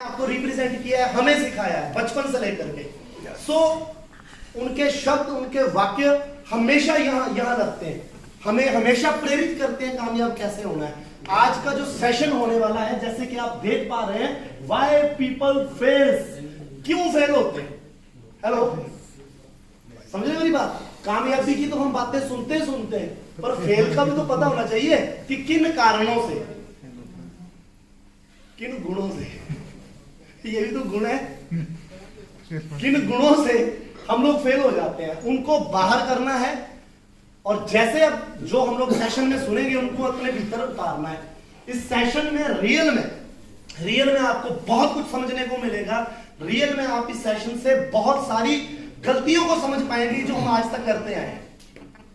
आपको रिप्रेजेंट किया है, हमें सिखाया है बचपन से लेकर के। उनके शब्द, उनके वाक्य हमेशा यहाँ लगते हैं, हमें हमेशा प्रेरित करते हैं कामयाब कैसे होना है। आज का जो सेशन होने वाला है, जैसे कि आप देख पा रहे हैं, व्हाई पीपल फेल्स, क्यों फेल होते हैं। हेलो, समझे मेरी बात? कामयाबी की तो हम बातें सुनते हैं, पर फेल का भी तो पता होना चाहिए कि किन कारणों से, किन गुणों से, ये भी तो गुण है, किन गुणों से हम लोग फेल हो जाते हैं, उनको बाहर करना है। और जैसे अब जो हम लोग सेशन में सुनेंगे उनको अपने भीतर उतारना है। इस सेशन में रियल में आपको बहुत कुछ समझने को मिलेगा। रियल में आप इस सेशन से बहुत सारी गलतियों को समझ पाएंगे जो हम आज तक करते आए हैं,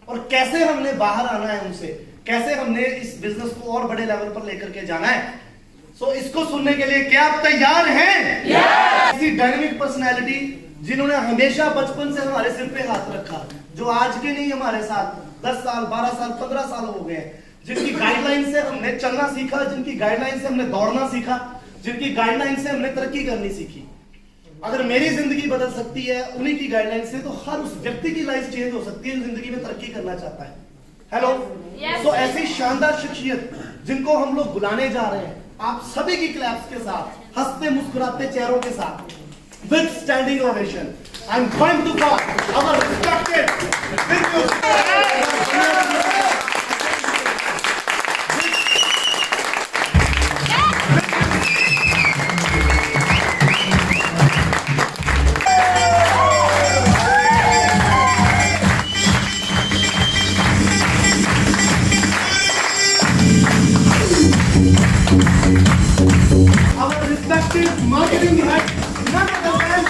और कैसे हमने बाहर आना है उनसे, कैसे हमने इस बिजनेस को और बड़े लेवल पर लेकर के जाना है। इसको सुनने के लिए क्या आप तैयार हैं? ऐसी डायनामिक पर्सनैलिटी जिन्होंने हमेशा बचपन से हमारे सिर पे हाथ रखा, जो आज के नहीं हमारे साथ 10 साल 12 साल 15 साल हो गए, जिनकी गाइडलाइन से हमने चलना सीखा, जिनकी गाइडलाइन से हमने दौड़ना सीखा, जिनकी गाइडलाइन से हमने तरक्की करनी सीखी। अगर मेरी जिंदगी बदल सकती है उन्हीं की गाइडलाइन से, तो हर उस व्यक्ति की लाइफ चेंज हो सकती है जिंदगी में तरक्की करना चाहता है। हेलो, ऐसी शानदार शख्सियत जिनको हम लोग बुलाने जा रहे हैं, आप सभी की क्लैप्स के साथ, हंसते मुस्कुराते चेहरों के साथ, with standing ovation, I am going to call our respected marketing head, none other than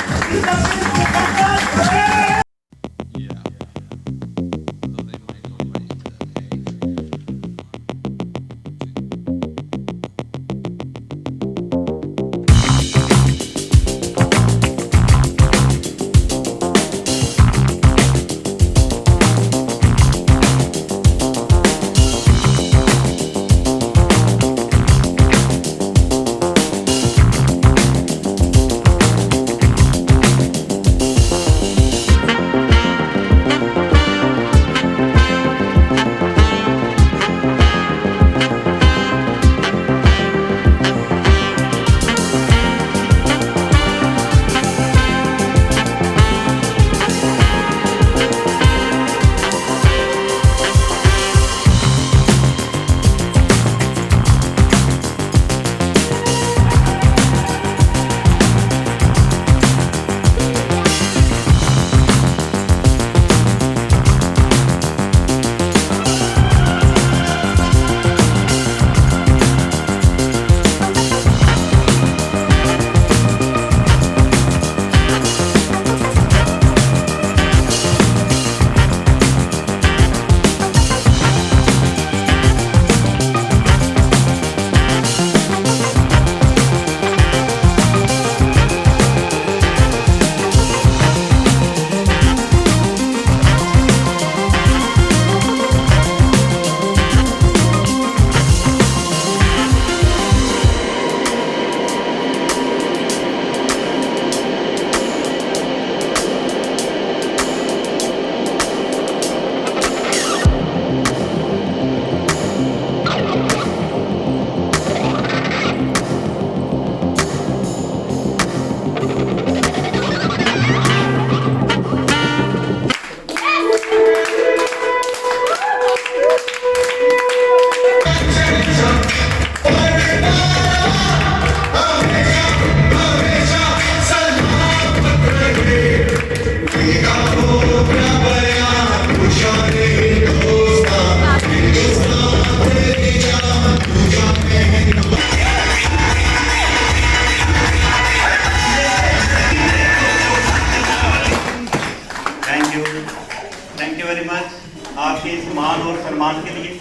आपके इस मान और सम्मान के लिए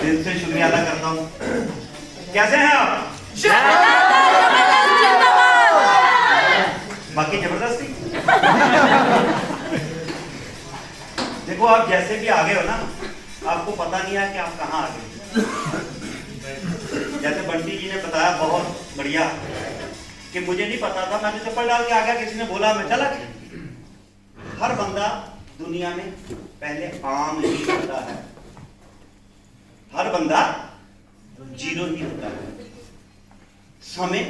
दिल से शुक्रिया अदा करता हूँ। कैसे हैं आप? बाकी जबरदस्ती देखो, आप जैसे भी आगे हो ना, आपको पता नहीं है कि आप कहाँ आ गए। जैसे बंटी जी ने बताया, बहुत बढ़िया कि मुझे नहीं पता था, मैं तो चप्पल डाल के आ गया, किसी ने बोला मैं चला गया। हर बंदा दुनिया में पहले आम ही होता है, हर बंदा जीरो ही होता है। समय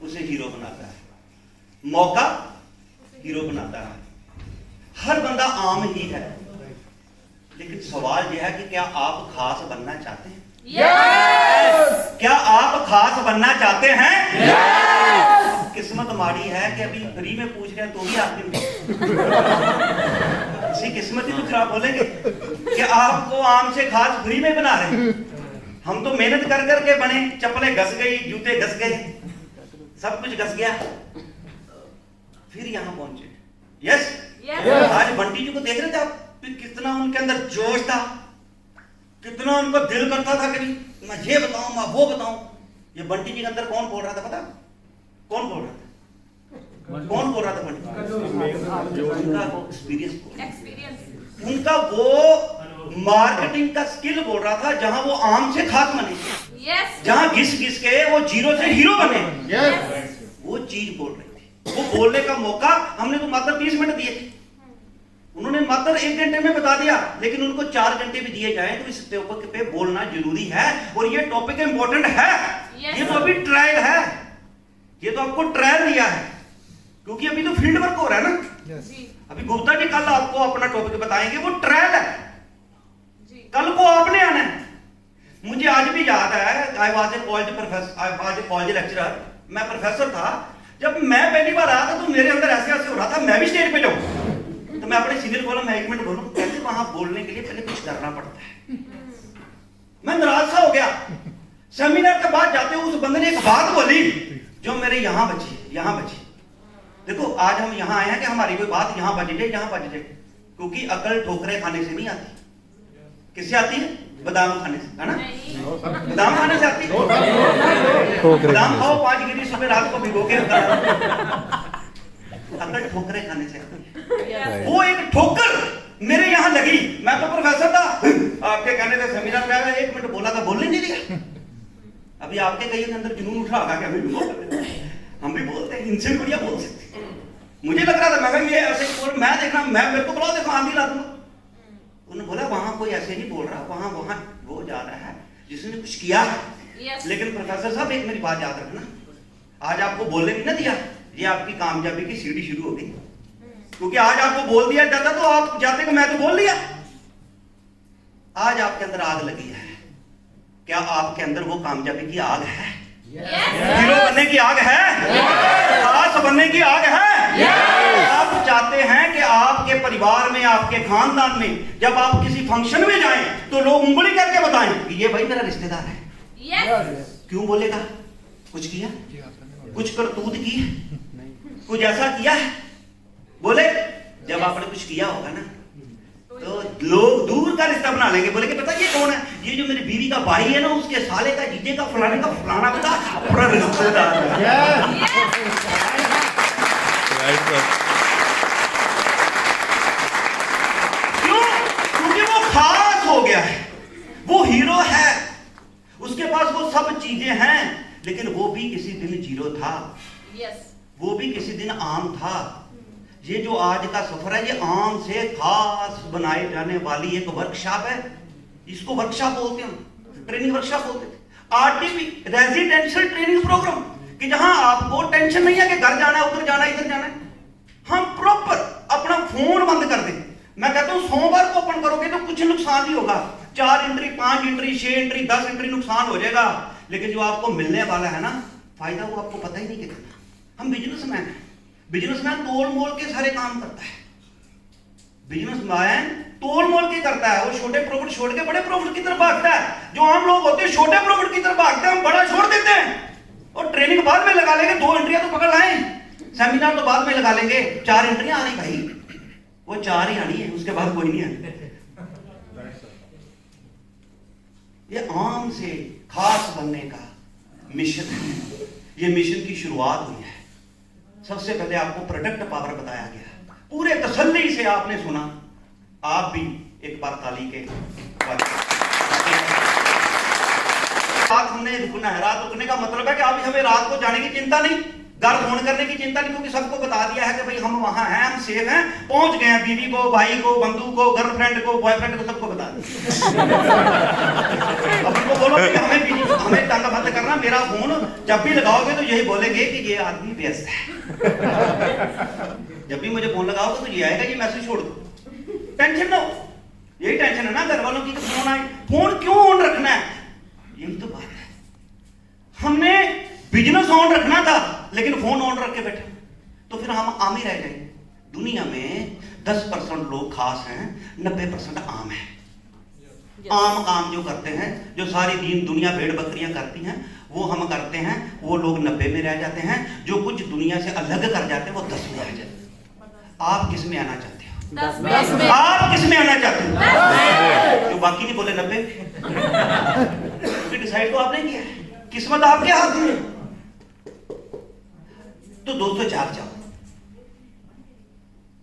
उसे हीरो बनाता है, मौका हीरो बनाता है। हर बंदा आम ही है, लेकिन सवाल यह है कि क्या आप खास बनना चाहते हैं? यस। क्या आप खास बनना चाहते हैं? यस। किस्मत माड़ी है कि अभी फ्री में पूछ रहे हैं तो भी आप इसी किस्मत ही तो खराब बोलेंगे कि आपको आम से खास फ्री में बना रहे हैं। हम तो मेहनत कर करके बने, चप्पलें घस गई, जूते घस गए, सब कुछ घस गया, फिर यहां पहुंचे। यस। आज बंटी जी को देख रहे थे आप, कितना उनके अंदर जोश था, कितना उनको दिल करता था कि मैं ये बताऊं, मैं वो बताऊं। ये बंटी जी के अंदर कौन बोल रहा था पता? कौन बोल रहा था? कौन बोल रहा था बंटी? उनका वो एक्सपीरियंस, उनका वो मार्केटिंग का स्किल बोल रहा था, जहां वो आम से खास बने, जहां घिस घिस के वो जीरो से हीरो बने, वो चीज बोल रही थी। वो बोलने का मौका हमने तो मात्र 30 मिनट दिए थे, उन्होंने मात्र 1 घंटे में बता दिया, लेकिन उनको 4 घंटे भी दिए जाए तो इस टॉपिक पे बोलना जरूरी है। और ये टॉपिक इंपॉर्टेंट है। ये तो अभी ट्रायल है, ये तो आपको ट्रायल दिया है, क्योंकि अभी तो फील्ड वर्क हो रहा है ना। अभी गुप्ता जी कल आपको अपना टॉपिक बताएंगे, वो ट्रायल है, कल को आपने आना है। मुझे आज भी याद है, I was a college professor, I was a college lecturer, मैं प्रोफेसर था। जब मैं पहली बार आया था तो मेरे अंदर ऐसे ऐसे हो रहा था मैं भी स्टेज पे जाऊं, तो मैं अपने सीनियर बोला मैं 1 मिनट बोलूं, कहते वहां बोलने के लिए पहले कुछ करना पड़ता है। मैं नाराज सा हो गया। सेमिनार के बाद जाते हुए उस बंदे ने एक बात बोली जो मेरे यहां बची, यहां बची। देखो आज हम यहां आए हैं कि हमारी कोई बात यहां बज जाए, यहां बज जाए, क्योंकि अकल ठोकरे खाने से नहीं आती। किससे आती है? बादाम खाने से, है ना? बादाम खाने से आती है। बादाम खाओ 5 गिरी सुबह रात को भिगो के, अकल ठोकरे खाने से आती है। वो एक ठोकर मेरे यहां लगी। मैं तो प्रोफेसर था, आपके कहने से सेमिनार में आया, 1 मिनट बोला था, बोलने नहीं दिया। अभी आपके कई के अंदर जुनून उठा होगा कि हम भी बोलते हैं, इनसे बढ़िया बोल सकते। मुझे लग रहा था मैं ये ऐसे बोल, मैं देखना, मैं मेरे को बुलाओ, देखो आंधी ला दूंगा। उन्होंने बोला वहां कोई ऐसे नहीं बोल रहा, वहां वो जा रहा है जिसने कुछ किया है। लेकिन प्रोफेसर साहब एक मेरी बात याद रखना, आज आपको बोलने भी ना दिया, ये आपकी कामयाबी की सीढ़ी शुरू हो गई। क्योंकि आज आपको बोल दिया जाता तो आप जाते कि मैं तो बोल लिया। आज आपके अंदर आग लगी है, क्या आपके अंदर वो कामयाबी की आग है? हीरो बनने की आग है? खास बनने की आग है? आप चाहते हैं कि आपके परिवार में, आपके खानदान में जब आप किसी फंक्शन में जाएं तो लोग उंगली करके बताएं कि ये भाई मेरा रिश्तेदार है। क्यों बोलेगा? कुछ किया, कुछ करतूत की, कुछ ऐसा किया है, बोले। जब आपने कुछ किया होगा ना तो लोग दूर का रिश्ता बना लेंगे, बोले कि पता ये कौन है? ये जो मेरी बीवी का भाई है ना, उसके साले का, जीजे का, फलाने का फलाना बता अपना रिश्तेदार है। क्यों? क्योंकि वो खास हो गया है, वो हीरो है, उसके पास वो सब चीजें हैं, लेकिन वो भी किसी दिन जीरो था। वो भी किसी दिन आम था। ये जो आज का सफर है, ये आम से खास बनाए जाने वाली एक वर्कशॉप है। इसको वर्कशॉप बोलते हैं, ट्रेनिंग वर्कशॉप बोलते हैं। आरटीपी, रेजिडेंशियल ट्रेनिंग प्रोग्राम, कि जहां आपको टेंशन नहीं है कि घर जाना है, उधर जाना है, इधर जाना है। हम प्रॉपर अपना फोन बंद कर दें। मैं कहता हूं सोमवार को ओपन करोगे तो कुछ नुकसान नहीं होगा, 4 एंट्री, 5 एंट्री, 6 एंट्री, 10 एंट्री नुकसान हो जाएगा, लेकिन जो आपको मिलने वाला है ना फायदा, वो आपको पता ही नहीं कितना। हम बिजनेसमैन हैं, बिजनेसमैन तोल मोल के सारे काम करता है। बिजनेसमैन तोल मोल के करता है, वो छोटे प्रॉफिट छोड़ के बड़े प्रॉफिट की तरफ भागता है। जो आम लोग होते हैं छोटे प्रॉफिट की तरफ भागते हैं, हम बड़ा छोड़ देते हैं और ट्रेनिंग बाद में लगा लेंगे। 2 एंट्रियां तो पकड़ लाएं, सेमिनार तो बाद में लगा लेंगे। 4 एंट्रियां आ रही भाई, वो 4 ही आनी है, उसके बाद कोई नहीं है। ये आम से खास बनने का मिशन है। ये मिशन की शुरुआत हुई है। सबसे पहले आपको प्रोडक्ट पावर बताया गया, पूरे तसल्ली से आपने सुना। आप भी एक बार ताली के रात हमने रुकना है। रात रुकने का मतलब है कि अभी हमें रात को जाने की चिंता नहीं, घर फोन करने की चिंता नहीं, क्योंकि सबको बता दिया है कि भाई हम वहां हैं, हम सेफ हैं, पहुंच गए हैं। बीवी को, भाई को, बंधु को, गर्लफ्रेंड को, बॉयफ्रेंड को, सबको बता दिया। अब उनको बोलो कि हमें तंग मत करना, मेरा फोन जब भी लगाओगे तो यही बोलेंगे कि ये आदमी व्यस्त है। जब भी मुझे फोन लगाओगे तो ये आएगा, ये मैसेज छोड़ दो, टेंशन ना हो। यही टेंशन है ना घर वालों की, फोन आए। फोन क्यों ऑन रखना है, यही तो बात है। हमने बिजनेस ऑन रखना था लेकिन फोन ऑन रख के बैठे, तो फिर हम आम ही रह जाएंगे। दुनिया में 10% लोग खास हैं, 90% आम है। आम काम जो करते हैं, जो सारी दुनिया भेड़ बकरियां करती हैं, वो हम करते हैं, वो लोग 90 में रह जाते हैं। जो कुछ दुनिया से अलग कर जाते हैं वो 10 में आ जाते हैं। आप किस में आना चाहते हो? 10 में। आप किस में आना चाहते हो? जो बाकी नहीं बोले 90, डिसाइड तो आपने किया है, किस्मत आपके हाथ में। तो दोस्तों जाग जाओ,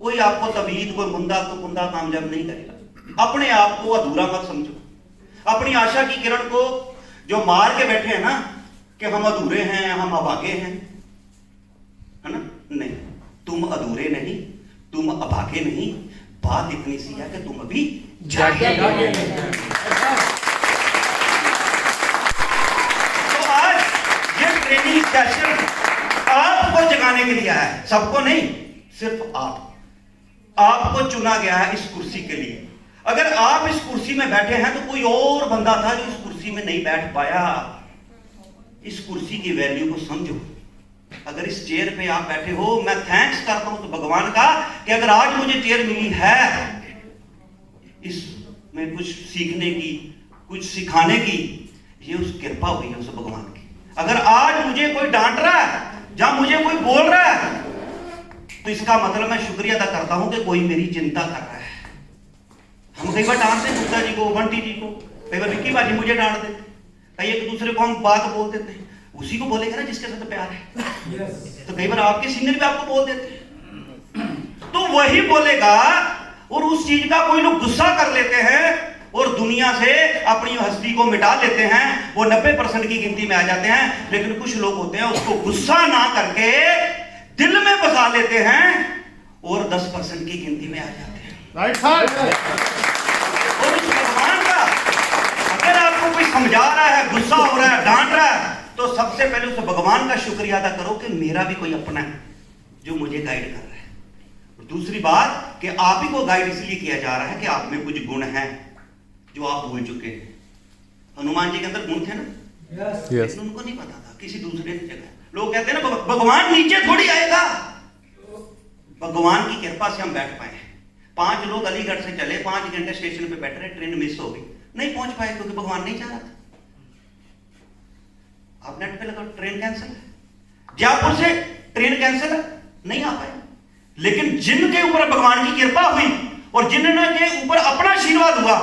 कोई आपको तबीयत, कोई मुंदा को कुंदा कामयाब नहीं करेगा। अपने आप को अधूरा मत समझो। अपनी आशा की किरण को जो मार के बैठे हैं ना कि हम अधूरे हैं, हम अभागे हैं, है ना, नहीं, तुम अधूरे नहीं, तुम अभागे नहीं। बात इतनी सी है कि तुम अभी जागे। तो आज ये ट्रेनिंग सेशन आपको जगाने के लिए आया है, सबको नहीं, सिर्फ आपको चुना गया है इस कुर्सी के लिए। अगर आप इस कुर्सी में बैठे हैं तो कोई और बंदा था जो इस कुर्सी में नहीं बैठ पाया। इस कुर्सी की वैल्यू को समझो। अगर इस चेयर पे आप बैठे हो, मैं थैंक्स करता हूं तो भगवान का कि अगर आज मुझे चेयर मिली है, इसमें कुछ सीखने की, कुछ सिखाने की, ये उस कृपा हुई है उस भगवान की। अगर आज मुझे कोई डांट रहा है, जहां मुझे कोई बोल रहा है, तो इसका मतलब मैं शुक्रिया अदा करता हूं कि कोई मेरी चिंता कर रहा है। हम कई बार डांटते हैं गुप्ता जी को, बंटी जी को, कई बार विक्की बाजी मुझे डांट देते, कई एक दूसरे को हम बात बोल देते हैं, उसी को बोलेगा ना जिसके साथ प्यार है। तो कई बार आपके सीनियर भी आपको बोल देते हैं, तो वही बोलेगा। और उस चीज का कोई लोग गुस्सा कर लेते हैं और दुनिया से अपनी हस्ती को मिटा लेते हैं, वो 90% की गिनती में आ जाते हैं। लेकिन कुछ लोग होते हैं उसको गुस्सा ना करके दिल में बसा लेते हैं और 10% की गिनती में आ जाते हैं। राइट। और उस भगवान का अगर आपको कोई समझा रहा है, गुस्सा हो रहा है, डांट रहा है, तो सबसे पहले उस भगवान का शुक्रिया अदा करो कि मेरा भी कोई अपना है जो मुझे गाइड कर रहा है। और दूसरी बात कि आप ही को गाइड इसलिए किया जा रहा है कि आप में कुछ गुण हैं जो आप भूल चुके हैं। हनुमान जी के अंदर गुण थे ना, लेकिन उनको नहीं पता था, किसी दूसरे ने जगह। लोग कहते हैं ना भगवान नीचे थोड़ी आएगा। भगवान की कृपा से हम बैठ पाए। 5 लोग अलीगढ़ से चले, 5 घंटे स्टेशन पे बैठ रहे, ट्रेन मिस हो गई, नहीं पहुंच पाए क्योंकि भगवान नहीं चाह रहा था। आप नेट पे लगाओ, ट्रेन कैंसिल है, जयपुर से ट्रेन कैंसिल है, नहीं आ पाए। लेकिन जिनके ऊपर भगवान की कृपा हुई और जिनके ऊपर अपना आशीर्वाद हुआ,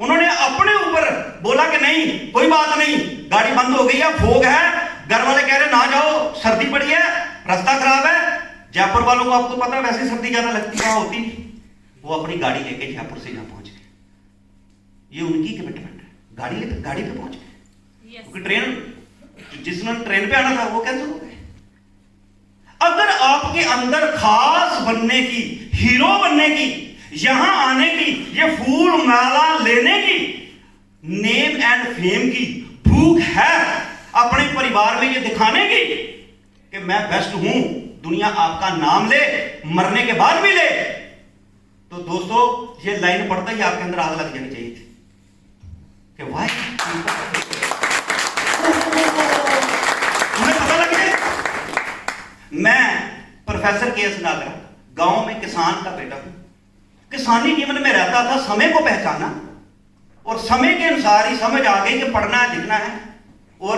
उन्होंने अपने ऊपर बोला कि नहीं कोई बात नहीं, गाड़ी बंद हो गई है, फोग है, घर वाले कह रहे ना जाओ, सर्दी पड़ी है, रास्ता खराब है। जयपुर वालों को आपको पता है वैसे सर्दी ज्यादा लगती है, होती नहीं। वो अपनी गाड़ी लेके जयपुर से जहां पहुंच गए। ये उनकी कमिटमेंट है, गाड़ी पे पहुंच गए, क्योंकि ट्रेन जिसने ट्रेन पे आना था वो कैंसिल हो गए। अगर आपके अंदर खास बनने की, हीरो बनने की, यहां आने की, ये फूल माला लेने की, नेम एंड फेम की भूख है, अपने परिवार में ये दिखाने की कि मैं बेस्ट हूं, दुनिया आपका नाम ले, मरने के बाद भी ले, तो दोस्तों ये लाइन पढ़ता ही आपके अंदर आग लग जानी चाहिए थी कि वाह तुम्हें पता लगे। मैं प्रोफेसर के.एस. नागरा, गांव में किसान का बेटा हूं। किसानी जीवन में रहता था, समय को पहचाना और समय के अनुसार ही समझ आ गई कि पढ़ना है, लिखना है और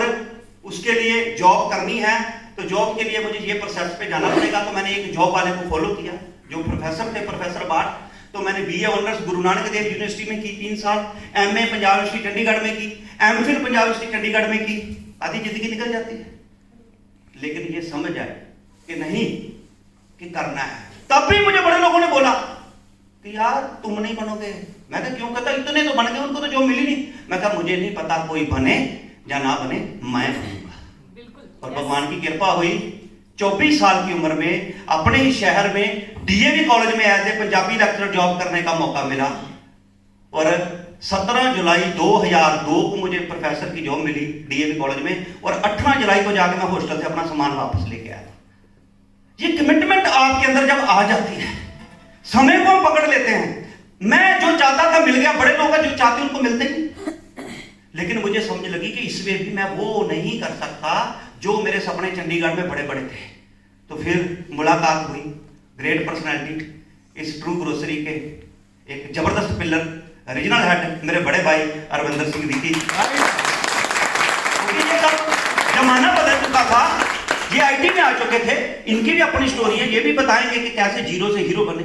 उसके लिए जॉब करनी है। तो जॉब के लिए मुझे ये प्रोसेस पे जाना पड़ेगा। तो मैंने एक जॉब वाले को फॉलो किया जो प्रोफेसर थे, प्रोफेसर बाट। तो मैंने BA honours Guru Nanak Dev university में की 3 साल, एमए पंजाब यूनिवर्सिटी चंडीगढ़ में की, एमफिल पंजाब यूनिवर्सिटी चंडीगढ़ में की। आधी जिंदगी निकल जाती है, लेकिन ये समझ आए कि नहीं कि करना है। तब भी मुझे बड़े लोगों ने बोला कि यार तुम नहीं बनोगे। मैं कहा क्यों? कहता इतने तो बन गए, उनको तो जो मिली नहीं। मैं कहा मुझे नहीं पता, कोई बने या ना बने, मैं बनूंगा। और भगवान की कृपा हुई, 24 साल की उम्र में अपने ही शहर में डीएवी कॉलेज में as a Punjabi lecturer job करने का मौका मिला। और 17 जुलाई 2002 को मुझे प्रोफेसर की जॉब मिली डीएवी कॉलेज में, और 18 जुलाई को जाके मैं हॉस्टल से अपना सामान वापस लेके आया। ये कमिटमेंट आपके अंदर जब आ जाती है, समय को हम पकड़ लेते हैं। मैं जो चाहता था मिल गया, बड़े लोग जो चाहते उनको मिलते नहीं। लेकिन मुझे समझ लगी कि इसमें भी मैं वो नहीं कर सकता जो मेरे सपने चंडीगढ़ में बड़े बड़े थे। तो फिर मुलाकात हुई ग्रेट पर्सनैलिटी इस ट्रू ग्रोसरी के एक जबरदस्त पिलर, रीजनल हेड मेरे बड़े भाई अरविंदर सिंह विकी। ये सब जमाना बदल चुका था, ये आईटी में आ चुके थे, इनकी भी अपनी स्टोरी है, ये भी बताएंगे कि कैसे जीरो से हीरो बने।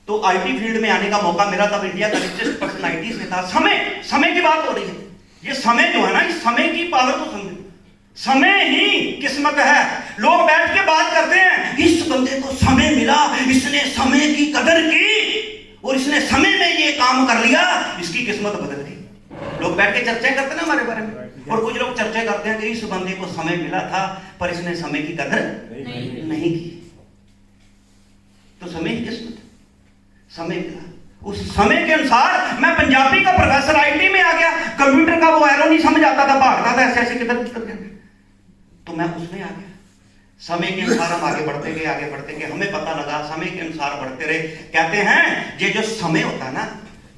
तो आईटी फील्ड में आने का मौका मेरा तब इंडिया का रिचेस्ट पर्सनैलिटीज में था। समय की बात हो रही है। ये समय जो है ना, इस समय की पावर को समझो। समय ही किस्मत है। लोग बैठ के बात करते हैं, इस बंदे को समय मिला, इसने समय की कदर की और इसने समय में ये काम कर लिया, इसकी किस्मत बदल गई। लोग बैठ के चर्चा करते हैं ना हमारे बारे में, और कुछ लोग चर्चा करते हैं कि इस बंदे को समय मिला था पर इसने समय की कदर नहीं की। तो समय की किस्मत, समय मिला, उस समय के अनुसार मैं पंजाबी का प्रोफेसर आईटी में आ गया। कंप्यूटर का वो एरो नहीं समझ आता था, भागता था ऐसे ऐसे किधर किधर, तो मैं उसमें आ गया। समय के अनुसार हम आगे बढ़ते गए, आगे बढ़ते गए, हमें पता लगा, समय के अनुसार बढ़ते रहे। कहते हैं ये जो समय होता है ना,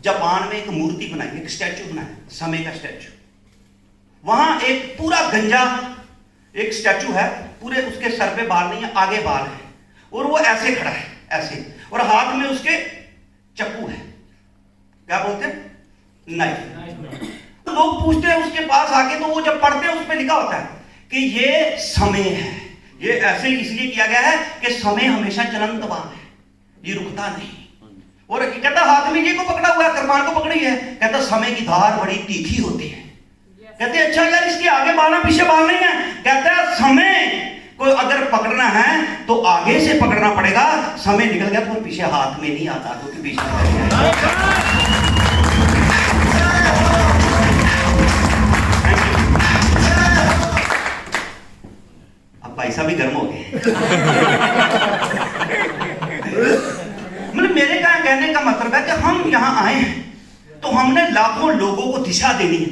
जापान में एक मूर्ति बनाई, एक स्टैचू बनाया, समय का स्टैचू। वहां एक पूरा गंजा एक स्टैचू है, पूरे उसके सर पे बाल नहीं है, आगे बाल है, और वो ऐसे खड़ा है, ऐसे, और हाथ में उसके चक्कू है, क्या बोलते हैं, नाइफ। तो लोग पूछते हैं उसके पास आके, तो वो जब पढ़ते हैं उस पर लिखा होता है कि ये समय है। ये ऐसे इसलिए किया गया है कि समय हमेशा चलंतवान है, ये रुकता नहीं। और कहता हाथ में ये को पकड़ा हुआ है, कृपान को पकड़ी है, कहता समय की धार बड़ी तीखी होती है। कहते अच्छा यार इसके आगे बाल पीछे बाल नहीं है, कहता है समय को अगर पकड़ना है तो आगे से पकड़ना पड़ेगा, समय निकल गया तो पीछे हाथ में नहीं आता, क्योंकि पीछे भाई साहब भी गर्म हो गए। मतलब मेरे का कहने का मतलब है कि हम यहां आए हैं तो हमने लाखों लोगों को दिशा देनी है।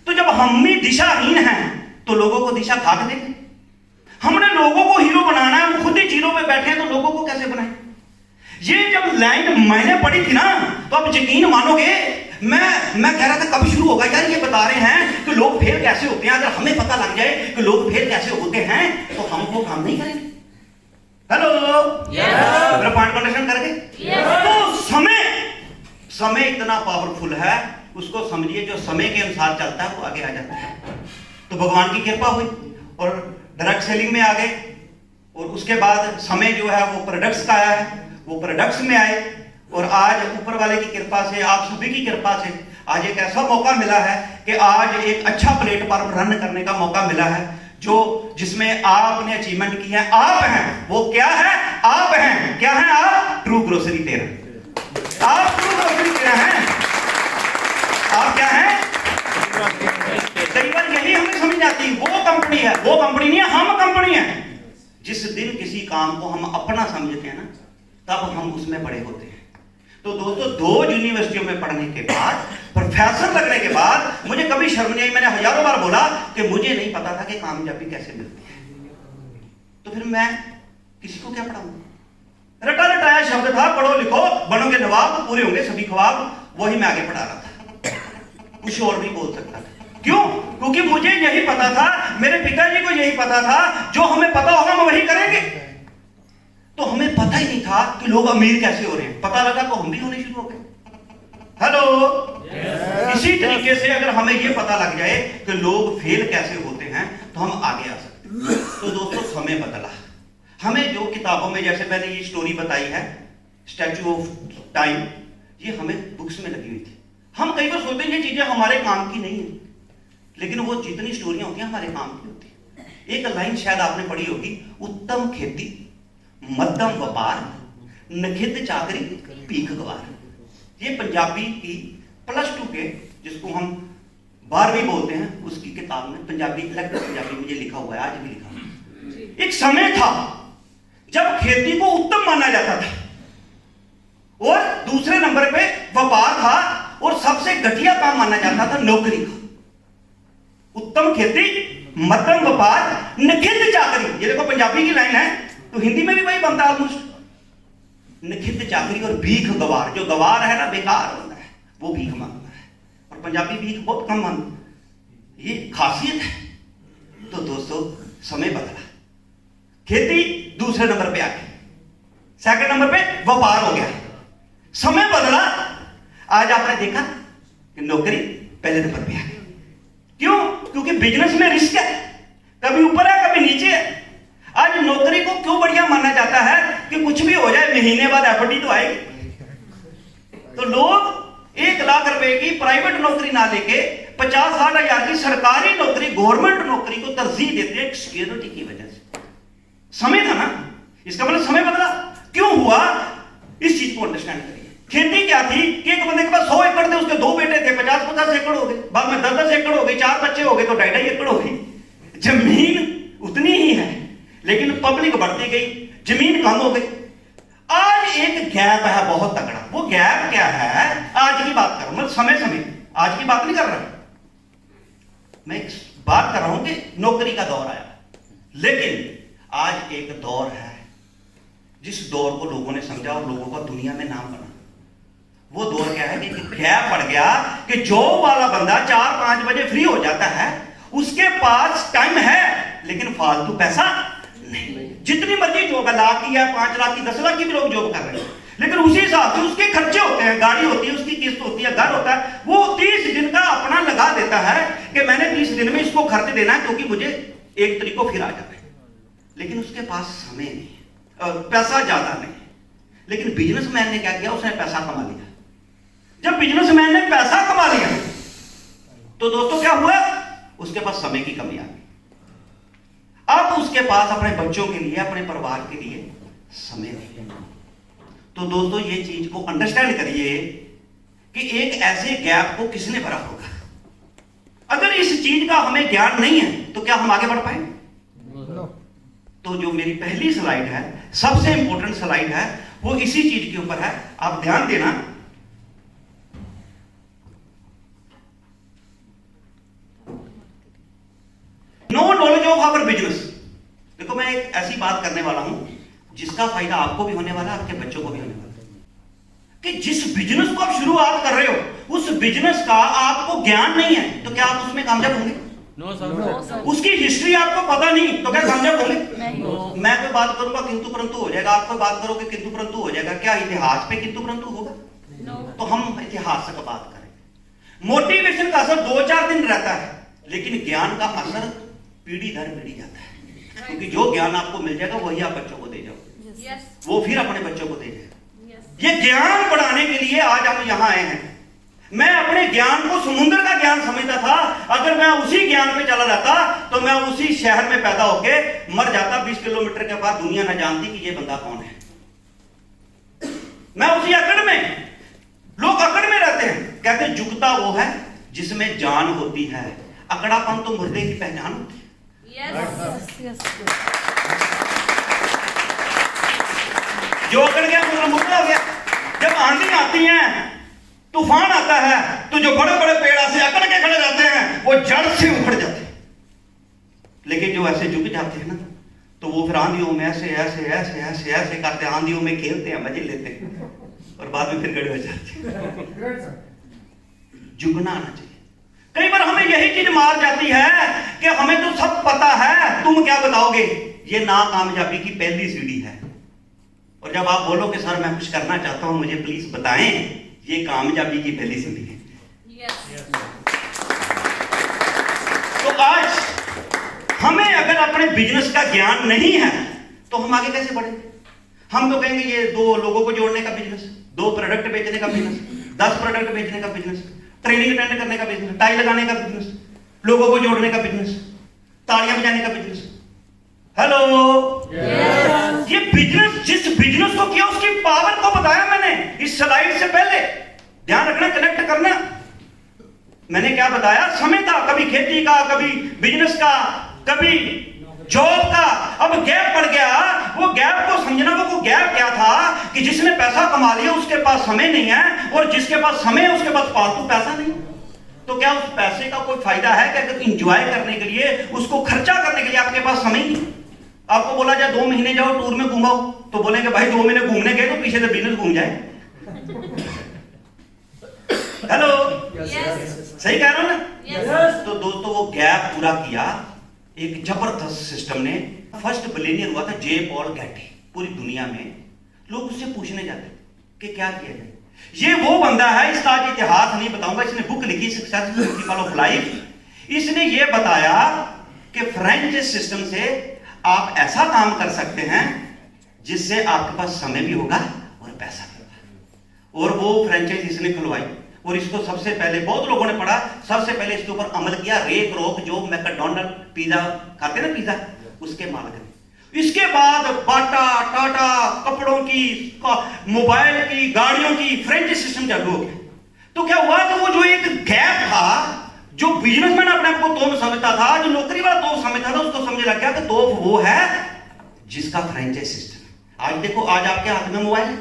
तो जब हम ही दिशाहीन हैं तो लोगों को दिशा खा के देंगे। हमने लोगों को हीरो बनाना है, हम खुद ही जीरो पे बैठे हैं, तो लोगों को कैसे बनाएं? ये जब लाइन मैंने पढ़ी थी ना, तो आप यकीन मानोगे, मैं कह रहा था कब शुरू होगा यार, ये बता रहे हैं कि लोग फेल कैसे होते हैं। अगर हमें पता लग जाए कि लोग फेल कैसे होते हैं तो हम वो काम नहीं करेंगे। हेलो, मेरा पॉइंट कंडीशन करके तो समय इतना पावरफुल है, उसको समझिए, जो समय के अनुसार चलता है वो आगे आ जाता है। तो भगवान की कृपा हुई और डायरेक्ट सेलिंग में आ गए, और उसके बाद समय जो है वो प्रोडक्ट्स का आया है, वो प्रोडक्ट्स में आए, और आज ऊपर वाले की कृपा से, आप सभी की कृपा से आज एक ऐसा मौका मिला है कि आज एक अच्छा प्लेटफॉर्म रन करने का मौका मिला है, जो जिसमें आपने अचीवमेंट की है। आप हैं वो, क्या है, आप हैं, क्या है आप, ट्रू ग्रोसरी टेलर। आप ट्रू ग्रोसरी टेलर हैं। आप क्या हैं? कई बार यही हमें समझ आती, वो कंपनी है, वो कंपनी नहीं है, हम कंपनी है। जिस दिन किसी काम को हम अपना समझते हैं ना, तब हम उसमें बड़े होते हैं। तो दोस्तों, 2 यूनिवर्सिटियों में पढ़ने के बाद, प्रोफेसर लगने के बाद मुझे कभी शर्म नहीं आई। मैंने हजारों बार बोला कि मुझे नहीं पता था कि कामयाबी कैसे मिलती है, तो फिर मैं किसी को क्या पढ़ाऊंगा। रटा रटाया शब्द था, पढ़ो लिखो बनोगे नवाब, पूरे होंगे सभी ख्वाब, वही मैं आगे पढ़ा रहा था, कुछ और नहीं बोल सकता था। क्यों? क्योंकि मुझे यही पता था, मेरे पिताजी को यही पता था, जो हमें पता होगा हम वही करेंगे। तो हमें पता ही नहीं था कि लोग अमीर कैसे हो रहे हैं, पता लगा तो हम भी होने शुरू हो गए। हेलो, इसी तरीके से अगर हमें यह पता लग जाए कि लोग फेल कैसे होते हैं तो हम आगे आ सकते हैं। तो दोस्तों, समय बदला। हमें जो किताबों में, जैसे मैंने ये स्टोरी बताई है स्टैचू ऑफ टाइम, ये हमें बुक्स में लगी हुई थी। हम कई बार सोचते हैं ये चीजें हमारे काम की नहीं है, लेकिन वो जितनी स्टोरियां होती हैं हमारे काम की होती है। एक लाइन शायद आपने पढ़ी होगी, उत्तम खेती मध्यम व्यापार नखित चाकरी पीक गवार। ये पंजाबी की +2 के, जिसको हम 12वीं बोलते हैं उसकी किताब में पंजाबी इलेक्ट्रिक पंजाबी मुझे लिखा हुआ है, आज भी लिखा हुआ है। एक समय था जब खेती को उत्तम माना जाता था और दूसरे नंबर पे व्यापार था और सबसे घटिया काम माना जाता था नौकरी का। उत्तम खेती, मध्यम व्यापार, निखित चाकरी। ये देखो पंजाबी की लाइन है तो हिंदी में भी वही बनता है ऑलमोस्ट। निखित चाकरी और भीख गवार। जो गवार है ना, बेकार होता है, वो भीख मांगता है और पंजाबी भीख बहुत कम मांगता है, ये खासियत है। तो दोस्तों समय बदला, खेती दूसरे नंबर पे आ गई, सेकंड नंबर पे व्यापार हो गया। समय बदला, आज आपने देखा कि नौकरी पहले नंबर पे आ गई। क्यों? क्योंकि बिजनेस में रिस्क है, कभी ऊपर है कभी नीचे है। आज नौकरी को क्यों बढ़िया माना जाता है कि कुछ भी हो जाए महीने बाद एफडी तो आएगी। तो लोग 1 लाख रुपए की प्राइवेट नौकरी ना लेके 50-60 हजार की सरकारी नौकरी, गवर्नमेंट नौकरी को तरजीह देते हैं सिक्योरिटी की वजह से। समय था ना, इसका मतलब समय बदला। क्यों हुआ? इस चीज को अंडरस्टैंड करिए। खेती क्या थी कि एक बंदे के पास 100 एकड़ थे, उसके 2 बेटे थे, 50-50 एकड़ हो गए, बाद में 10-10 एकड़ हो गए, 4 बच्चे हो गए तो 2.5 एकड़ हो गई। जमीन उतनी ही है लेकिन पब्लिक बढ़ती गई, जमीन कम हो गई। आज एक गैप है बहुत तगड़ा। वो गैप क्या है? आज की बात कर रहा हूं, मतलब समय आज की बात नहीं कर रहा, मैं एक बात कर रहा हूं कि नौकरी का दौर आया। लेकिन आज एक दौर है जिस दौर को लोगों ने समझा और लोगों का दुनिया में नाम बना। वो दौर क्या है कि गैप पड़ गया कि जॉब वाला बंदा 4-5 बजे फ्री हो जाता है, उसके पास टाइम है लेकिन फालतू पैसा नहीं। जितनी मर्जी जॉब है, लाख की है, 5 लाख की, 10 लाख की भी लोग जॉब कर रहे हैं, लेकिन उसी हिसाब से उसके खर्चे होते हैं, गाड़ी होती है, उसकी किस्त होती है, घर होता है। वो 30 दिन का अपना लगा देता है कि मैंने 30 दिन में इसको खर्च देना है क्योंकि मुझे 1 तारीख को फिर आ जाना है। लेकिन उसके पास समय नहीं है, पैसा ज्यादा नहीं। लेकिन बिजनेसमैन ने क्या किया? उसने पैसा कमा लिया। जब बिजनेसमैन ने पैसा कमा लिया तो दोस्तों क्या हुआ? उसके पास समय की कमी आ गई। अब उसके पास अपने बच्चों के लिए, अपने परिवार के लिए समय नहीं है। तो दोस्तों ये चीज को अंडरस्टैंड करिए कि एक ऐसे गैप को किसने भरा होगा। अगर इस चीज का हमें ज्ञान नहीं है तो क्या हम आगे बढ़ पाएंगे? तो जो मेरी पहली स्लाइड है, सबसे इंपॉर्टेंट स्लाइड है, वो इसी चीज के ऊपर है। आप ध्यान देना। No knowledge of our business. देखो मैं एक ऐसी बात करने वाला हूं जिसका फायदा आपको भी होने वाला है, आपके बच्चों को भी होने वाला है। कि जिस बिजनेस को आप शुरुआत कर रहे हो उस बिजनेस का आपको ज्ञान नहीं है तो क्या आप उसमें कामयाब होंगे? No sir. उसकी हिस्ट्री आपको पता नहीं तो क्या कामयाब होंगे? मैं कोई बात करूंगा किंतु परंतु हो जाएगा, आप कोई बात करोगे किंतु परंतु हो जाएगा। क्या इतिहास पे किंतु परंतु होगा? तो हम इतिहास का बात करें। मोटिवेशन का असर 2-4 दिन रहता है लेकिन ज्ञान का असर पीढ़ी दर पीढ़ी जाता है। क्योंकि जो ज्ञान आपको मिल जाएगा वही आप बच्चों को दे जाओ, वो फिर अपने बच्चों को दे जाएगा। ये ज्ञान बढ़ाने के लिए आज हम यहां आए हैं। मैं अपने ज्ञान को समुद्र का ज्ञान समझता था। अगर मैं उसी ज्ञान पे चला जाता तो मैं उसी शहर में पैदा होके मर जाता। 20 किलोमीटर के बाद दुनिया न जानती कि ये बंदा कौन है। मैं उसी अकड़ में, लोग अकड़ में रहते हैं, कहते हैं जुगता वो है जिसमें जान होती है, अकड़ापन तो मुर्दे की पहचान होती है। जो अकड़ गया मतलब मुर्दा हो गया। जब आंधी आती है, तूफान आता है, तो जो बड़े बड़े पेड़ से अकड़ के खड़े जाते हैं वो जड़ से उखड़ जाते हैं। लेकिन जो ऐसे झुक जाते हैं ना तो वो फिर आंधियों में ऐसे ऐसे ऐसे ऐसे ऐसे करते हैं, आंधियों में खेलते हैं, मजे लेते हैं और बाद में फिर गड़े हो जाते हैं। झुकना आना चाहिए। कई बार हमें यही चीज मार जाती है कि हमें तो सब पता है, तुम क्या बताओगे। ये नाकामयाबी की पहली सीढ़ी है। और जब आप बोलो कि सर मैं कुछ करना चाहता हूं, मुझे प्लीज बताएं, ये कामयाबी की पहली सीढ़ी है। तो आज हमें अगर अपने बिजनेस का ज्ञान नहीं है तो हम आगे कैसे बढ़ेंगे? हम तो कहेंगे ये 2 लोगों को जोड़ने का बिजनेस, 2 प्रोडक्ट बेचने का बिजनेस, 10 प्रोडक्ट बेचने का बिजनेस, ट्रेनिंग अटेंड करने का बिजनेस, टाई लगाने का बिजनेस, लोगों को जोड़ने का बिजनेस, तालियां बजाने का बिजनेस। हेलो, ये बिजनेस, जिस बिजनेस को किया उसकी पावर को बताया मैंने इस स्लाइड से पहले। ध्यान रखना, कनेक्ट करना। मैंने क्या बताया, समय था, कभी खेती का, कभी बिजनेस का, कभी जॉब का। अब गैप पड़ गया, वो गैप को समझना। वो गैप क्या था कि जिसने पैसा कमा लिया उसके पास समय नहीं है, और जिसके पास समय है उसके पास फालतू पैसा नहीं। तो क्या उस पैसे का कोई फायदा है कि अगर इंजॉय करने के लिए, उसको खर्चा करने के लिए आपके पास समय नहीं? आपको बोला जाए 2 महीने जाओ टूर में घुमाओ, तो बोलेंगे भाई 2 महीने घूमने गए तो पीछे से बिजनेस घूम जाए। हेलो, सही कह रहा हूं ना? तो दोस्तों वो गैप पूरा किया एक जबरदस्त सिस्टम ने। फर्स्ट बिलियनियर हुआ था जे पॉल गैटी। पूरी दुनिया में लोग उससे पूछने जाते कि क्या किया जाए। ये वो बंदा है, इसका आज इतिहास नहीं बताऊंगा, इसने बुक लिखी सक्सेस प्रिंसिपल ऑफ लाइफ। इसने ये बताया कि फ्रेंच सिस्टम से आप ऐसा काम कर सकते हैं जिससे आपके पास समय भी होगा और पैसा भी होगा। और वो फ्रेंचाइज इसने खुलवाई, और इसको सबसे पहले बहुत लोगों ने पढ़ा, सबसे पहले इसके ऊपर अमल किया रे क्रोक, जो मैकडॉनल्ड पिज्जा खाते ना, पिज्जा, उसके मालिक ने। इसके बाद बाटा, टाटा, कपड़ों की, मोबाइल की, गाड़ियों की, फ्रेंच सिस्टम चालू हो गया। तो क्या हुआ कि वो जो एक गैप था, जो बिजनेसमैन अपने आप को तोप समझता था, जो नौकरी वाला तोप समझता था, उसको समझ लग गया कि तोप वो है जिसका फ्रेंचाइज सिस्टम है। आज देखो, आज आपके हाथ में मोबाइल है,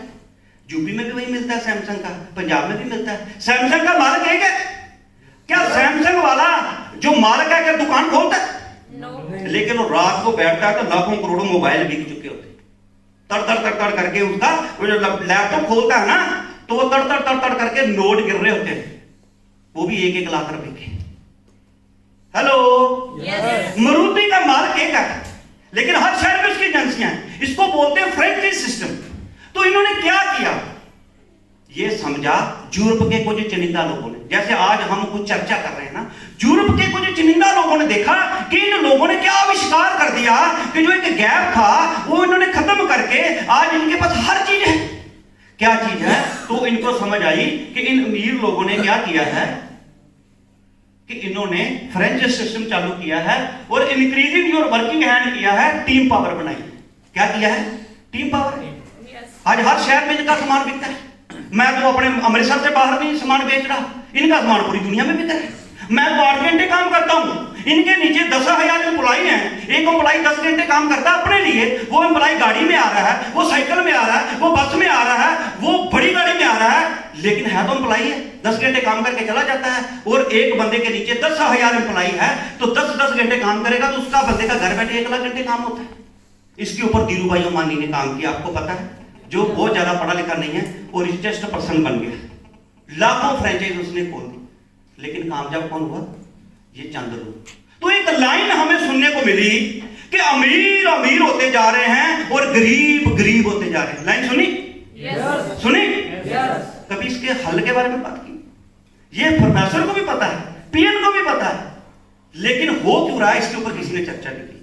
यूपी में भी वही मिलता है, सैमसंग का, पंजाब में भी मिलता है। सैमसंग का मालिक है क्या सैमसंग वाला जो मालिक है क्या दुकान खोलता है? लेकिन वो रात को बैठता है तो लाखों करोड़ों मोबाइल बिक चुके होते, तड़ करके उसका वो जो लैपटॉप खोलता है ना, तो वो तड़ करके नोट गिर रहे होते हैं, वो भी 1-1 लाख रुपए के। हेलो, मारुति का मालिक एक है, लेकिन हर शहर में उसकी एजेंसियां हैं। इसको बोलते हैं फ्रेंचाइज सिस्टम। तो इन्होंने क्या किया, ये समझा यूरोप के कुछ चुनिंदा लोगों ने, जैसे आज हम कुछ चर्चा कर रहे हैं ना, यूरोप के कुछ चुनिंदा लोगों ने देखा कि इन लोगों ने क्या आविष्कार कर दिया कि जो एक गैप था वो इन्होंने खत्म करके आज इनके पास हर चीज है। क्या चीज है? तो इनको समझ आई कि इन अमीर लोगों ने क्या किया है कि इन्होंने फ्रेंच सिस्टम चालू किया है और इंक्रीजिंग योर वर्किंग हैंड किया है, टीम पावर बनाई। क्या किया है? Team power. आज हर शहर में इनका सामान बिकता है। मैं तो अपने अमृतसर से बाहर नहीं सामान बेच रहा, इनका सामान पूरी दुनिया में बिक रहा है। मैं तो 8 घंटे काम करता हूं, इनके नीचे 10,000 एम्प्लॉई हैं। एक एम्प्लॉई 10 घंटे काम करता है अपने लिए, वो एम्प्लॉई गाड़ी में आ रहा है, वो साइकिल में आ रहा है, वो बस में आ रहा है, वो बड़ी गाड़ी में आ रहा है, लेकिन है तो एम्प्लॉई है, 10 घंटे काम करके चला जाता है। और एक बंदे के नीचे 10,000 एम्प्लॉई है, तो 10-10 घंटे काम करेगा तो उसका बंदे का घर बैठे 1 लाख घंटे काम होता है। इसके ऊपर धीरू भाई अंबानी ने काम किया, आपको पता है, जो बहुत ज्यादा पढ़ा लिखा नहीं है और रिचेस्ट पर्सन बन गया, लाखों फ्रेंचाइज उसने खोल दी। लेकिन कामयाब कौन हुआ? ये चंद लोग। तो एक लाइन हमें सुनने को मिली कि अमीर अमीर होते जा रहे हैं और गरीब गरीब होते जा रहे हैं। लाइन सुनी? सुनी? कभी इसके हल के बारे में बात की? ये प्रोफेसर को भी पता है, पीएन को भी पता है, लेकिन हो क्यों रहा है इसके ऊपर किसी ने चर्चा नहीं की।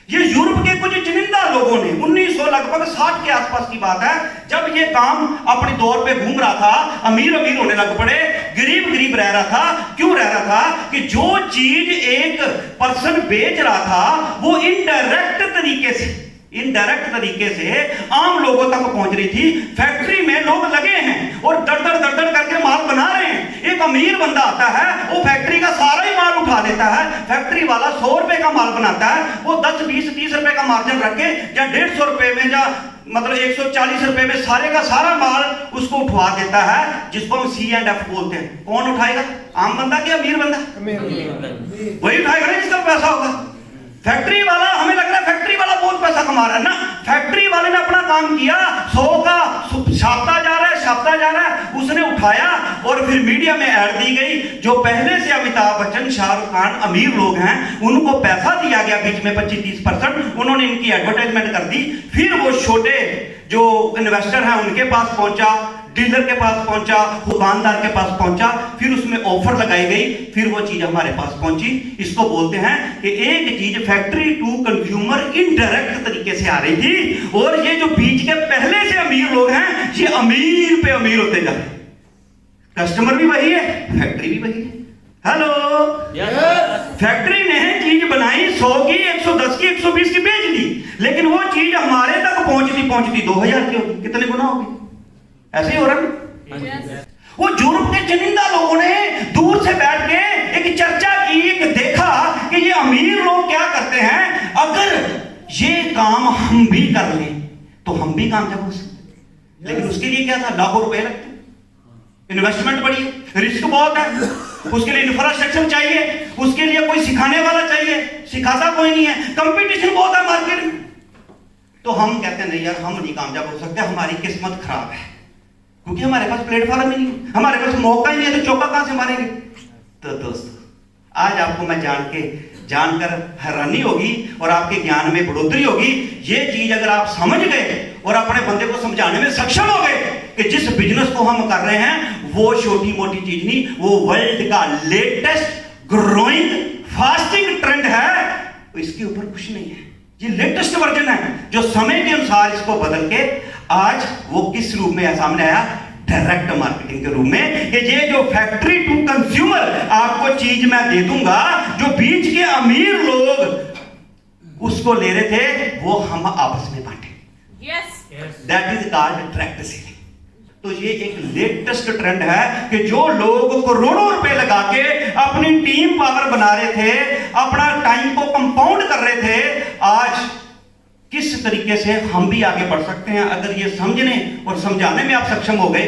ये यूरोप के कुछ चुनिंदा लोगों ने 1960 के आसपास की बात है, जब ये काम अपने दौर पे घूम रहा था, अमीर अमीर होने लग पड़े, गरीब गरीब रह रहा था। क्यों रह रहा था? कि जो चीज एक पर्सन बेच रहा था वो इनडायरेक्ट तरीके से आम लोगों तक पहुंच रही थी। फैक्ट्री में लोग लगे हैं और दर करके माल बना रहे हैं। एक अमीर बंदा आता है, वो फैक्ट्री का सारा ही माल उठा लेता है। फैक्ट्री वाला 100 रुपए का माल बनाता है, वो 10, 20, 30 रुपए का मार्जिन रख के या 150 रुपए में या मतलब 140 रुपए में सारे का सारा माल उसको उठवा देता है, जिसको हम C&F बोलते हैं। कौन उठाएगा? आम बंदा कि अमीर बंदा? वही उठाएगा ना जिसका पैसा होगा। फैक्ट्री वाला, हमें लग रहा है फैक्ट्री वाला बहुत पैसा कमा रहा है ना, फैक्ट्री वाले ने अपना काम किया, 100 का छापता जा रहा है, उसने उठाया और फिर मीडिया में ऐड दी गई। जो पहले से अमिताभ बच्चन, शाहरुख खान अमीर लोग हैं, उनको पैसा दिया गया बीच में 25-30%, उन्होंने इनकी एडवर्टाइजमेंट कर दी। फिर वो छोटे जो इन्वेस्टर हैं उनके पास पहुंचा, डीलर के पास पहुंचा, दुकानदार के पास पहुंचा, फिर उसमें ऑफर लगाई गई, फिर वो चीज हमारे पास पहुंची। इसको बोलते हैं कि एक चीज फैक्ट्री टू कंज्यूमर इनडायरेक्ट तरीके से आ रही थी, और ये जो बीच के पहले से अमीर लोग हैं, ये अमीर पे अमीर होते जा रहे। कस्टमर भी वही है, फैक्ट्री भी वही है। हेलो, फैक्ट्री ने चीज बनाई 100 की, 110 की, 120 की बेच दी, लेकिन वो चीज हमारे तक पहुंचती 2000 की होगी। कितने गुना होगी? ऐसे ही हो रहा है। वो यूरोप के चुनिंदा लोगों ने दूर से बैठ के एक चर्चा की, एक देखा कि ये अमीर लोग क्या करते हैं, अगर ये काम हम भी कर लें तो हम भी कामयाब हो सकते। लेकिन उसके लिए क्या था, लाखों रुपए लगते, इन्वेस्टमेंट बड़ी है, रिस्क बहुत है, उसके लिए इंफ्रास्ट्रक्चर चाहिए, उसके लिए कोई सिखाने वाला चाहिए, सिखाता कोई नहीं है, कंपटीशन बहुत है मार्केट में। तो हम कहते हैं नहीं यार, हम नहीं कामयाब हो सकते, हमारी किस्मत खराब है, क्योंकि हमारे पास प्लेटफॉर्म ही नहीं, हमारे पास मौका ही नहीं है, तो चौका कहां से मारेंगे। तो दोस्तों, आज आपको मैं जानकर हैरानी होगी और आपके ज्ञान में बढ़ोतरी होगी। ये चीज अगर आप समझ गए और अपने बंदे को समझाने में सक्षम हो गए कि जिस बिजनेस को हम कर रहे हैं वो छोटी मोटी चीज नहीं, वो वर्ल्ड का लेटेस्ट ग्रोइंग फास्टिंग ट्रेंड है, तो इसके ऊपर कुछ नहीं है। ये लेटेस्ट वर्जन है जो समय के अनुसार इसको बदल के आज वो किस रूप में सामने आया, डायरेक्ट मार्केटिंग के रूप में, कि ये जो फैक्ट्री टू कंज्यूमर आपको चीज मैं दे दूंगा, जो बीच के अमीर लोग उसको ले रहे थे, वो हम आपस में बांटे। That is called direct selling. तो ये एक लेटेस्ट ट्रेंड है कि जो लोग करोड़ों रुपए लगा के अपनी टीम पावर बना रहे थे, अपना टाइम को कंपाउंड कर रहे थे, आज किस तरीके से हम भी आगे बढ़ सकते हैं। अगर ये समझने और समझाने में आप सक्षम हो गए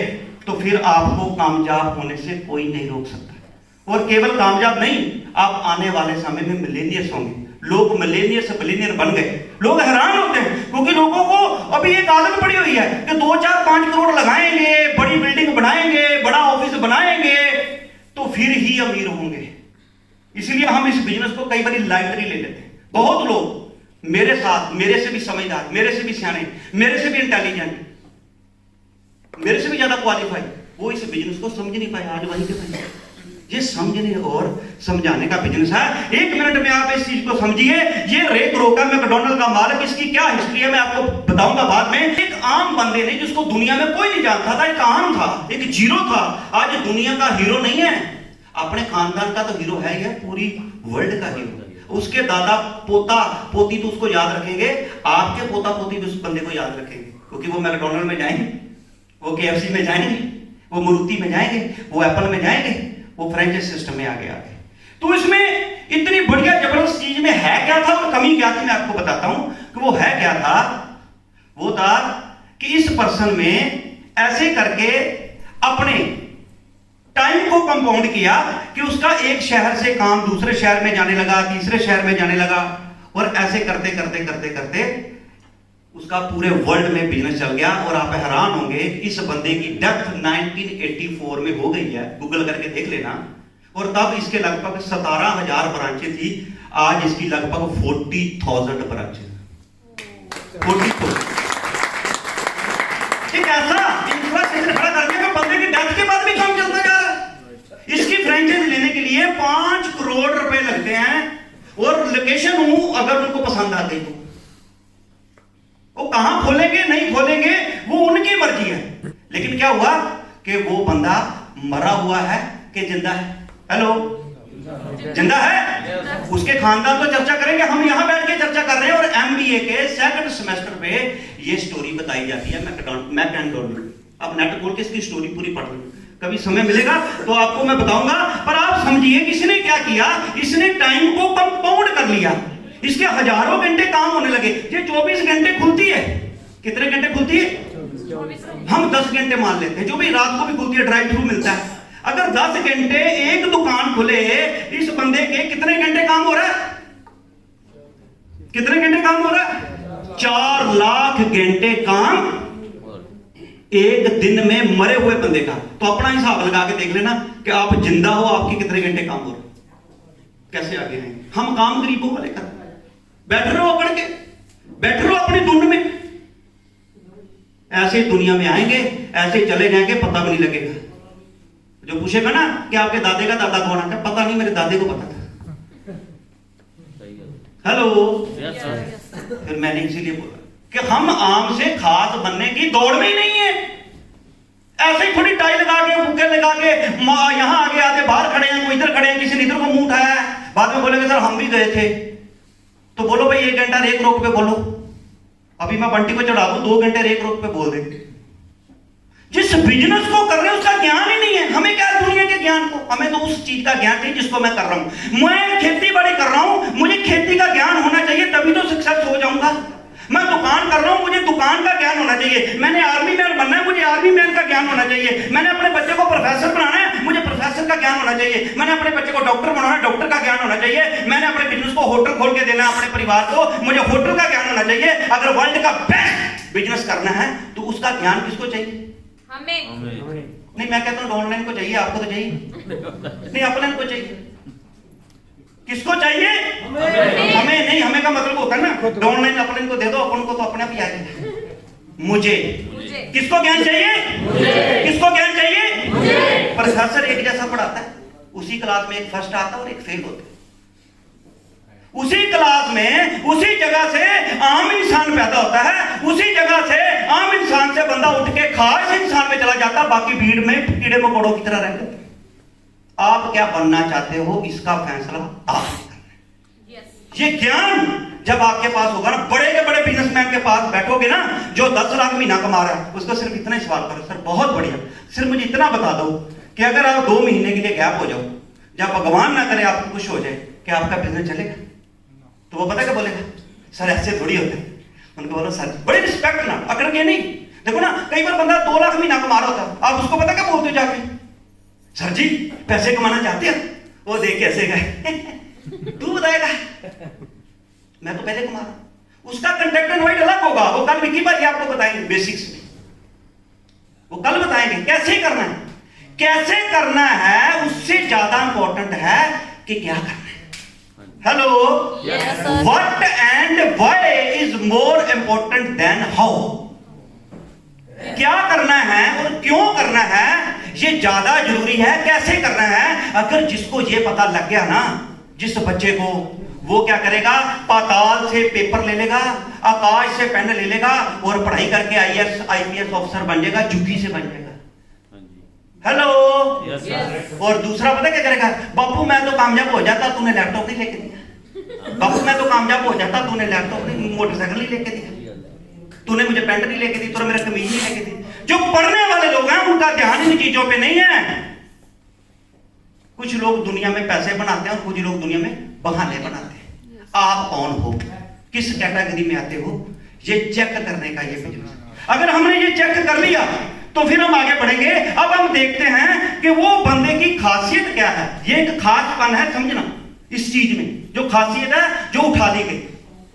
तो फिर आपको कामयाब होने से कोई नहीं रोक सकता। और केवल कामयाब नहीं, आप आने वाले समय में मिलेनियर्स होंगे। लोग मिलेनियर से बिलियनियर बन गए, लोग हैरान होते हैं क्योंकि लोगों को अभी एक आदत पड़ी हुई है कि 2, 4, 5 करोड़ लगाएंगे, बड़ी बिल्डिंग बनाएंगे, बड़ा ऑफिस बनाएंगे तो फिर ही अमीर होंगे। इसलिए हम इस बिजनेस को कई बार लाइटली ले लेते हैं। बहुत लोग मेरे साथ, मेरे से भी समझदार, मेरे से भी सियाने, मेरे से भी इंटेलिजेंट, मेरे से भी ज्यादा क्वालिफाइड, वो इस बिजनेस को समझ नहीं पाए। आज वहीं के वहीं ये समझने और समझाने का बिजनेस है। 1 मिनट में आप इस चीज को समझिए। ये रे क्रोक है, मैकडॉनल्ड का मालिक, इसकी क्या हिस्ट्री है मैं आपको बताऊंगा बाद में। एक आम बंदे ने जिसको दुनिया में कोई नहीं जानता था, एक आम था, एक जीरो था, आज दुनिया का हीरो नहीं है, अपने खानदान का तो हीरो है, ये पूरी वर्ल्ड का हीरो। उसके दादा पोता पोती तो उसको याद रखेंगे, आपके पोता पोती भी उस बंदे को याद रखेंगे, क्योंकि वो मैकडॉनल्ड में जाएंगे, वो KFC में जाएंगे, वो मारुति में जाएंगे, वो एप्पल में जाएंगे, वो फ्रेंचाइज सिस्टम में आगे आगे। तो इसमें इतनी बढ़िया जबरदस्त चीज में है क्या था और कमी क्या थी, मैं आपको बताता हूं कि वो है क्या था। वो था कि इस पर्सन में ऐसे करके अपने टाइम को कंपाउंड किया कि उसका एक शहर से काम दूसरे शहर में जाने लगा, तीसरे शहर में जाने लगा, और ऐसे करते करते करते करते उसका पूरे वर्ल्ड में बिजनेस चल गया। और आप हैरान होंगे, इस बंदे की डेथ 1984 में हो गई है, गूगल करके देख लेना। और तब इसके लगभग 17,000 ब्रांचें थी, आज इसकी लगभग 40,000 ब्रांचें। 40,000 एक ऐसा इंफ्रास्ट्रक्चर खड़ा कर दिया कि बंदे की डेथ के बाद भी काम चलता जा रहा है। इसकी फ्रेंचाइज लेने के लिए 5 करोड़ रुपए लगते हैं, और लोकेशन हूं अगर उनको पसंद आ गई तो वो कहां खोलेंगे नहीं खोलेंगे वो उनकी मर्जी है। लेकिन क्या हुआ कि वो बंदा मरा हुआ है कि जिंदा है? हेलो, जिंदा है। उसके खानदान तो चर्चा करेंगे, हम यहां बैठ के चर्चा कर रहे हैं। और MBA के 2nd सेमेस्टर पे ये स्टोरी बताई जाती है मैकडॉनल्ड। आप नेट खोल के इसकी स्टोरी पूरी पढ़ लो, कभी समय मिलेगा तो आपको मैं बताऊंगा। पर आप समझिए किसने क्या किया, इसने टाइम को कंपाउंड कर लिया, इसके हजारों घंटे काम होने लगे। ये 24 घंटे खुलती है, कितने घंटे खुलती है? हम 10 घंटे मान लेते हैं, जो भी रात को भी खुलती है, ड्राइव थ्रू मिलता है। अगर 10 घंटे एक दुकान खुले, इस बंदे के कितने घंटे काम हो रहा है? कितने घंटे काम हो रहा है? 4 लाख घंटे काम एक दिन में मरे हुए बंदे का। तो अपना हिसाब लगा के देख लेना कि आप जिंदा हो, आपके कितने घंटे काम हो रहे, कैसे आगे हैं। हम काम गरीबों वाले कर, बैठ रहो अकड़ के, बैठ रहो अपनी धुंध में। ऐसे दुनिया में आएंगे, ऐसे चले जाएंगे, पता भी नहीं लगेगा। जो पूछेगा ना कि आपके दादे का दादा कौन है, पता नहीं, मेरे दादे को पता था। हेलो, फिर मैंने इसीलिए बोला कि हम आम से खास बनने की दौड़ में ही नहीं है। ऐसे ही थोड़ी टाई लगा के, बुक्के लगा के, यहां आगे आधे बाहर खड़े हैं, कोई इधर खड़े हैं, किसी ने इधर को मुंह उठाया है, बाद में बोलेंगे सर हम भी गए थे। तो बोलो भाई 1 घंटा रेक रोक पे बोलो, अभी मैं बंटी को चढ़ा दूं, 2 घंटे रेक रोक पे बोल दे। जिस बिजनेस को कर रहे हैं उसका ज्ञान ही नहीं है। हमें क्या दुनिया के ज्ञान को, हमें तो उस चीज का ज्ञान चाहिए जिसको मैं कर रहा हूं। मैं खेती बाड़ी कर रहा हूं, मुझे खेती का ज्ञान होना चाहिए, तभी तो सक्सेस हो जाऊंगा। मैं दुकान कर रहा हूं, मुझे दुकान का ज्ञान होना चाहिए। मैंने आर्मी मैन बनना है, मुझे आर्मी मैन का ज्ञान होना चाहिए। मैंने अपने बच्चे को प्रोफेसर बनाना है, मुझे प्रोफेसर का ज्ञान होना चाहिए। मैंने अपने बच्चे को डॉक्टर बनाना है, डॉक्टर का ज्ञान होना चाहिए। मैंने अपने बिजनेस को होटल खोल के देना है अपने परिवार को, मुझे होटल का ज्ञान होना चाहिए। अगर वर्ल्ड का बेस्ट बिजनेस करना है तो उसका ज्ञान किसको चाहिए? हमें। नहीं, मैं कहता हूँ ऑनलाइन को चाहिए, आपको तो चाहिए नहीं, अपने को चाहिए। किसको चाहिए? हमें नहीं, हमें का मतलब होता है ना ऑनलाइन अपने को दे दो, अपन को तो अपने आप ही आ जाएगा। मुझे किसको ज्ञान चाहिए? किसको ज्ञान चाहिए? प्रोफेसर एक जैसा पढ़ाता है, उसी क्लास में एक फर्स्ट आता है और एक फेल होता है। उसी क्लास में उसी जगह से आम इंसान पैदा होता है, उसी जगह से आम इंसान से बंदा उठ के खास इंसान में चला जाता है, बाकी भीड़ में कीड़े मकोड़ों की तरह रहते। आप क्या बनना चाहते हो इसका फैसला आपने करना है। ये ज्ञान जब आपके पास होगा ना, बड़े के बड़े बिजनेसमैन के पास बैठोगे ना, जो 10 लाख महीना कमा रहा है, उसको सिर्फ इतना ही सवाल करो, सर बहुत बढ़िया, सिर्फ मुझे इतना बता दो कि अगर आप 2 महीने के लिए गैप हो जाओ, जब भगवान ना करे आपको कुछ हो जाए, कि आपका बिजनेस चलेगा? तो वो पता क्या बोलेगा? सर ऐसे थोड़ी होते हैं। उनको बोलो सर बड़ी रिस्पेक्ट ना, अकड़ के नहीं। देखो ना, कई बार बंदा 2 लाख महीना कमा रहा होता है, आप उसको पता क्या बोलते हो जाके? सर जी पैसे कमाना चाहते हो? वो देख कैसे गए तू बताएगा, मैं तो पहले कमा रहा हूं। उसका कंटेंट एंड वाइड अलग होगा, वो कल विकी भाई आपको बताएंगे बेसिक्स में, वो कल बताएंगे कैसे करना है। कैसे करना है उससे ज्यादा इंपॉर्टेंट है कि क्या करना है। Hello, what and why is more important than how. क्या करना है और क्यों करना है ये ज्यादा जरूरी है। कैसे करना है, अगर जिसको ये पता लग गया ना, जिस बच्चे को, वो क्या करेगा? पाताल से पेपर ले लेगा, आकाश से पेन ले लेगा और पढ़ाई करके आईएएस आईपीएस ऑफिसर बन जाएगा, झुग्गी से बन जाएगा। हेलो, और दूसरा पता क्या करेगा? बापू मैं तो कामयाब हो जाता, तूने लैपटॉप नहीं लेके दिया। बापू मैं तो कामयाब हो जाता, तूने लैपटॉप नहीं, मोटरसाइकिल नहीं लेके दिया, तूने मुझे पैंट नहीं लेके दी, तूने मेरा कमीज नहीं लेके दी। जो पढ़ने वाले लोग हैं उनका ध्यान इन चीजों पे नहीं है। कुछ लोग दुनिया में पैसे बनाते हैं और कुछ लोग दुनिया में बहाने बनाते हैं। आप कौन हो, किस कैटेगरी में आते हो, ये चेक करने का ये बिजनेस। अगर हमने ये चेक कर लिया तो फिर हम आगे बढ़ेंगे। अब हम देखते हैं कि वो बंदे की खासियत क्या है। ये एक खासपन है, समझना इस चीज में जो खासियत है जो उठा ली गई।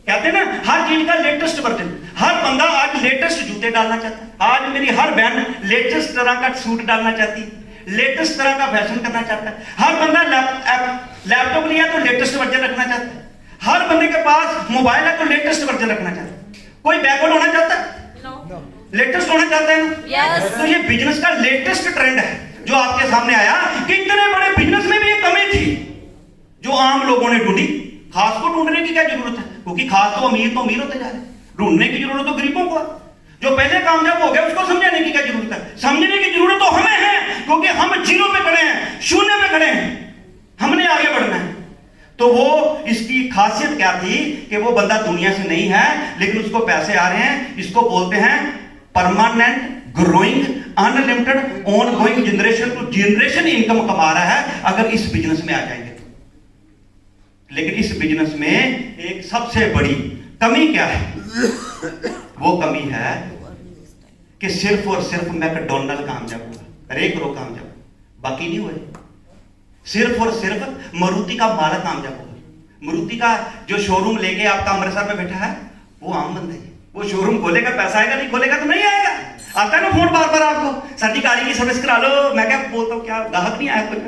कहते हैं ना हर चीज का लेटेस्ट वर्जन। हर बंदा आज लेटेस्ट जूते डालना चाहता है। आज मेरी हर बहन लेटेस्ट तरह का सूट डालना चाहती है, लेटेस्ट तरह का फैशन करना चाहता है। हर बंदा लैपटॉप लिया तो लेटेस्ट वर्जन रखना चाहता है। हर बंदे के पास मोबाइल है तो लेटेस्ट वर्जन रखना चाहता है। कोई बैकवर्ड होना चाहता है? लेटेस्ट होना चाहता है ना? Yes. तो ये बिजनेस का लेटेस्ट ट्रेंड है जो आपके सामने आया कि इतने बड़े बिजनेस में भी एक कमी थी जो आम लोगों ने ढूंढी। खास को ढूंढने की क्या जरूरत है, क्योंकि खास तो अमीर होते जा रहे हैं। ढूंढने की जरूरत तो गरीबों को है। जो पहले कामयाब हो गया उसको समझाने की क्या जरूरत है? समझने की जरूरत तो हमें है, क्योंकि हम जीरो पे खड़े हैं, शून्य पे खड़े हैं, हमने आगे बढ़ना है। तो वो इसकी खासियत क्या थी कि वो बंदा दुनिया से नहीं है लेकिन उसको पैसे आ रहे हैं। इसको बोलते हैं permanent growing unlimited on going generation to generation income कमा रहा है अगर इस बिजनेस में आ जाएंगे तो। लेकिन इस बिजनेस में एक सबसे बड़ी कमी क्या है? वो कमी है कि सिर्फ और सिर्फ मैकडोनल्ड कामयाब हुआ, हरेक लोग कामयाब, बाकी नहीं हुए। सिर्फ और सिर्फ मारुति का मालिक कामयाब हुआ। मारुति का जो शोरूम लेके आपका अमृतसर में बैठा है वो आम बंदे है। वो शोरूम खोलेगा पैसा आएगा, नहीं खोलेगा तो नहीं आएगा। आता है ना फोन बार बार आपको, सर जी गाड़ी की सर्विस करा लो। मैं क्या बोलता हूँ, क्या ग्राहक नहीं आया कोई?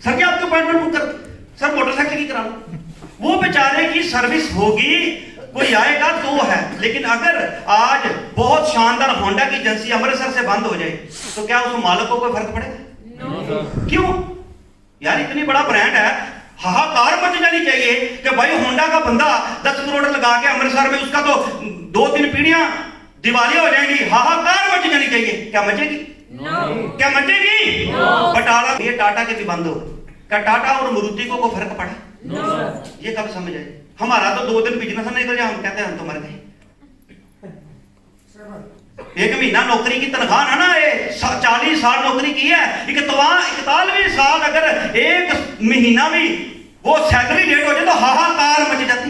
सर जी आपके अपॉइंटमेंट बुक कर, सर मोटरसाइकिल की करा लो। वो बेचारे की सर्विस होगी, कोई आएगा तो है। लेकिन अगर आज बहुत शानदार होंडा की एजेंसी अमृतसर से बंद हो जाए तो क्या उस मालिक को कोई फर्क पड़ेगा? क्यों यार, इतनी बड़ा ब्रांड है, हाहाकार मच जानी चाहिए कि भाई होंडा का बंदा 10 करोड़ लगा के अमृतसर में, उसका तो 2-3 पीढ़ियां दिवालिया हो जाएंगी, हाहाकार मच जानी चाहिए। क्या मचेगी? क्या मचेगी? बटाला ये टाटा के भी बंद हो, क्या टाटा और मारुति को कोई फर्क पड़ा? ये कब समझ आए? हमारा तो 2 दिन बिजनेस निकल जाए, हम कहते हैं हम तो मर गए। एक महीना नौकरी की तनख्वाह ना ये 40 साल नौकरी की है, 41 साल अगर एक महीना भी वो सैलरी लेट हो जाए तो हाहाकार मच जाती।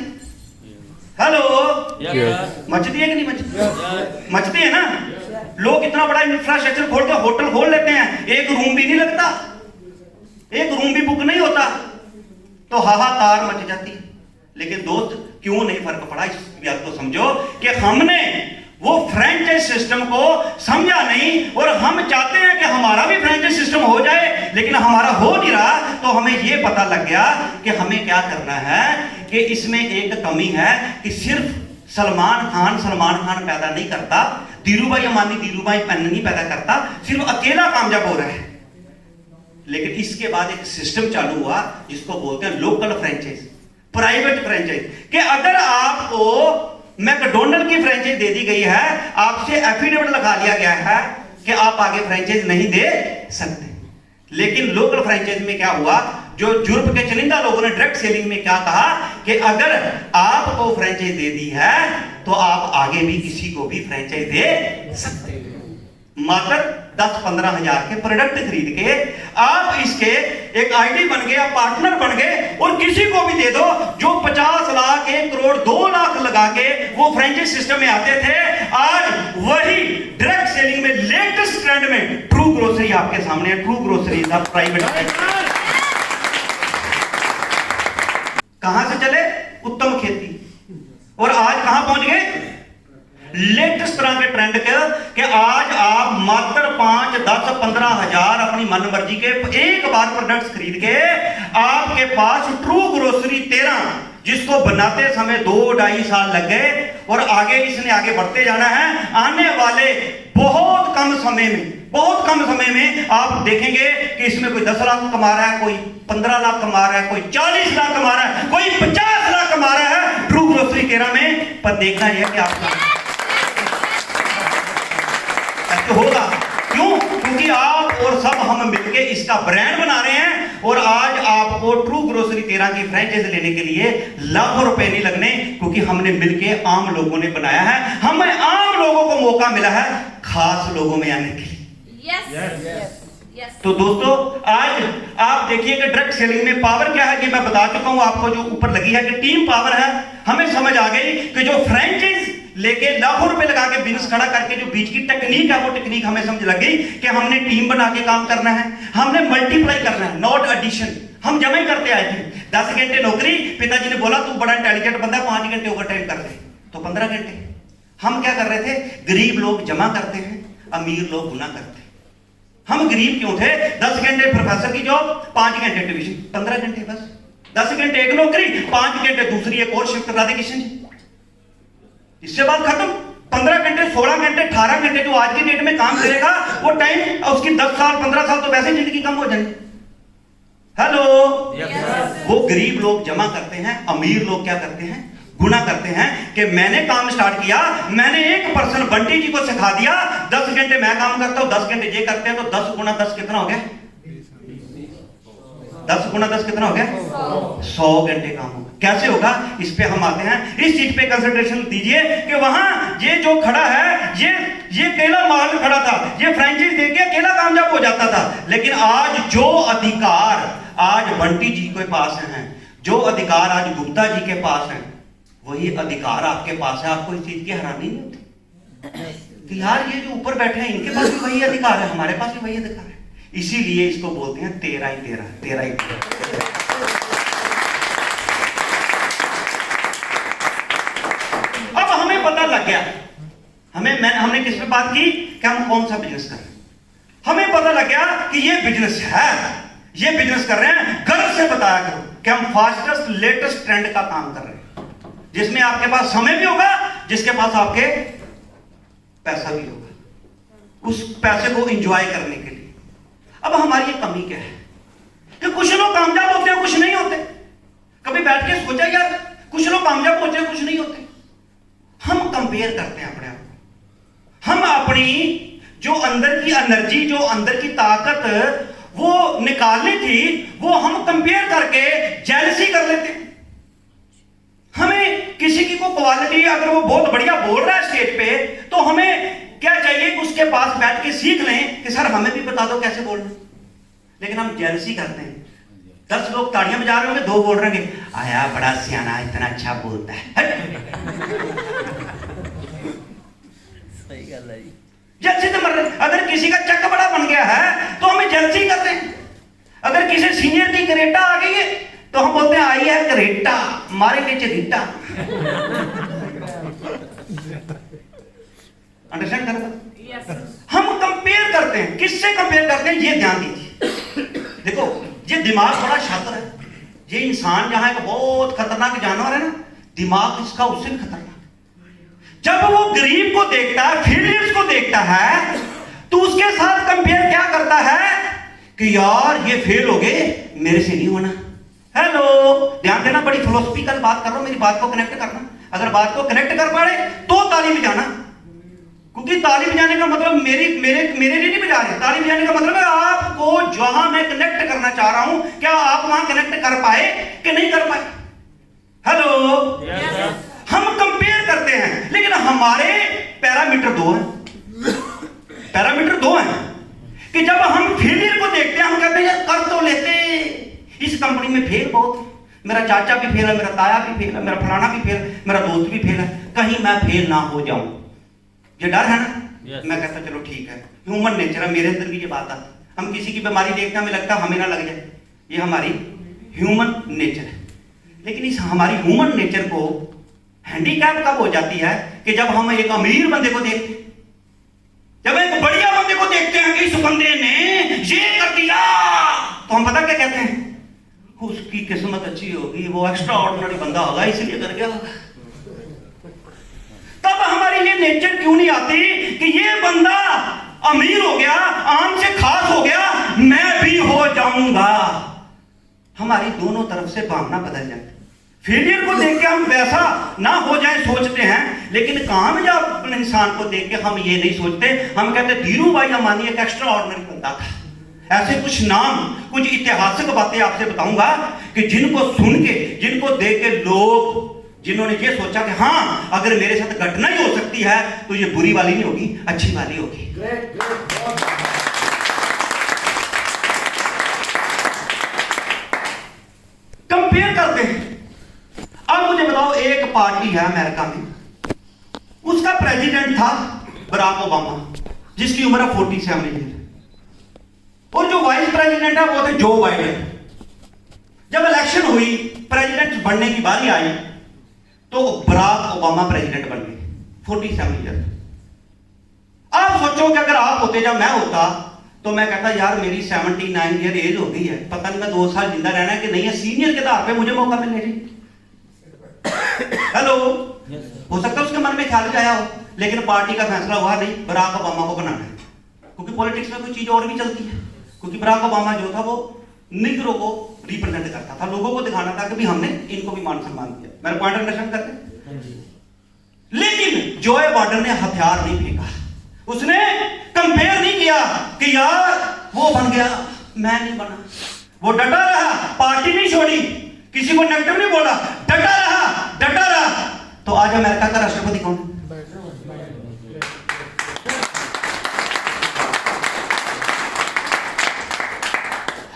हेलो, मचती है कि नहीं मचती? मचती है ना। लोग इतना बड़ा इंफ्रास्ट्रक्चर खोल के होटल खोल लेते हैं, एक रूम भी नहीं लगता, एक रूम भी बुक नहीं होता, तो हाहाकार मच जाती है। लेकिन दोस्त क्यों नहीं फर्क पड़ा, इस बात को समझो कि हमने वो फ्रेंचाइज सिस्टम को समझा नहीं, और हम चाहते हैं कि हमारा भी फ्रेंचाइज सिस्टम हो जाए, लेकिन हमारा हो नहीं रहा। तो हमें यह पता लग गया कि हमें क्या करना है, कि इसमें एक कमी है कि सिर्फ सलमान खान पैदा नहीं करता, धीरूभाई अंबानी धीरूभाई नहीं पैदा करता, सिर्फ अकेला कामयाब हो रहा है। लेकिन इसके बाद एक सिस्टम चालू हुआ जिसको बोलते हैं लोकल फ्रेंचाइज, प्राइवेट फ्रेंचाइज, कि अगर आपको मैकडोनल्ड की फ्रेंचाइज दे दी गई है, आपसे एफिडेविट लगा लिया गया है कि आप आगे फ्रेंचाइज नहीं दे सकते। लेकिन लोकल फ्रेंचाइज में क्या हुआ, जो यूरोप के चुनिंदा लोगों ने डायरेक्ट सेलिंग में क्या कहा कि अगर आपको फ्रेंचाइज दे दी है तो आप आगे भी किसी को भी फ्रेंचाइज दे सकते हैं। मात्र 10-15 हजार के प्रोडक्ट खरीद के आप इसके एक आईडी बन गए, आप पार्टनर बन गए, और किसी को भी दे दो। जो 50 लाख 1 करोड़ 2 लाख लगा के वो फ्रेंचाइज सिस्टम में आते थे, आज वही डायरेक्ट सेलिंग में लेटेस्ट ट्रेंड में ट्रू ग्रोसरी आपके सामने है। ट्रू ग्रोसरी का प्राइवेट कहां से चले, उत्तम खेती, और आज कहां पहुंच गए, लेटेस्ट तरह के ट्रेंड के आज आप मात्र 5, 10, 15 हजार अपनी मन मर्जी के एक बार प्रोडक्ट्स खरीद के आपके पास ट्रू ग्रोसरी 13, जिसको बनाते समय 2-2.5 साल लग गए, और आगे इसने आगे बढ़ते जाना है। आने वाले बहुत कम समय में आप देखेंगे कि इसमें कोई 10 लाख कमा रहा है, कोई 15 लाख कमा रहा है, कोई 40 लाख कमा रहा है, कोई 50 लाख कमा रहा है ट्रू ग्रोसरी 13 में। पर देखना यह कि आपका होगा क्यों, क्योंकि आप और सब हम मिलके इसका ब्रांड बना रहे हैं। और आज आपको ट्रू ग्रोसरी 13 की फ्रेंचाइज लेने के लिए लाखों रुपए नहीं लगने, क्योंकि हमने मिलके आम लोगों ने बनाया है। हमें आम लोगों को मौका मिला है खास लोगों में आने के लिए। तो दोस्तों आज आप देखिए कि डायरेक्ट सेलिंग में पावर क्या है, कि मैं बता चुका हूं आपको, जो ऊपर लगी है कि टीम पावर है। हमें समझ आ गई कि जो फ्रेंचाइज लेके लाखों रुपए लगा के बिजनेस खड़ा करके जो बीच की टेक्निक है, वो टेक्निक हमें समझ लग गई कि हमने टीम बना के काम करना है, हमने मल्टीप्लाई करना है, नॉट एडिशन। हम जमा ही करते आए थे। 10 घंटे नौकरी, पिताजी ने बोला तू बड़ा इंटेलिजेंट बंदा, 5 घंटे ओवर टाइम कर दे, तो 15 घंटे। हम क्या कर रहे थे, गरीब लोग जमा करते हैं, अमीर लोग गुना करते हैं। हम गरीब क्यों थे, 10 घंटे प्रोफेसर की जॉब, 5 घंटे ट्यूशन, 15 घंटे बस। 10 घंटे एक नौकरी, 5 घंटे दूसरी एक और शिफ्ट, राधे किशन जी, इससे बात खत्म। 15 घंटे 16 घंटे 18 घंटे जो आज की डेट में काम करेगा, वो टाइम उसकी 10 साल 15 साल तो वैसे जिंदगी कम हो जाएगी। हेलो, वो गरीब लोग जमा करते हैं, अमीर लोग क्या करते हैं, गुना करते हैं। कि मैंने काम स्टार्ट किया, मैंने 1% बंटी जी को सिखा दिया, 10 घंटे मैं काम करता हूं, 10 घंटे ये करते हैं, तो 10 गुना 10 कितना हो गया, 10 गुना 10 कितना हो गया, 100 घंटे काम होगा। कैसे होगा, इस पे हम आते हैं। इस चीज पे कंसंट्रेशन दीजिए कि वहां ये जो खड़ा है, ये केला माल खड़ा था, ये फ्रेंचाइज देके अकेला कामयाब हो जाता था। लेकिन आज जो अधिकार आज बंटी जी के पास हैं, जो अधिकार आज गुप्ता जी के पास हैं, वही अधिकार आपके पास है। आपको इस चीज की हैरानी नहीं होती कि यार ये जो ऊपर बैठे हैं इनके पास भी वही अधिकार है, हमारे पास भी वही अधिकार है। इसीलिए इसको बोलते हैं 13 ही 13, 13 ही 13। अब हमें पता लग गया, हमने किस पे बात की कि हम कौन सा बिजनेस कर रहे हैं। हमें पता लग गया कि ये बिजनेस है, ये बिजनेस कर रहे हैं। गर्व से बताया करो कि हम फास्टेस्ट लेटेस्ट ट्रेंड का काम कर रहे हैं, जिसमें आपके पास समय भी होगा, जिसके पास आपके पैसा भी होगा, उस पैसे को एंजॉय करने के लिए। अब हमारी ये कमी क्या है कि कुछ लोग कामयाब होते हैं, कुछ नहीं होते। कभी बैठ के सोचा यार, कुछ लोग कामयाब होते हैं, कुछ नहीं होते। हम कंपेयर करते हैं अपने आप को, हम अपनी जो अंदर की एनर्जी, जो अंदर की ताकत वो निकालनी थी, वो हम कंपेयर करके जेलसी कर लेते हैं। हमें किसी की को को क्वालिटी, अगर वो बहुत बढ़िया बोल रहा है स्टेज पे, तो हमें क्या चाहिए कि उसके पास बैठ के सीख लें कि सर हमें भी बता दो कैसे बोलना। लेकिन हम जेलसी करते हैं। 10 लोग ताड़ियां बजा रहे होंगे, 2 बोल रहे होंगे आया बड़ा सियाना, इतना अच्छा बोलता है। सही गल है जी। जेलसी तो मर रहे। अगर किसी का चक बड़ा बन गया है तो हमें जेलसी करते हैं। अगर किसी सीनियर की करेटा आ गई है तो हम बोलते हैं आई है करेटा, मारेंगे चरीटा। अंडरस्टैंड कर रहे? हम कंपेयर करते हैं। किससे कंपेयर करते हैं ये ध्यान दीजिए। देखो ये दिमाग बड़ा शातिर है। ये इंसान जहां एक बहुत खतरनाक जानवर है ना, दिमाग इसका उससे भी खतरनाक। जब वो गरीब को देखता है, फेलियर्स को देखता है, तो उसके साथ कंपेयर क्या करता है कि यार ये फेल हो गए, मेरे से नहीं होना। हेलो, ध्यान देना, बड़ी फिलोसफिकल बात कर रहा हूं, मेरी बात को कनेक्ट करना। अगर बात को कनेक्ट कर पाए तो ताली बजाना, क्योंकि ताली बजाने का मतलब मेरे लिए नहीं बजा रहे। ताली बजाने का मतलब है आपको जहां मैं कनेक्ट करना चाह रहा हूं, क्या आप वहां कनेक्ट कर पाए कि नहीं कर पाए? हेलो, हम कंपेयर करते हैं, लेकिन हमारे पैरामीटर 2 हैं। पैरामीटर 2 हैं कि जब हम फेलियर को देखते हैं, हम कहते हैं यार कर तो लेते, इस कंपनी में फेल बहुत, मेरा चाचा भी फेल है, मेरा ताया भी फेल है, मेरा फलाना भी फेल, मेरा दोस्त भी फेल है, कहीं मैं फेल ना हो जाऊं। ये डर है ना? मैं कहता चलो ठीक है, ह्यूमन नेचर है, मेरे अंदर भी ये बात आती। हम किसी की बीमारी देखते हैं, हमें लगता है हमें ना लग जाए, ये हमारी ह्यूमन नेचर है। लेकिन इस हमारी ह्यूमन नेचर को हैंडीकैप कब हो जाती है कि जब हम एक अमीर बंदे को देखते हैं, जब एक बढ़िया बंदे को देखते हैं कि इस बंदे ने ये कर दिया, तो हम पता क्या कहते हैं, उसकी किस्मत अच्छी होगी, वो एक्स्ट्रा ऑर्डिनरी बंदा होगा इसलिए कर गया होगा। तब हमारी ये नेचर क्यों नहीं आती कि ये बंदा अमीर हो गया, आम से खास हो गया, मैं भी हो जाऊंगा। हमारी दोनों तरफ से भावना बदल जाती। फेलियर को देख के हम वैसा ना हो जाए सोचते हैं, लेकिन कामयाब इंसान को देख के हम ये नहीं सोचते। हम कहते धीरू भाई अंबानी एक एक्स्ट्रा ऑर्डिनरी बंदा था। ऐसे कुछ नाम, कुछ ऐतिहासिक बातें आपसे बताऊंगा कि जिनको सुन के, जिनको देख के लोग, जिन्होंने ये सोचा कि हाँ अगर मेरे साथ घटना ही हो सकती है तो ये बुरी वाली नहीं होगी, अच्छी वाली होगी। कंपेयर करते हैं। अब मुझे बताओ, एक पार्टी है अमेरिका में, उसका प्रेसिडेंट था बराक ओबामा, जिसकी उम्र है 47 ईयर, और जो वाइस प्रेसिडेंट है वो थे जो बाइडेन। जब इलेक्शन हुई, प्रेसिडेंट बनने की बारी आई, तो बराक ओबामा प्रेसिडेंट बन गए 47 ईयर। आप सोचो कि अगर आप होते, जब मैं होता, तो मैं कहता यार मेरी 79 ईयर एज हो गई है, पता नहीं मैं 2 साल जिंदा रहना है कि नहीं है, सीनियर के आधार पे मुझे मौका मिलने चाहिए। हेलो, हो सकता है उसके मन में ख्याल आया हो, लेकिन पार्टी का फैसला हुआ नहीं, बराक ओबामा को बनाना है, क्योंकि पॉलिटिक्स में कोई चीज और भी चलती है। क्योंकि बराक ओबामा जो था वो निग्रो को रिप्रेजेंट करता था, लोगों को दिखाना था कि भी हमने इनको भी मान सम्मान दिया। मेरा पॉइंट अंडरस्टैंड करते? लेकिन जो बाइडेन ने हथियार नहीं फेंका, उसने कंपेयर नहीं किया कि यार वो बन गया मैं नहीं बना। वो डटा रहा, पार्टी नहीं छोड़ी, किसी को नेगेटिव नहीं बोला, डटा रहा। तो आज अमेरिका का राष्ट्रपति कौन है?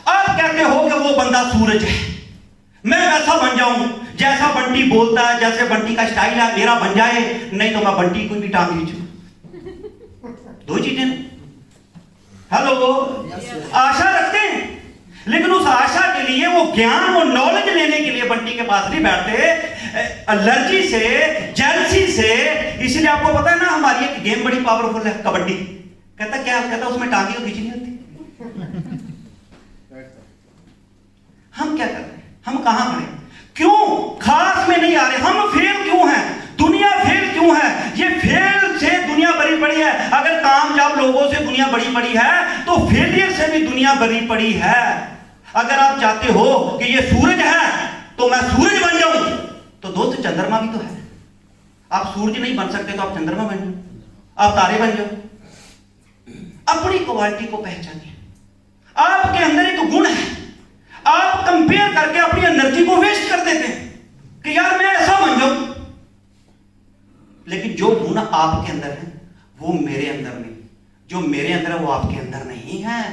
आप कहते हो कि वो बंदा सूरज है, मैं वैसा बन जाऊं जैसा बंटी बोलता है, जैसे बंटी का स्टाइल है मेरा बन जाए, नहीं तो मैं बंटी को भी टांग खींचूं। 2 चीजें। हेलो, आशा रखते हैं, लेकिन उस आशा के लिए वो ज्ञान, वो नॉलेज लेने के लिए बंटी के पास नहीं बैठते, एलर्जी से, जेलसी से। इसलिए आपको पता है ना, हमारी एक गेम बड़ी पावरफुल है, कबड्डी। कहता क्या? कहता उसमें टांगी तो खींचनी होती। हम क्या कर रहे हैं? हम कहां खड़े? क्यों खास में नहीं आ रहे? हम फेल क्यों हैं? दुनिया फेल क्यों है? ये फेल से दुनिया बड़ी पड़ी है। अगर कामयाब लोगों से दुनिया बड़ी पड़ी है, तो फेलियर से भी दुनिया बड़ी पड़ी है। अगर आप चाहते हो कि ये सूरज है तो मैं सूरज बन जाऊं, तो दोस्त चंद्रमा भी तो है। आप सूरज नहीं बन सकते तो आप चंद्रमा बन जाओ, आप तारे बन जाओ। अपनी क्वालिटी को पहचानिए। आपके अंदर एक गुण है, आप कंपेयर करके अपनी एनर्जी को वेस्ट कर देते हैं कि यार मैं ऐसा बन जाऊं। लेकिन जो गुण आपके अंदर है वो मेरे अंदर नहीं, जो मेरे अंदर है वो आपके अंदर नहीं है।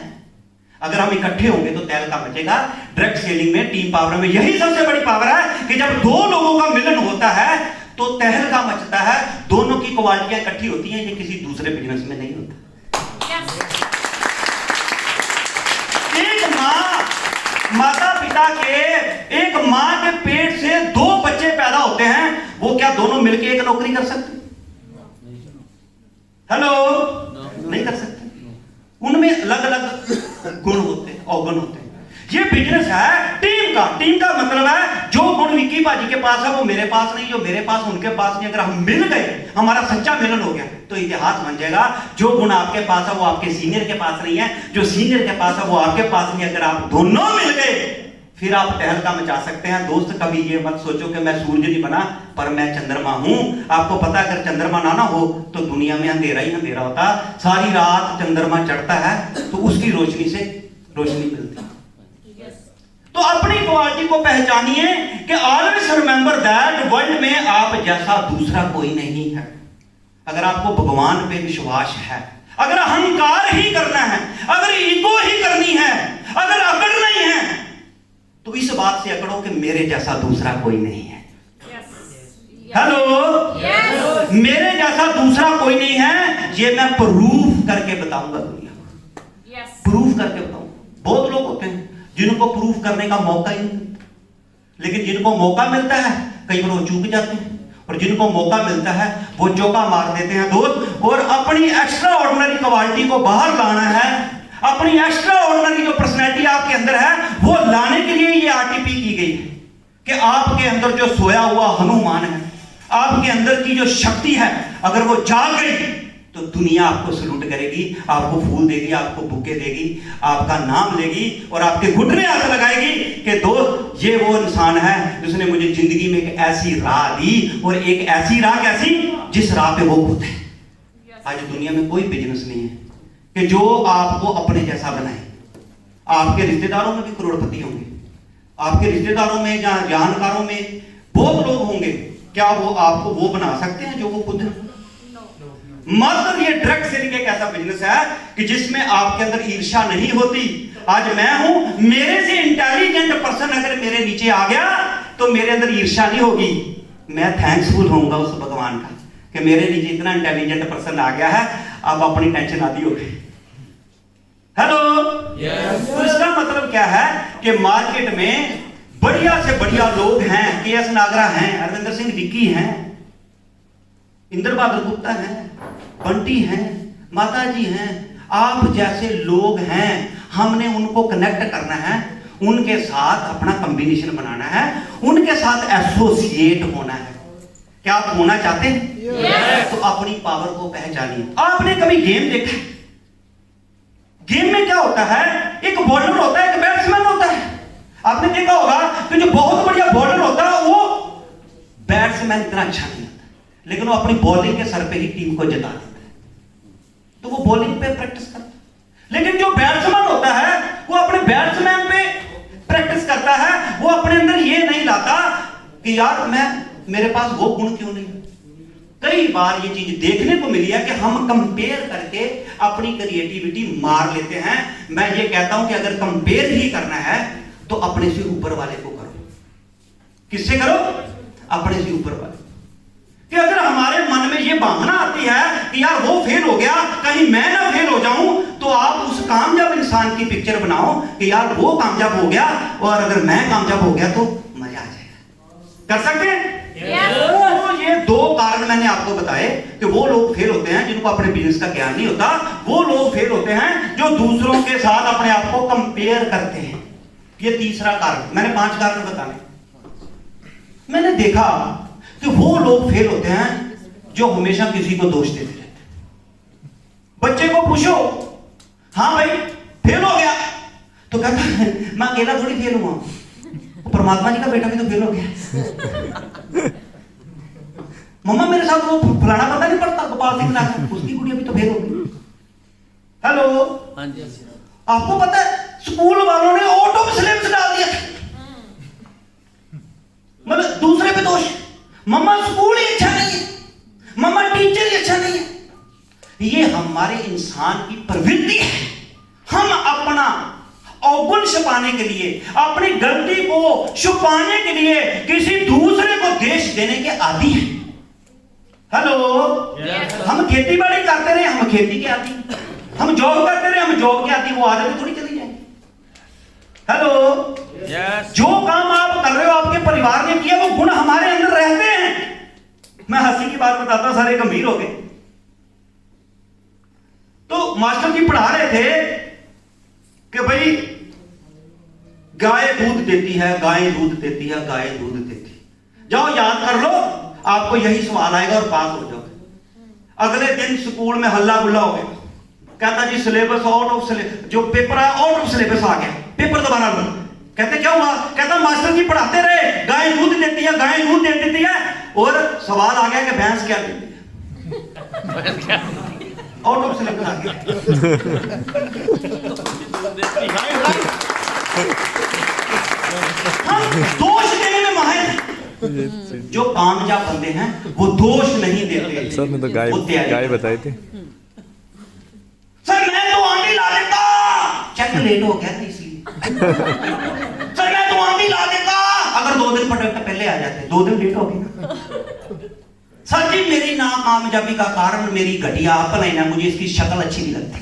अगर हम इकट्ठे होंगे तो तहलका मचेगा। ड्रग सेलिंग में, टीम पावर में यही सबसे बड़ी पावर है कि जब दो लोगों का मिलन होता है तो तहलका मचता है। दोनों की क्वालिटियां इकट्ठी होती हैं, ये किसी दूसरे बिजनेस में नहीं होता। एक माता पिता के, एक मां के पेट से 2 बच्चे पैदा होते हैं, वो क्या दोनों मिलकर एक नौकरी कर सकते? हेलो, नहीं कर सकते। उनमें अलग अलग गुण होते हैं, अवगुण होते हैं। ये बिजनेस है टीम का। टीम का मतलब है जो गुण विक्की बाजी के पास है वो मेरे पास नहीं, जो मेरे पास उनके पास नहीं। अगर हम मिल गए, हमारा सच्चा मिलन हो गया तो इतिहास बन जाएगा। जो गुण आपके पास है वो आपके सीनियर के पास नहीं है, जो सीनियर के पास है वो आपके पास नहीं। अगर आप दोनों मिल गए फिर आप तहलका मचा सकते हैं। दोस्त, कभी ये मत सोचो कि मैं सूरज नहीं बना पर मैं चंद्रमा हूं। आपको पता अगर चंद्रमा ना हो तो दुनिया में अंधेरा ही अंधेरा होता। सारी रात चंद्रमा चढ़ता है तो उसकी रोशनी से रोशनी मिलती है। तो अपनी क्वालिटी को पहचानिए कि ऑलवेज रिमेंबर दैट वर्ल्ड में आप जैसा दूसरा कोई नहीं है। अगर आपको भगवान पे विश्वास है, अगर अहंकार ही करना है, अगर ईगो ही करनी है, अगर अकड़ नहीं है, तो इस बात से अकड़ो कि मेरे जैसा दूसरा कोई नहीं है। हेलो, मेरे जैसा दूसरा कोई नहीं है। ये मैं प्रूफ करके बताऊंगा दुनिया को, प्रूफ करके बताऊंगा। बहुत लोग होते हैं जिनको प्रूफ करने का मौका ही नहीं, लेकिन जिनको मौका मिलता है कई बार वो चूक जाते हैं, और जिनको मौका मिलता है वो चौका मार देते हैं दोस्त। और अपनी एक्स्ट्रा ऑर्डिनरी क्वालिटी को बाहर लाना है, अपनी एक्स्ट्रा ऑर्डिनरी जो पर्सनैलिटी आपके अंदर है वो लाने के लिए ये आरटीपी की गई है कि आपके अंदर जो सोया हुआ हनुमान है, आपके अंदर की जो शक्ति है, अगर वो जाग गई तो दुनिया आपको सलूट करेगी, आपको फूल देगी, आपको बुके देगी, आपका नाम लेगी और आपके घुटने हाथ लगाएगी कि दोस्त ये वो इंसान है जिसने मुझे जिंदगी में एक ऐसी राह दी, और एक ऐसी राह कैसी जिस राह पे वो खुद है। आज दुनिया में कोई बिजनेस नहीं है कि जो आपको अपने जैसा बनाए। आपके रिश्तेदारों में भी करोड़पति होंगे, आपके रिश्तेदारों में या जानकारों में बहुत लोग होंगे, क्या वो आपको वो बना सकते हैं जो वो खुद है? मतलब ये ड्रग सेलिंग एक ऐसा बिजनेस है कि जिसमें आपके अंदर ईर्ष्या नहीं होती। आज मैं हूं, मेरे से इंटेलिजेंट पर्सन अगर मेरे नीचे आ गया तो मेरे अंदर ईर्ष्या नहीं होगी। मैं थैंक्सफुल होऊंगा उस भगवान का कि मेरे नीचे इतना इंटेलिजेंट पर्सन आ गया है, अब अपनी टेंशन आती हो गई। हेलो, तो इसका मतलब क्या है कि मार्केट में बढ़िया से बढ़िया लोग हैं। के.एस. नागरा हैं, अरविंदर सिंह विक्की हैं, इंद्र बहादुर गुप्ता हैं, बंटी हैं, माता जी हैं। आप जैसे लोग हैं, हमने उनको कनेक्ट करना है, उनके साथ अपना कॉम्बिनेशन बनाना है, उनके साथ एसोसिएट होना है। क्या आप होना चाहते हैं? तो अपनी पावर को पहचानिए। आपने कभी गेम देखा? गेम में क्या होता है, एक बॉलर होता है, एक बैट्समैन होता है। आपने देखा होगा कि जो बहुत बढ़िया बॉलर होता है वो बैट्समैन इतना अच्छा नहीं होता, लेकिन वो अपनी बॉलिंग के सर पे ही टीम को जिता देता है, तो वो बॉलिंग पे प्रैक्टिस करता है। लेकिन जो बैट्समैन होता है वो अपने बैट्समैन पे प्रैक्टिस करता है, वो अपने अंदर ये नहीं लाता कि यार मेरे पास वो गुण क्यों नहीं। कई बार ये चीज देखने को मिली है कि हम कंपेयर करके अपनी क्रिएटिविटी मार लेते हैं। मैं ये कहता हूं कि अगर कंपेयर ही करना है तो अपने से ऊपर वाले को करो। किससे करो? अपने से ऊपर वाले। कि अगर हमारे मन में ये भावना आती है कि यार वो फेल हो गया, कहीं मैं ना फेल हो जाऊं, तो आप उस कामयाब इंसान की पिक्चर बनाओ कि यार वो कामयाब हो गया और अगर मैं कामयाब हो गया तो मजा आ जाएगा। कर सकते हैं? तो ये 2 कारण मैंने आपको बताए कि वो लोग फेल होते हैं जिनको अपने बिजनेस का ज्ञान नहीं होता, वो लोग फेल होते हैं जो दूसरों के साथ अपने आप को कंपेयर करते हैं। ये तीसरा कारण, मैंने 5 कारण बताने। मैंने देखा कि वो लोग फेल होते हैं जो हमेशा किसी को दोष देते रहते हैं। बच्चे को पूछो, हाँ भाई फेल हो गया, तो कहता है मैं अकेला थोड़ी फेल हुआ, परमात्मा जी का बेटा भी तो फेल हो गया। मम्मा मेरे साथ वो फलाना पता नहीं पड़ता, गोपाल सिंह नाथ, उसकी गुड़िया भी तो फेल हो गई। हेलो, आपको पता है स्कूल वालों ने ऑटो में सिलेबस डाल दिया था, मतलब दूसरे पे दोष। मम्मा स्कूल ही अच्छा नहीं है, मम्मा टीचर ही अच्छा नहीं है। ये हमारे इंसान की प्रवृत्ति है। हम अपना अवगुण छुपाने के लिए, अपनी गलती को छुपाने के लिए किसी दूसरे को दोष देने के आदी हैं। हेलो, हम खेती बाड़ी करते रहे, हम खेती के आदी। हम जॉब करते रहे, हम जॉब के आदी। वो आदत थोड़ी चली जाएगी। हेलो, जो काम आप कर रहे हो, आपके परिवार ने किया, वो गुण हमारे अंदर रहते हैं। मैं हंसी की बात बताता हूं, सारे गंभीर हो गए। तो मास्टर जी पढ़ा रहे थे कि भाई गाय दूध देती है, गाय दूध देती है, गाय दूध देती है। जाओ याद कर लो, आपको यही सवाल आएगा और पास हो जाओगे। अगले दिन स्कूल में हल्ला गुल्ला हो गया। कहता जी सिलेबस आउट ऑफ सिलेबस, जो पेपर आया आउट ऑफ सिलेबस आ गया, पेपर दोबारा लो। कहते क्या हुआ? कहता मास्टर जी पढ़ाते रहे गाय दूध देती है, गाय दूध दे देती है, और सवाल आ गया कि भैंस क्या देती है। आउट ऑफ सिलेबस आ गया। हम दोष देने में माहिर हैं। जो कामयाब बंदे हैं वो दोष नहीं देते। सर ने तो गाय बताई थी। सर मैं तो आंधी ला देता, चेक लेट हो गया था इसलिए। सर मैं तो आंधी ला देता, अगर 2 दिन पहले आ जाते। 2 दिन लेट हो गया। सर जी मेरी नाकामयाबी का कारण मेरी घटिया अपन है ना, मुझे इसकी शक्ल अच्छी नहीं लगती।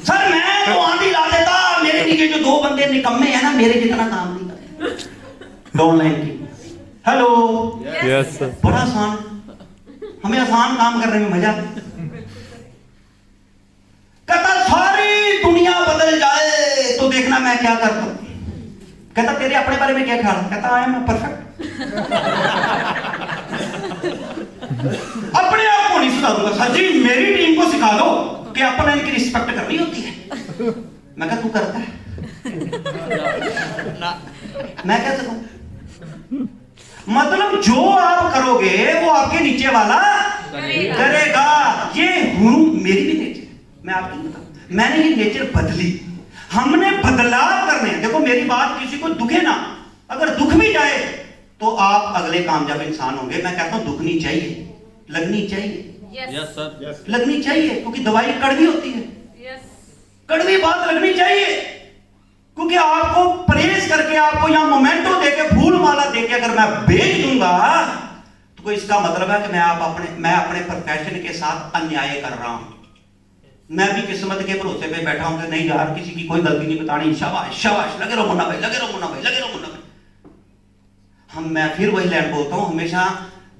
सर मैं तो आंधी ला देता, मेरे नीचे जो 2 बंदे निकम्मे हैं ना, मेरे जितना काम नहीं करते। ऑनलाइन की। Hello, yes sir. बड़ा आसान, हमें आसान काम करने में मजा आता। कहता सारी दुनिया बदल जाए तो देखना मैं क्या करता हूं। कहता तेरे अपने बारे में क्या ख्याल? कहता आई एम परफेक्ट। अपने आप को नहीं सुधारूंगा। सर जी मेरी टीम को सिखा दो कि अपन इनकी रिस्पेक्ट करनी होती है। मैं कहा तू करता है? मैं क्या करूं? मतलब जो आप करोगे वो आपके नीचे वाला करेगा। ये हूं मेरी भी नेचर। मैं आपको बताऊं, मैंने ये नेचर बदली। हमने बदलाव करने। देखो मेरी बात किसी को दुखे ना, अगर दुख भी जाए तो आप अगले कामयाब इंसान होंगे। मैं कहता हूं दुखनी चाहिए, लगनी चाहिए। Yes sir. लगनी चाहिए, क्योंकि दवाई कड़वी होती है। कड़वी बात लगनी चाहिए, क्योंकि आपको प्रेस करके, आपको यहां मोमेंटो देके, फूल माला देके अगर मैं भेज दूंगा तो कोई इसका मतलब है कि मैं अपने प्रोफेशन के साथ अन्याय कर रहा हूं। मैं भी किस्मत के भरोसे पे बैठा हूं कि नहीं यार किसी की कोई गलती नहीं बतानी, शाबाश शाबाश, लगे रहो मुन्ना भाई, लगे रहो मुन्ना भाई, लगे रहो मुन्ना भाई। मैं फिर वही लाइन बोलता हूं, हमेशा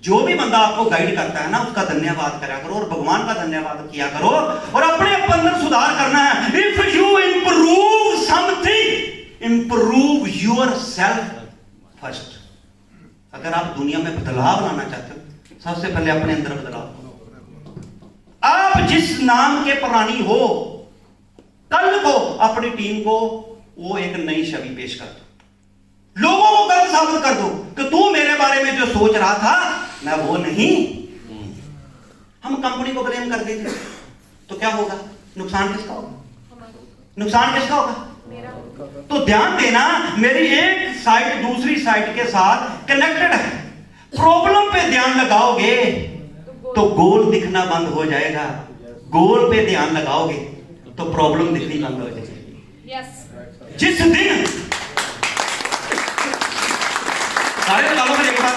जो भी बंदा आपको गाइड करता है ना, उसका धन्यवाद करा करो और भगवान का धन्यवाद किया करो और अपने अंदर सुधार करना है। If you improve something, improve yourself first. अगर आप दुनिया में बदलाव लाना चाहते हो, सबसे पहले अपने अंदर बदलाव करो। आप जिस नाम के प्राणी हो, कल को अपनी टीम को वो एक नई छवि पेश कर दो, लोगों को गलत साबित कर दो कि तू मेरे बारे में जो सोच रहा था मैं वो नहीं। हम कंपनी को ब्लेम कर देते तो क्या होगा? नुकसान किसका होगा? नुकसान किसका होगा? तो ध्यान देना, मेरी एक साइट दूसरी साइट के साथ कनेक्टेड है। प्रॉब्लम पे ध्यान लगाओगे तो गोल दिखना बंद हो जाएगा। गोल पे ध्यान लगाओगे तो प्रॉब्लम दिखनी बंद हो जाएगी। जिस दिन सारे निकालो मेरे एक बात,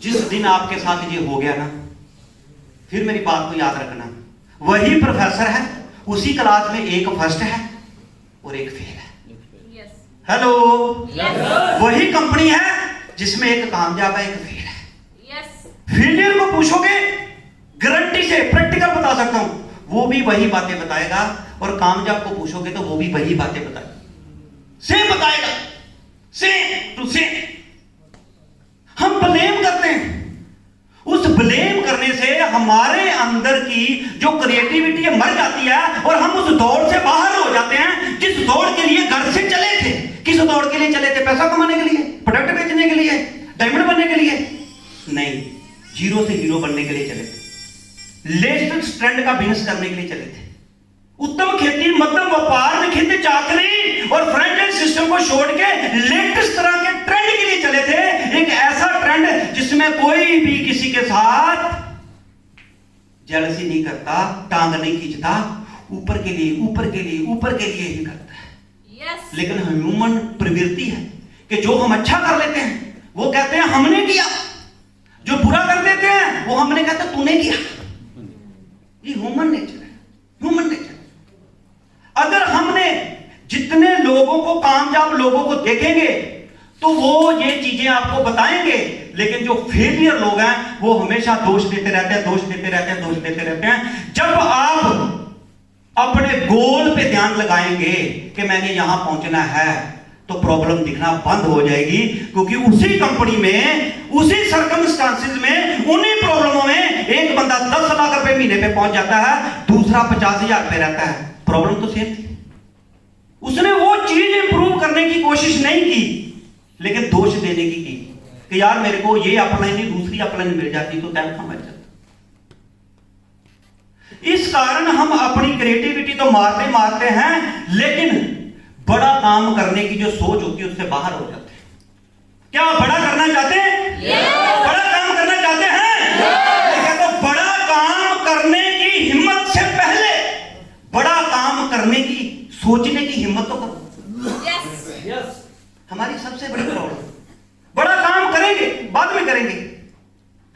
जिस दिन आपके साथ ये हो गया ना, फिर मेरी बात को याद रखना, वही प्रोफेसर है, उसी क्लास में एक फर्स्ट है और एक फेल है। हेलो, वही कंपनी है जिसमें एक कामयाब है, एक फेल है। फेलियर को पूछोगे, गारंटी से प्रैक्टिकल बता सकता हूं, वो भी वही बातें बताएगा, और कामयाब को पूछोगे तो वो भी वही बातें बताएगा, सेम बताएगा, सेम टू सेम। हम ब्लेम करते हैं, उस ब्लेम करने से हमारे अंदर की जो क्रिएटिविटी है मर जाती है और हम उस दौड़ से बाहर हो जाते हैं जिस दौड़ के लिए घर से चले थे। किस दौड़ के लिए चले थे? पैसा कमाने के लिए, प्रोडक्ट बेचने के लिए, डायमंड बनने के लिए नहीं, जीरो से हीरो बनने के लिए चले थे। लेटेस्ट ट्रेंड का बिजनेस करने के लिए चले थे। उत्तम खेती, मध्यम व्यापार में खेती, चाकरी और फ्रेंचाइज सिस्टम को छोड़ के लेटेस्ट तरह के ट्रेंड के लिए चले थे। एक ऐसा ट्रेंड जिसमें कोई भी किसी के साथ जेलसी नहीं करता, टांग नहीं खींचता, ऊपर के लिए ऊपर के लिए ऊपर के लिए ही करता है। लेकिन ह्यूमन प्रवृत्ति है कि जो हम अच्छा कर लेते हैं वो कहते हैं हमने किया, जो बुरा कर देते हैं वो हमने कहते तूने किया। ये ह्यूमन नेचर है, ह्यूमन नेचर। अगर हमने जितने लोगों को, कामयाब लोगों को देखेंगे तो वो ये चीजें आपको बताएंगे, लेकिन जो फेलियर लोग हैं वो हमेशा दोष देते रहते हैं, दोष देते रहते हैं, दोष देते रहते हैं। जब आप अपने गोल पे ध्यान लगाएंगे कि मैंने यहां पहुंचना है, तो प्रॉब्लम दिखना बंद हो जाएगी, क्योंकि उसी कंपनी में, उसी सर्कमस्टांसेस में, उन्हीं प्रॉब्लमों में एक बंदा 10 लाख रुपए महीने पे पहुंच जाता है, दूसरा 50,000 पे रहता है। प्रॉब्लम तो सेम थी। उसने वो चीज इंप्रूव करने की कोशिश नहीं की, लेकिन दोष देने की कि यार मेरे को ये अपलाइन नहीं, दूसरी अपलाइन मिल जाती तो टाइम समझ जाता। इस कारण हम अपनी क्रिएटिविटी तो मारते मारते हैं, लेकिन बड़ा काम करने की जो सोच होती है उससे बाहर हो जाते हैं। क्या बड़ा करना चाहते हैं? बड़ा काम करना चाहते हैं? तो बड़ा काम करने की हिम्मत से पहले बड़ा काम करने की, सोचने की हिम्मत तो करो। हमारी सबसे बड़ी प्रॉब्लम, बड़ा काम करेंगे बाद में करेंगे।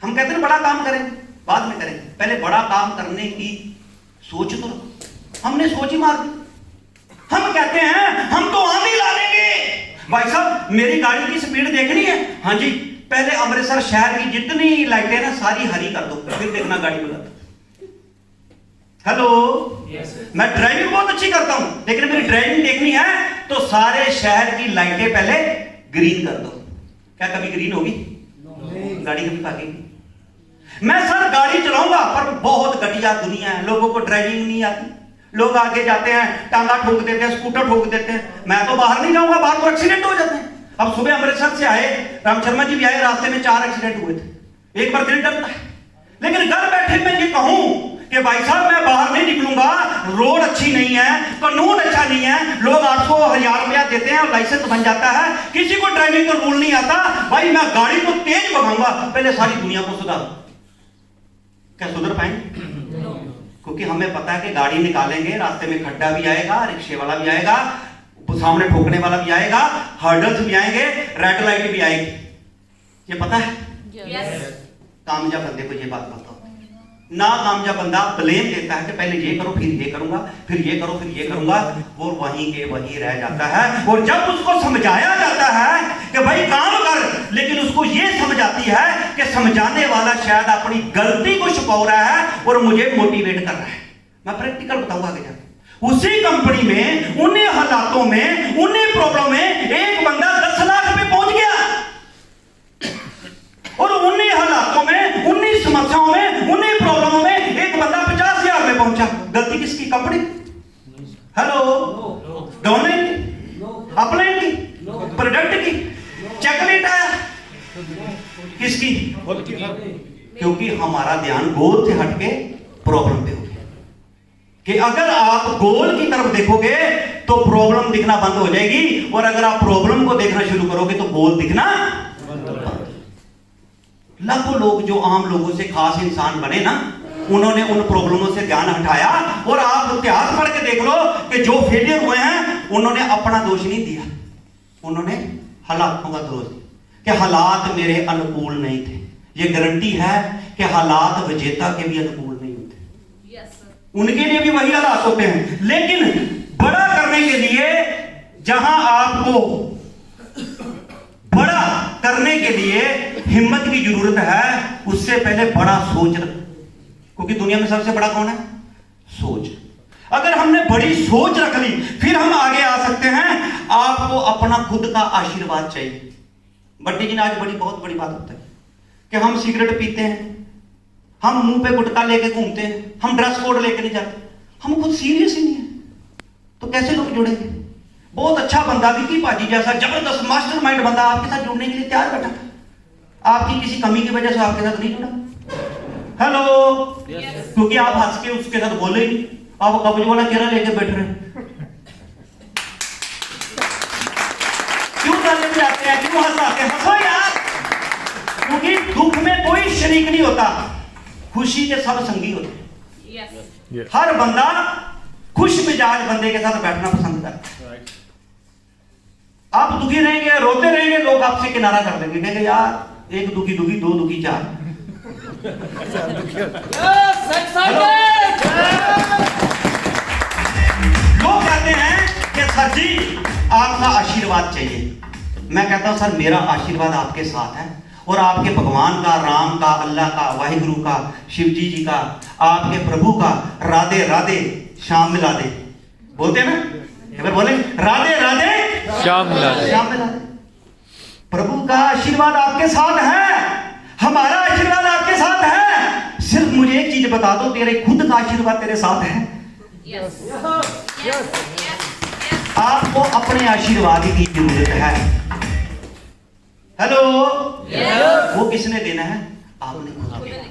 हम कहते हैं बड़ा काम करेंगे बाद में करेंगे, पहले बड़ा काम करने की सोच तो रखो। हमने सोच ही मार दी। हम कहते हैं हम तो आंधी ला देंगे। भाई साहब मेरी गाड़ी की स्पीड देखनी है? हाँ जी, पहले अमृतसर शहर की जितनी लाइटें ना सारी हरी कर दो, फिर देखना गाड़ी बुलाता। हेलो, मैं ड्राइविंग बहुत अच्छी करता हूं, लेकिन मेरी ड्राइविंग देखनी है तो सारे शहर की लाइटें पहले ग्रीन कर दो। क्या कभी ग्रीन होगी? गाड़ी कभी भागेगी? मैं सर गाड़ी चलाऊंगा, पर बहुत घटिया दुनिया है, लोगों को ड्राइविंग नहीं आती, लोग आगे जाते हैं, टांगा ठोक देते हैं, स्कूटर ठोक देते हैं। मैं तो बाहर नहीं जाऊंगा, बाहर तो एक्सीडेंट हो जाते हैं। अब सुबह अमृतसर से आए, राम शर्मा जी भी आए, रास्ते में 4 एक्सीडेंट हुए थे। एक बार दिल डरता है, लेकिन घर बैठे मैं ये कहूं कि भाई साहब मैं बाहर नहीं निकलूंगा, रोड अच्छी नहीं है, कानून अच्छा नहीं है, लोग 800-1000 रुपया देते हैं और लाइसेंस बन जाता है, किसी को ड्राइविंग का रूल नहीं आता, भाई मैं गाड़ी को तेज भगाऊंगा, पहले सारी दुनिया को सुधार। क्या सुधर पाएंगे? क्योंकि हमें पता है कि गाड़ी निकालेंगे, रास्ते में खड्डा भी आएगा, रिक्शे वाला भी आएगा, सामने ठोकने वाला भी आएगा, हर्डल्स भी आएंगे, रेड लाइट भी आएगी। ये पता है? कामयाब बंदे को ये बात बताओ। ना कामयाब बंदा ब्लेम देता है कि पहले ये करो, फिर ये करूंगा, फिर ये करो, फिर ये करूंगा, वो वहीं के वहीं रह जाता है। और जब उसको समझाया जाता है कि भाई काम कर, लेकिन उसको ये समझ आती है कि समझाने वाला शायद अपनी गलती को छुपा रहा है और मुझे मोटिवेट कर रहा है। मैं प्रैक्टिकल बताऊंगा आगे जाके। उसी कंपनी में, उन्हीं हालातों में, उन्हीं प्रॉब्लम में एक बंदा 10 लाख पे पहुंच गया, और उन्हीं हालातों में, उन्हीं समस्याओं में, उन्हीं प्रॉब्लमों में एक बंदा 50,000 में पहुंचा। गलती किसकी? कंपनी? हेलो, डाउनलाइन की, अपलाइन की, प्रोडक्ट की? चेकलेट आया किसकी? क्योंकि हमारा ध्यान गोल से हटके प्रॉब्लम पे हो गया। कि अगर आप गोल की तरफ देखोगे तो प्रॉब्लम दिखना बंद हो जाएगी, और अगर आप प्रॉब्लम को देखना शुरू करोगे तो गोल दिखना बंद। लाखों लोग जो आम लोगों से खास इंसान बने ना, उन्होंने उन प्रॉब्लमों से ध्यान हटाया। और आप इतिहास पढ़ के देख लो कि जो फेलियर हुए हैं उन्होंने अपना दोष नहीं दिया, उन्होंने हालातों का दोष दिया कि हालात मेरे अनुकूल नहीं थे। ये गारंटी है कि हालात विजेता के भी अनुकूल नहीं होते। उनके लिए भी वही हालात होते हैं। लेकिन बड़ा करने के लिए, जहां आपको बड़ा करने के लिए हिम्मत की जरूरत है, उससे पहले बड़ा सोच रख, क्योंकि दुनिया में सबसे बड़ा कौन है? सोच। अगर हमने बड़ी सोच रख ली, फिर हम आगे आ सकते हैं। आपको अपना खुद का आशीर्वाद चाहिए। बड्डी जी ने आज बहुत बड़ी बात होता है कि हम सिगरेट पीते हैं, हम मुंह पे गुटखा लेके घूमते हैं, हम ड्रेस कोड लेके नहीं जाते, हम खुद सीरियस ही नहीं है, तो कैसे लोग जुड़ेंगे? बहुत अच्छा बंदा, विकी पाजी जैसा जबरदस्त मास्टरमाइंड बंदा आपके साथ जुड़ने के लिए तैयार बैठा था, आपकी किसी कमी की वजह से आपके साथ नहीं जुड़ा। हेलो, क्योंकि आप हंस के उसके साथ बोले नहीं, आप कब्ज वाला चेहरा लेके बैठ रहे हैं। क्यों गाने जाते हैं, क्यों हंसाते हैं? हंसो यार, क्योंकि दुख में कोई शरीक नहीं होता, खुशी के सब संगी होते हैं। हर बंदा खुश मिजाज बंदे के साथ बैठना पसंद करता है। आप दुखी रहेंगे, रोते रहेंगे, लोग आपसे किनारा कर देंगे, कहेंगे यार एक दुखी दुखी, दो दुखी चार। लोग कहते हैं कि सर जी आपका आशीर्वाद चाहिए। मैं कहता हूं सर मेरा आशीर्वाद आपके साथ है, और आपके भगवान का, राम का, अल्लाह का, वाहिगुरु का, शिव जी का, आपके प्रभु का राधे राधे श्याम मिला दे। बोलते हैं ना, एक बार बोले राधे राधे श्याम मिला दे। श्याम मिला दे। प्रभु का आशीर्वाद आपके साथ है, हमारा आशीर्वाद आपके साथ है। सिर्फ मुझे एक चीज बता दो, तेरे खुद का आशीर्वाद तेरे साथ है? आपको अपने आशीर्वाद की जरूरत है। हेलो, वो किसने देना है? आपने खुद देना,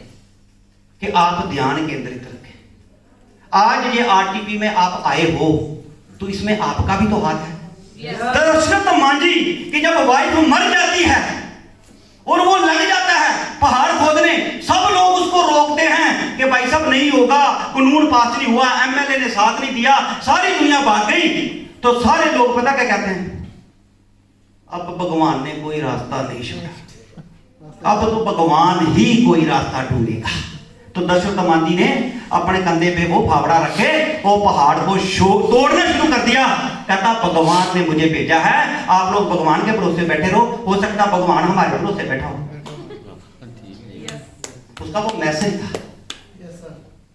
कि आप ध्यान केंद्रित रखें। आज ये आरटीपी में आप आए हो तो इसमें आपका भी तो हाथ है। दशरथ मांझी कि जब वाइफ मर जाती है और वो लग जाता है पहाड़ खोदने, सब लोग उसको रोकते हैं कि भाई साहब नहीं होगा, कानून पास नहीं हुआ, एमएलए ने साथ नहीं दिया, सारी दुनिया भाग गई। तो सारे लोग पता क्या कहते हैं? अब भगवान ने कोई रास्ता नहीं छोड़ा, अब तो भगवान ही कोई रास्ता ढूंढेगा। तो दशरथ मांझी ने अपने कंधे पे वो फावड़ा रखे, वो पहाड़ को तोड़ना शुरू कर दिया। कहता भगवान ने मुझे भेजा है, आप लोग भगवान के भरोसे बैठे रहो, हो सकता भगवान हमारे भरोसे बैठा हो। उसका वो मैसेज था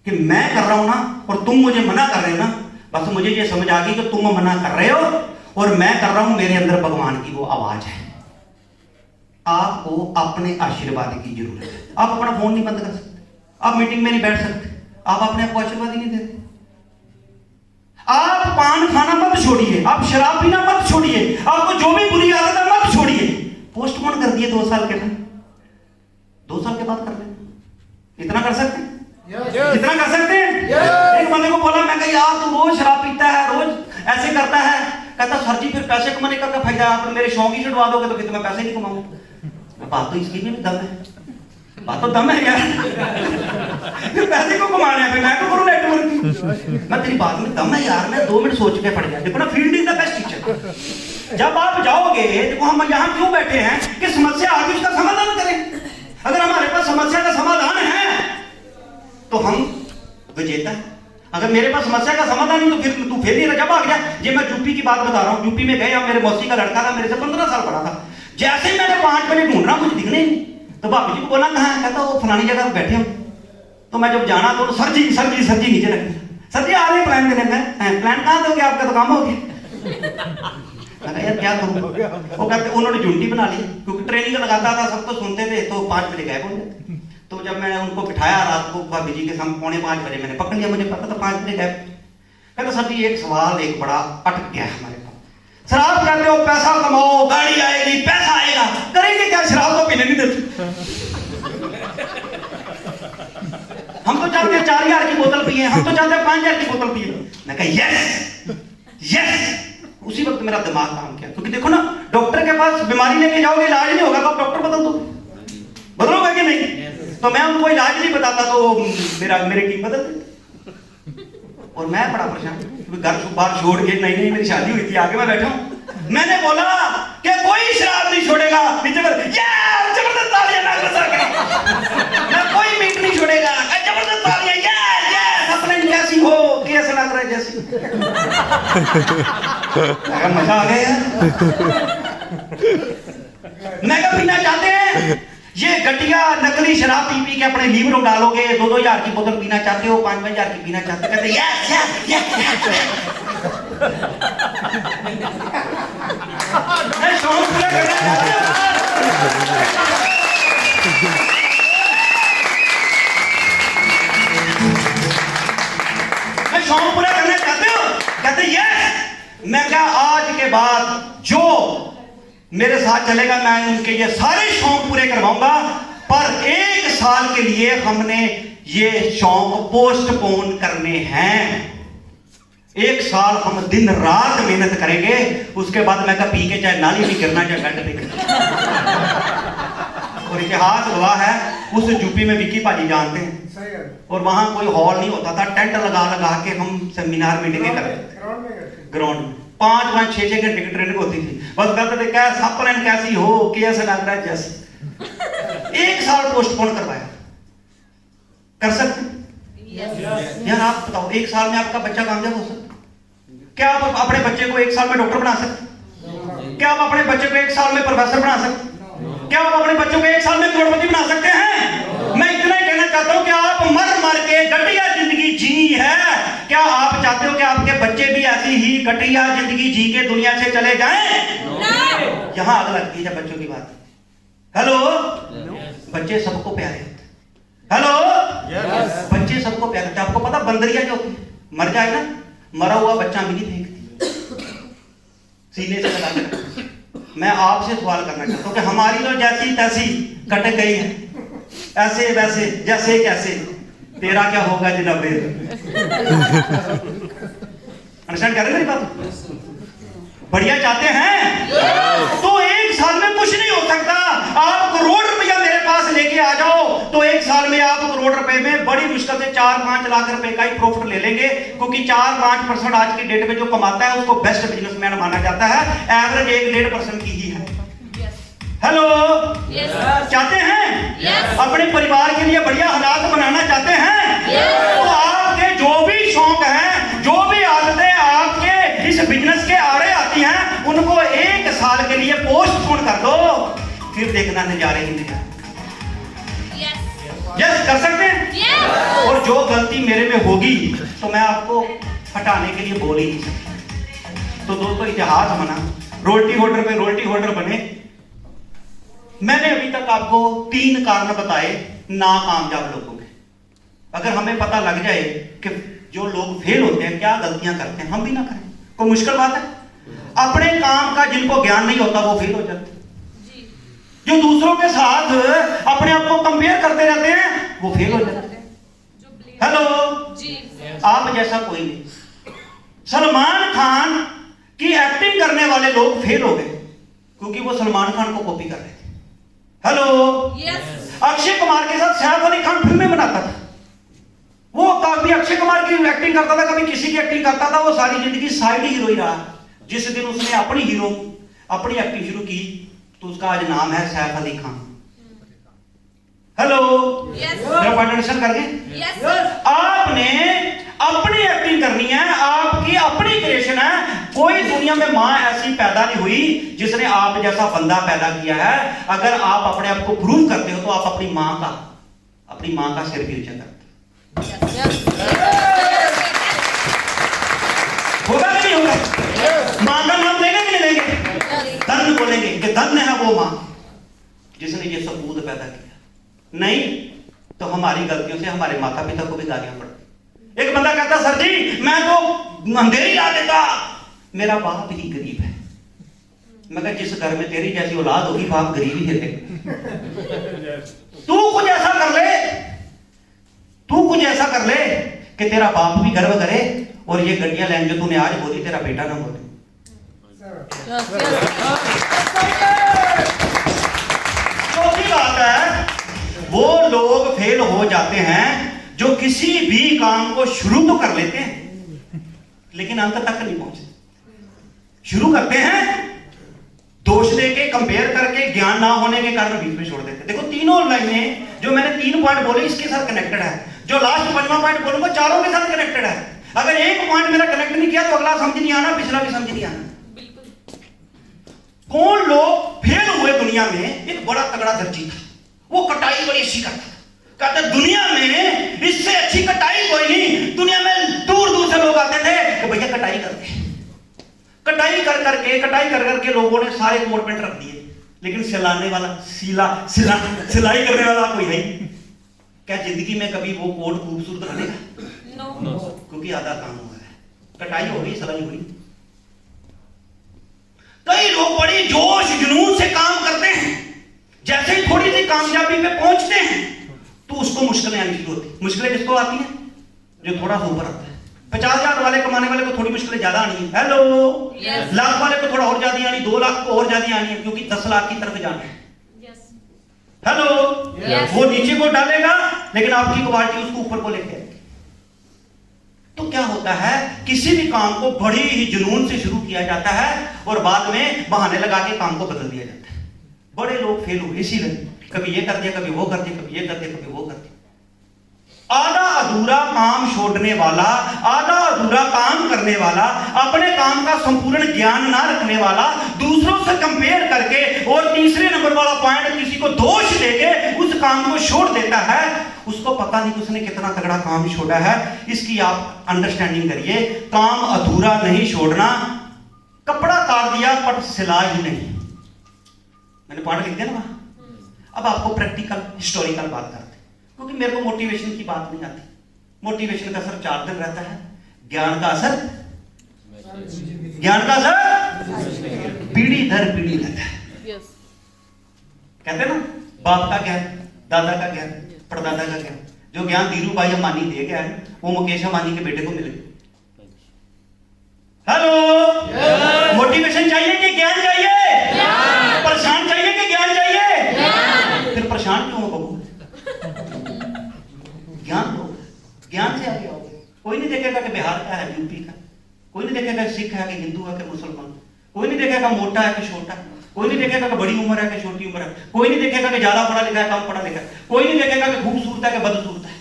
कि मैं कर रहा हूं ना और तुम मुझे मना कर रहे हो ना, बस मुझे ये समझ आ गई कि तुम मना कर रहे हो और मैं कर रहा हूं, मेरे अंदर भगवान की वो आवाज है। आपको अपने आशीर्वाद की जरूरत है। आप अपना फोन नहीं बंद कर सकते, आप मीटिंग में नहीं बैठ सकते, आप अपने आप को आशीर्वाद ही नहीं देते। आप पान खाना मत छोड़िए, आप शराब पीना मत छोड़िए, आपको जो भी बुरी आदत है मत छोड़िए। पोस्टपोन कर दिए 2 साल के बाद, 2 साल के बाद कर लें। इतना कर सकते हैं? इतना कर सकते हैं? एक बंदे को बोला, मैं कहा यार तू रोज शराब पीता है, रोज ऐसे करता है। कहता सर जी फिर पैसे कमाने का क्या फायदा, आप मेरे शौक ही छुड़वा दोगे तो फिर मैं पैसे नहीं कमाऊंगा। बात तो इसकी भी दम है, बात तो दम है यार। फिर पैसे को कमाने हैं, फिर मैं तो करूं नेटवर्क। मैं तेरी बात में दम है यार, मैं 2 मिनट सोच के पड़ गया। देखो ना, field is the best teacher. जब आप जाओगे, देखो हम यहाँ क्यों बैठे हैं कि समस्या आगे उसका समाधान करें। अगर हमारे पास समस्या का समाधान है तो हम विजेता है। अगर मेरे पास समस्या का समाधान नहीं तो फिर तू फेल ही रह, जब भाग जा। ये मैं यूपी की बात बता रहा हूँ। यूपी में गए, मेरे मौसी का लड़का था, मेरे से 15 साल बड़ा था। जैसे ही मैंने 5 बजे ढूंढ रहा, मुझे दिखने नहीं, तो भाभी जी को बोला कहाँ? कहता वो फलानी जगह बैठे हो। तो मैं जब जाना तो सर जी नीचे रख, सर जी आ रहे प्लान देने में। प्लान कहाँ दोगे, आपका तो काम हो गया। यार क्या करूं? वो कहते उन्होंने ड्यूटी बना ली, क्योंकि ट्रेनिंग लगाता था, सब तो सुनते थे, तो 5 बजे गायब हो जाते। तो जब मैं उनको बिठाया रात को भाभी जी के सामने, 4:45 बजे मैंने पकड़ लिया, मुझे पता था 5 बजे गायब। कहता सर जी एक सवाल एक बड़ा अटक गया है हमारे पास। सर आप कहते हो पैसा कमाओ, गाड़ी आएगी, पैसा आएगा, करेंगे क्या? शराब तो पीने नहीं देते। हम तो चाहते हैं 4000 की बोतल पिए, हम तो चाहते हैं 5000 की बोतल पिए। मैं कहा यस। उसी वक्त मेरा दिमाग काम किया, क्योंकि देखो ना, डॉक्टर के पास बीमारी लेके जाओगे, इलाज नहीं होगा तो आप डॉक्टर बदल दो, बदलोगे कि नहीं? तो मैं उनको इलाज नहीं बताता तो मेरे टीम बदल देती। और मैं बड़ा परेशान, क्योंकि घर बार छोड़ के, नहीं मेरी शादी हुई थी, आगे मैं बैठा हूं। मैंने बोला कि कोई शराब नहीं छोड़ेगा, नीचे जबरदस्त तालियां ना बजा के, मैं कोई मीट नहीं छोड़ेगा, जबरदस्त तालियां, अपने जैसी हो, कैसे लग रहा है जैसी। मजा आ गया यार। मैं क्या पीना चाहते हैं? ये घटिया नकली शराब पी पी के अपने लीवर में डालोगे। 2-2 हजार की बोतल पीना चाहते हो, 5-5 हजार की पीना चाहते हो, कहते मैं शौक पूरा करना चाहते हो? कहते यस। मैं क्या आज के बाद जो मेरे साथ चलेगा, मैं उनके ये सारे शौक पूरे करवाऊंगा, पर एक साल के लिए हमने ये शौक पोस्टपोन करने हैं। 1 साल हम दिन रात मेहनत करेंगे, उसके बाद मैं पी के चाहे नाली भी गिरना चाहे बेड पे गिरना। और इतिहास गवाह है, उस यूपी में विकी पाजी जानते हैं, और वहां कोई हॉल नहीं होता था, टेंट लगा लगा के हम सेमिनार मीटिंगें करते थे ग्राउंड में। 5-5 6-6 घंटे की ट्रेनिंग होती थी। बस कहते थे कैसा प्लान कैसी हो, कैसे लग रहा है जैसे। 1 साल पोस्टपोन करवाया। कर सकते यार? आप बताओ, 1 साल में आपका बच्चा कामयाब हो सकता? क्या आप अपने बच्चे को 1 साल में डॉक्टर बना सकते? क्या आप अपने बच्चे को 1 साल में प्रोफेसर बना सकते? क्या आप अपने बच्चों को 1 साल में करोड़पति बना सकते हैं? मैं इतना ही कहना चाहता हूं कि आप मर मर के घटिया जिंदगी जी है। क्या आप चाहते हो कि आपके बच्चे भी ऐसी ही घटिया जिंदगी जी के दुनिया से चले जाएं? यहां आग लगती है जब बच्चों की बात। हेलो, बच्चे सबको प्यारे होते। हेलो, बच्चे सबको प्यारे होते। आपको पता बंदरिया जो मर जाए ना, मरा हुआ बच्चा भी नहीं फेंकती, सीने से लगा के। मैं आपसे सवाल करना चाहता हूं कि हमारी तो जैसी तैसी कट गई है, ऐसे वैसे जैसे कैसे, तेरा क्या होगा जनाबे? अंडरस्टैंड कर रहे मेरी बात? बढ़िया चाहते हैं तो 1 साल में कुछ नहीं हो सकता। आप करोड़ रुपया मेरे पास लेके आ जाओ तो 1 साल में आप करोड़ रुपए में बड़ी मुश्किल से 4-5 लाख रुपए का ही प्रॉफिट ले लेंगे, क्योंकि 4-5% आज की डेट में जो कमाता है उसको बेस्ट बिजनेसमैन माना जाता है। एवरेज 1-1.5% की ही है। हेलो, चाहते हैं अपने परिवार के लिए बढ़िया हालात बनाना चाहते हैं? तो आपके जो भी शौक हैं, जो भी आदतें आपके इस बिजनेस के आड़े आती हैं, उनको 1 साल के लिए पोस्टपोन कर दो, फिर देखना नजारे ही नजारे। यस, कर सकते हैं। और जो गलती मेरे में होगी तो मैं आपको हटाने के लिए बोल ही नहीं सकता। तो दोस्तों, इतिहास बना, रोटी होल्डर में रोटी होल्डर बने। मैंने अभी तक आपको 3 कारण बताए नाकामयाब लोगों के। अगर हमें पता लग जाए कि जो लोग फेल होते हैं क्या गलतियां करते हैं, हम भी ना करें, कोई मुश्किल बात है? अपने काम का जिनको ज्ञान नहीं होता वो फेल हो जाते हैं। जो दूसरों के साथ अपने आप को कंपेयर करते रहते हैं वो फेल हो जाते हैं। हेलो, आप जैसा कोई नहीं। सलमान खान की एक्टिंग करने वाले लोग फेल हो गए क्योंकि वो सलमान खान को कॉपी कर रहे थे। हेलो, अक्षय कुमार के साथ सैफ अली खान फिल्में बनाता था। वो कभी अक्षय कुमार की एक्टिंग करता था, कभी किसी की एक्टिंग करता था। वो सारी जिंदगी साइड हीरो ही रहा। जिस दिन उसने अपनी एक्टिंग शुरू की तो उसका आज नाम है सैफ अली खान। हेलो, मेरा पॉइंट अंडरस्टैंड कर गए? आपने अपनी एक्टिंग करनी है, आपकी अपनी क्रिएशन है। कोई दुनिया में मां ऐसी पैदा नहीं हुई जिसने आप जैसा बंदा पैदा किया है। अगर आप अपने आप को प्रूव करते हो तो आप अपनी मां का सिर भी ऊंचा करते होगा कि नहीं होगा? मां का नाम लेंगे कि नहीं लेंगे? धन्य बोलेंगे कि धन्य है वो मां जिसने ये सपूत पैदा किया। नहीं तो हमारी गलतियों से हमारे माता पिता को भी गालियां पड़ती। एक बंदा कहता, सर जी मैं तो अंधेरी ला देता, मेरा बाप ही गरीब है। मगर जिस घर में तेरी जैसी औलाद होगी बाप गरीब ही देते। तू कुछ ऐसा कर ले कि तेरा बाप भी गर्व करे और ये गड्डियां लाइन जो तूने आज बोली तेरा बेटा ना बोले। चौथी बात है, वो लोग फेल हो जाते हैं जो किसी भी काम को शुरू तो कर लेते हैं लेकिन अंत तक नहीं पहुंचते। शुरू करते हैं, दोष देके, कंपेयर करके, ज्ञान ना होने के कारण बीच में छोड़ देते हैं। देखो तीनों लाइनें जो मैंने 3 पॉइंट बोले इसके साथ कनेक्टेड है। जो लास्ट 5वां पॉइंट बोलूंगा चारों के साथ कनेक्टेड है। अगर एक पॉइंट मेरा कनेक्ट नहीं किया तो अगला समझ नहीं आना, पिछला भी समझ नहीं आना। कौन लोग फेल हुए दुनिया में? एक बड़ा तगड़ा दर्जी था, वो कटाई बड़ी अच्छी करता था। कहते दुनिया में इससे अच्छी कटाई कोई नहीं। दुनिया में दूर दूर से लोग आते थे कि भैया कटाई करते। कटाई कर करके लोगों ने सारे कोट पैंट रख दिए, लेकिन सिलाने वाला सिलाई करने वाला कोई है? क्या जिंदगी में कभी वो कोट खूबसूरत बनेगा? नो। क्योंकि आधा काम हुआ है, कटाई हो गई, सिलाई हुई। कई लोग बड़ी जोश जुनून से काम करते हैं, जैसे ही थोड़ी सी कामयाबी पे पहुंचते हैं तो उसको मुश्किलें आनी शुरू होती। मुश्किलें किसको आती हैं? जो थोड़ा सा ऊपर आता है। 50,000 वाले कमाने वाले को थोड़ी मुश्किलें ज्यादा आनी है। हेलो, लाख वाले को थोड़ा और ज्यादा आनी, 2 लाख को और ज्यादा आनी है, क्योंकि 10 लाख की तरफ जाना है। हेलो, वो नीचे को डालेगा लेकिन आपकी क्वालिटी उसको ऊपर को लेके आएगी। तो क्या होता है, किसी भी काम को बड़ी ही जुनून से शुरू किया जाता है और बाद में बहाने लगा के काम को बदल दिया जाता है। बड़े लोग फेल हुए इसीलिए, कभी ये कर दिया, कभी वो कर दिया, कभी ये कर दिया, कभी वो कर दिया। आधा अधूरा काम छोड़ने वाला, आधा अधूरा काम करने वाला, अपने काम का संपूर्ण ज्ञान ना रखने वाला, दूसरों से कंपेयर करके और तीसरे नंबर वाला पॉइंट किसी को दोष देके उस काम को छोड़ देता है, उसको पता नहीं उसने कितना तगड़ा काम छोड़ा है। इसकी आप अंडरस्टैंडिंग करिए। काम अधूरा नहीं छोड़ना। कपड़ा काट दिया पर सिला ही नहीं। मैंने पॉइंट लिख दिया ना। अब आपको प्रैक्टिकल हिस्टोरिकल बात करते हैं, क्योंकि मेरे को मोटिवेशन की बात नहीं आती। मोटिवेशन का असर 4 दिन रहता है, ज्ञान का असर पीढ़ी दर पीढ़ी रहता है। कहते हैं ना, बाप का ज्ञान, दादा का ज्ञान, परदादा का ज्ञान। जो ज्ञान धीरू भाई अंबानी दे गया है वो मुकेश अंबानी के बेटे को मिले। हेलो, मोटिवेशन चाहिए कि ज्ञान चाहिए? परेशान चाहिए कि ज्ञान चाहिए? फिर परेशान क्यों हो बबू? ज्ञान लो, ज्ञान से आगे आओगे। कोई नहीं देखेगा कि बिहार का है, यूपी का, कोई नहीं देखेगा सिख है कि हिंदू है कि मुसलमान, कोई नहीं देखेगा मोटा है कि छोटा, कोई नहीं देखेगा कि बड़ी उम्र है कि छोटी उम्र है, कोई नहीं देखेगा कि ज्यादा पढ़ा लिखा है कम पढ़ा लिखा है, कोई नहीं देखेगा कि खूबसूरत है कि बदसूरत है।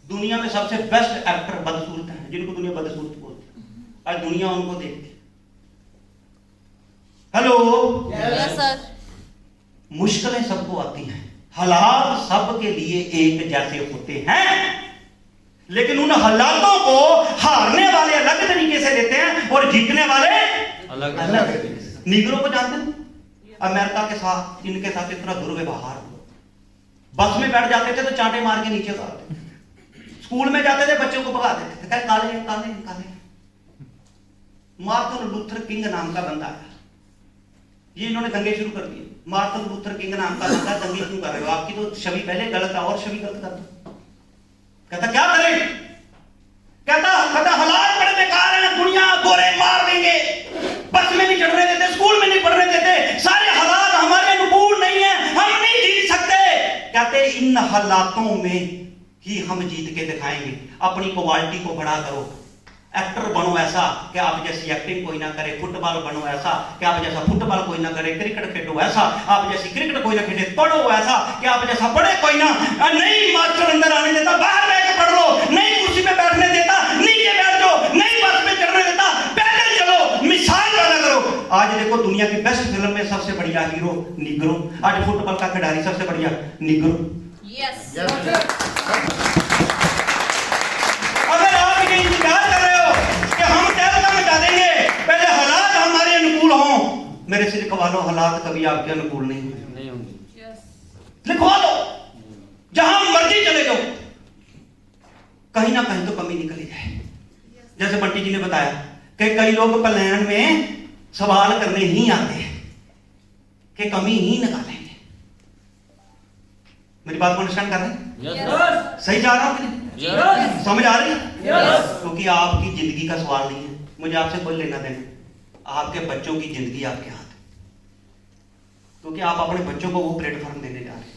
दुनिया में सबसे बेस्ट एक्टर बदसूरत है, जिनको दुनिया बदसूरत बोलती है। आज दुनिया उनको देखती है। Hello, yes sir. मुश्किलें सबको आती हैं, हालात सबके लिए एक जैसे होते हैं, लेकिन उन हालातों को हारने वाले अलग तरीके से लेते हैं और जीतने वाले अलग तरीके से। नीग्रो को जानते हैं? अमेरिका के साथ, इनके साथ इतना दुर्व्यवहार। बस में बैठ जाते थे तो चांटे मार के नीचे उतारते, स्कूल में जाते थे बच्चों को भगा देते थे, काले काले काले। मार्टिन लूथर किंग नाम का बंदा है, ये इन्होंने दंगे शुरू कर दिए। मार्टिन लूथर किंग नाम का बंदा, दंगे क्यों कर रहे हो? आपकी तो छवि पहले गलत है और छवि गलत कर दो। कहता क्या करें? कहता हालात बड़े बेकार हैं, दुनिया गोरे मार देंगे, बस में नहीं चढ़ने देते, स्कूल में नहीं पढ़ने देते, सारे हालात हमारे अनुकूल नहीं है, हम नहीं जीत सकते। कहते इन हालातों में ही हम जीत के दिखाएंगे। अपनी क्वालिटी को बड़ा करो, एक्टर बनो ऐसा कि आप जैसी एक्टिंग कोई ना करे, फुटबॉल बनो ऐसा कि आप जैसा फुटबॉल कोई ना करे, क्रिकेट खेलो ऐसा आप जैसी क्रिकेट कोई ना खेले, पढ़ो ऐसा कि आप जैसा पढ़े कोई ना। नहीं मास्टर अंदर आने देता, बाहर बैठ के पढ़ लो, नहीं कुर्सी पे बैठने देता, नीचे बैठ जाओ, नहीं बस पे चढ़ने देता, पैदल चलो, मिसाल पैदा करो। आज देखो दुनिया की बेस्ट फिल्म में सबसे बढ़िया हीरो निग्रो, आज फुटबॉल का खिलाड़ी सबसे बढ़िया निग्रो। यस। अगर आप ये इंतजार कर रहे हो कि हम तहलका मचा देंगे, पहले हालात हमारे अनुकूल हों। मेरे से लिखवा लो, हालात कभी आपके अनुकूल नहीं होंगे। लिखवा लो, जहां मर्जी चले जाओ, कहीं ना कहीं तो कमी निकली जाए। जैसे बंटी जी ने बताया कि कई लोग प्लान में सवाल करने ही आते हैं कि कमी ही निकालेंगे। मेरी बात को अंडरस्टैंड कर रहे हैं? सही जा रहा हूं कि नहीं? समझ आ रही है? क्योंकि आपकी जिंदगी का सवाल नहीं है, मुझे आपसे कोई लेना देना। आपके बच्चों की जिंदगी आपके हाथ है, क्योंकि आप अपने बच्चों को वो प्लेटफॉर्म देने जा रहे हैं।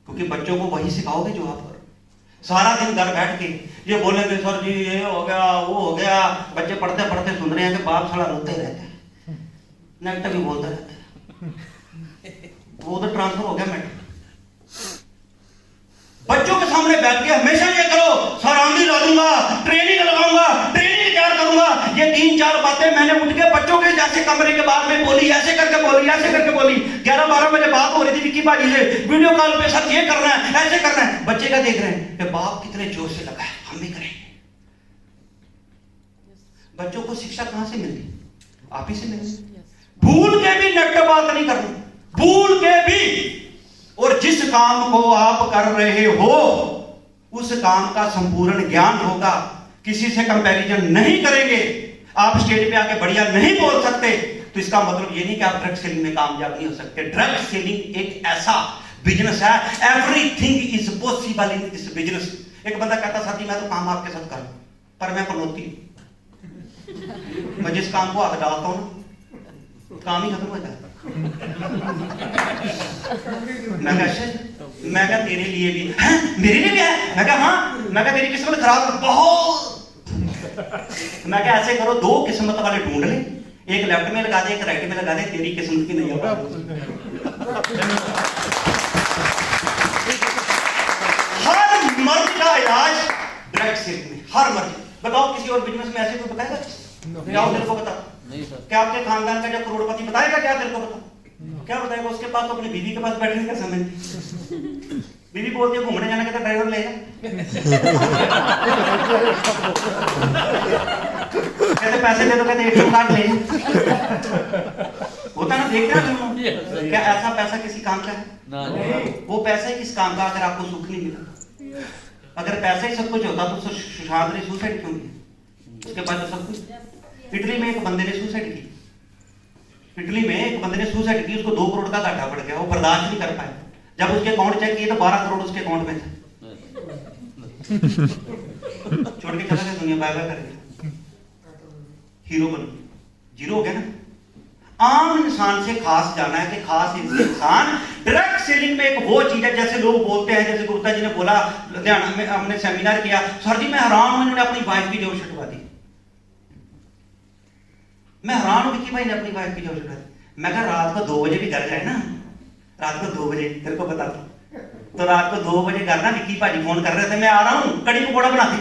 क्योंकि बच्चों को वही सिखाओगे जो आप करो। सारा दिन घर बैठ के ये बोलेंगे सर जी ये हो गया वो हो गया, बच्चे पढ़ते पढ़ते सुन रहे हैं कि बाप साला रोते रहते हैं, नेगेटिव भी बोलते रहते हैं, वो तो ट्रांसफर हो गया मैटर। बच्चों के सामने बैठ के हमेशा ये करो, सर आंधी ला दूंगा, ट्रेनिंग लगाऊंगा, ट्रेनिंग तैयार करूंगा। ये 3-4 बातें मैंने उठ के बच्चों के जैसे कमरे के बाद में बोली, ऐसे करके बोली, ऐसे करके बोली। 11-12 बजे बात हो रही थी विक्की भाजी से, वीडियो कॉल पे सर ये करना है, ऐसे करना है। बच्चे का देख रहे हैं कि बाप कितने जोर से लगा है, हम भी करेंगे। बच्चों को शिक्षा कहां से मिलती? आप ही से मिलती। भूल के भी नेगेटिव बात नहीं करनी, भूल के भी। और जिस काम को आप कर रहे हो उस काम का संपूर्ण ज्ञान होगा, किसी से कंपैरिजन नहीं करेंगे। आप स्टेज पे आके बढ़िया नहीं बोल सकते तो इसका मतलब ये नहीं कि आप ड्रग सेलिंग में कामयाब नहीं हो सकते। ड्रग सेलिंग एक ऐसा बिजनेस है, everything is possible in this business. एक बंदा कहता सर जी मैं तो काम आपके साथ करूं पर मैं पनौती, मैं जिस काम को हाथ डालता हूं ना काम ही खत्म हो जाता। मैं कहा मैं क्या तेरे लिए भी है, मेरे लिए भी है? मैं कहा हाँ। मैं कहा तेरी किस्मत खराब है बहुत। मैं क्या ऐसे करो 2 किस्मत वाले ढूंढ ले, एक लेफ्ट में लगा दे एक राइट में लगा दे, तेरी किस्मत की नहीं होगा। हर मर्द का इलाज ड्रग सेलिंग में, हर मर्द। बताओ किसी और बिजनेस में ऐसे कोई बताएगा? क्या दिल को बता? नहीं सर। क्या आपके खानदान का जो करोड़पति बताएगा? क्या दिल को बता? क्या बताएगा? उसके पास तो अपनी बीवी के पास बैठने का समय नहीं। बीवी बोलती है घूमने जाने का तो ड्राइवर लेगा, कहते पैसे दे दो, कहते ATM कार्ड ले। होता ना, देखते हैं तुम। क्या ऐसा पैसा किसी काम का है? वो पैसा ही किस काम का अगर आपको सुख नहीं मिला? अगर पैसा ही सब कुछ होता तो सुशांत ने सुसाइड क्यों किया? उसके बाद तो सब कुछ। इटली में एक बंदे ने सुसाइड की, इटली में एक बंदे ने सुसाइड की, उसको 2 करोड़ का घाटा पड़ गया, वो बर्दाश्त नहीं कर पाया। जब उसके अकाउंट चेक किए तो 12 करोड़ उसके अकाउंट में थे। छोड़ के चला गया दुनिया, बाय बाय कर गया, हीरो बन गया, जीरो हो गया ना। आम इंसान से खास जाना है कि खास इंसान ड्रग सेलिंग में एक वो चीज है, जैसे लोग बोलते हैं, जैसे गुप्ता जी ने बोला लुधियाना में हमने सेमिनार किया, सर जी मैं हैरान हूं इन्होंने अपनी वाइफ की जॉब छुटवा दी। मैं हैरान हूं कि भाई ने अपनी वाइफ की जॉब छुटवा दी। मैं कहा रात को 2 बजे भी घर जाए ना, रात को 2 बजे तेरे को बता तो रात को 2 बजे घर ना विक्की भाजी फोन कर रहे थे मैं आ रहा हूं, कड़ी पकौड़ा बनाते।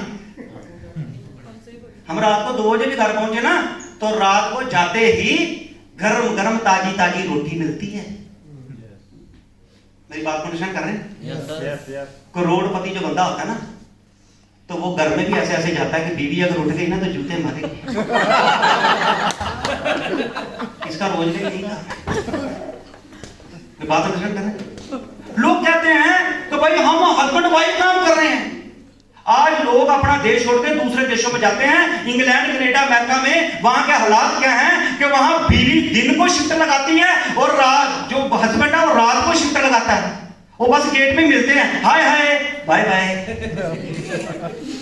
हम रात को 2 बजे भी घर पहुंचे ना तो रात को जाते ही गरम गरम ताजी ताजी रोटी मिलती है। मेरी बात को निशान कर रहे हैं? करोड़पति जो बंदा होता है ना तो वो घर में भी ऐसे ऐसे जाता है कि बीवी अगर उठ गई ना तो जूते मारेगी। इसका रोजगार नहीं था। बात कर रहे हैं। लोग कहते हैं तो भाई हम हस्बैंड वाइफ काम कर रहे हैं। आज लोग अपना देश छोड़ के दूसरे देशों में जाते हैं, इंग्लैंड कनाडा अमेरिका में, वहां के हालात क्या हैं कि वहां बीवी दिन को शिफ्ट लगाती है और रात जो हस्बैंड है वो रात को शिफ्ट लगाता है। वो बस गेट में मिलते हैं, हाय हाय बाय बाय।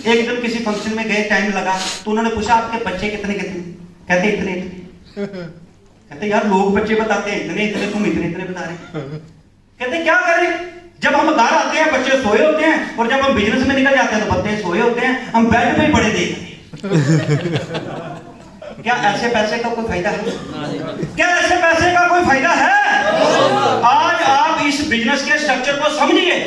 एक दिन किसी फंक्शन में गए, टाइम लगा तो उन्होंने पूछा आपके बच्चे कितने कितने? कहते इतने इतने। कहते यार लोग बच्चे बताते हैं इतने इतने, तुम इतने इतने बता रहे। कहते क्या करें, जब हम घर आते हैं बच्चे सोए होते हैं और जब हम बिजनेस में निकल जाते हैं तो बच्चे सोए होते हैं, हम बेड पे ही पड़े देखते हैं। क्या ऐसे पैसे का कोई फायदा है? क्या ऐसे पैसे का कोई फायदा है? आज आप इस बिजनेस के स्ट्रक्चर को समझिए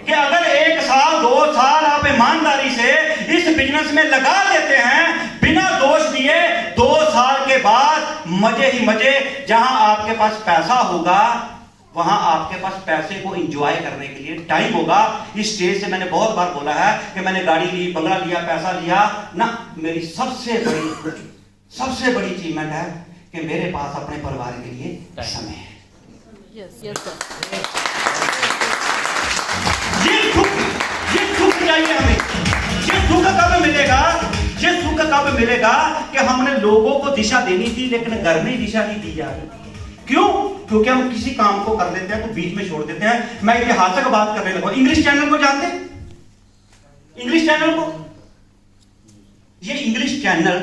कि अगर 1 साल 2 साल आप ईमानदारी से इस बिजनेस में लगा देते हैं बिना दोष दिए, 2 साल के बाद मजे ही मजे। जहां आपके पास पैसा होगा वहां आपके पास पैसे को एंजॉय करने के लिए टाइम होगा। इस स्टेज से मैंने बहुत बार बोला है कि मैंने गाड़ी ली, बंगला लिया, पैसा लिया ना, मेरी सबसे बड़ी अचीवमेंट है कि मेरे पास अपने परिवार के लिए समय है। Yes, sir. ये सुख चाहिए हमें। ये सुख कब मिलेगा? ये सुख कब मिलेगा कि हमने लोगों को दिशा देनी थी लेकिन घर में दिशा नहीं दी जा रही। क्यों? क्योंकि हम किसी काम को कर लेते हैं तो बीच में छोड़ देते हैं। मैं इतिहास की बात करने लगा। इंग्लिश चैनल को जानते हैं? इंग्लिश चैनल को, ये इंग्लिश चैनल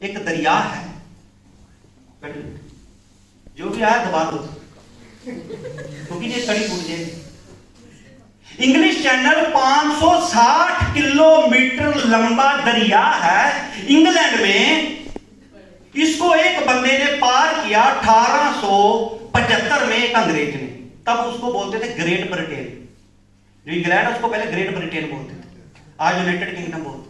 एक दरिया है, जो भी आया दबा दो क्योंकि ये कड़ी फूट जाएगी। इंग्लिश चैनल 560 किलोमीटर लंबा दरिया है इंग्लैंड में। इसको एक बंदे ने पार किया 1875 में, एक अंग्रेज ने। तब उसको बोलते थे ग्रेट ब्रिटेन। जो इंग्लैंड उसको पहले ग्रेट ब्रिटेन बोलते थे, आज यूनाइटेड किंगडम बोलते।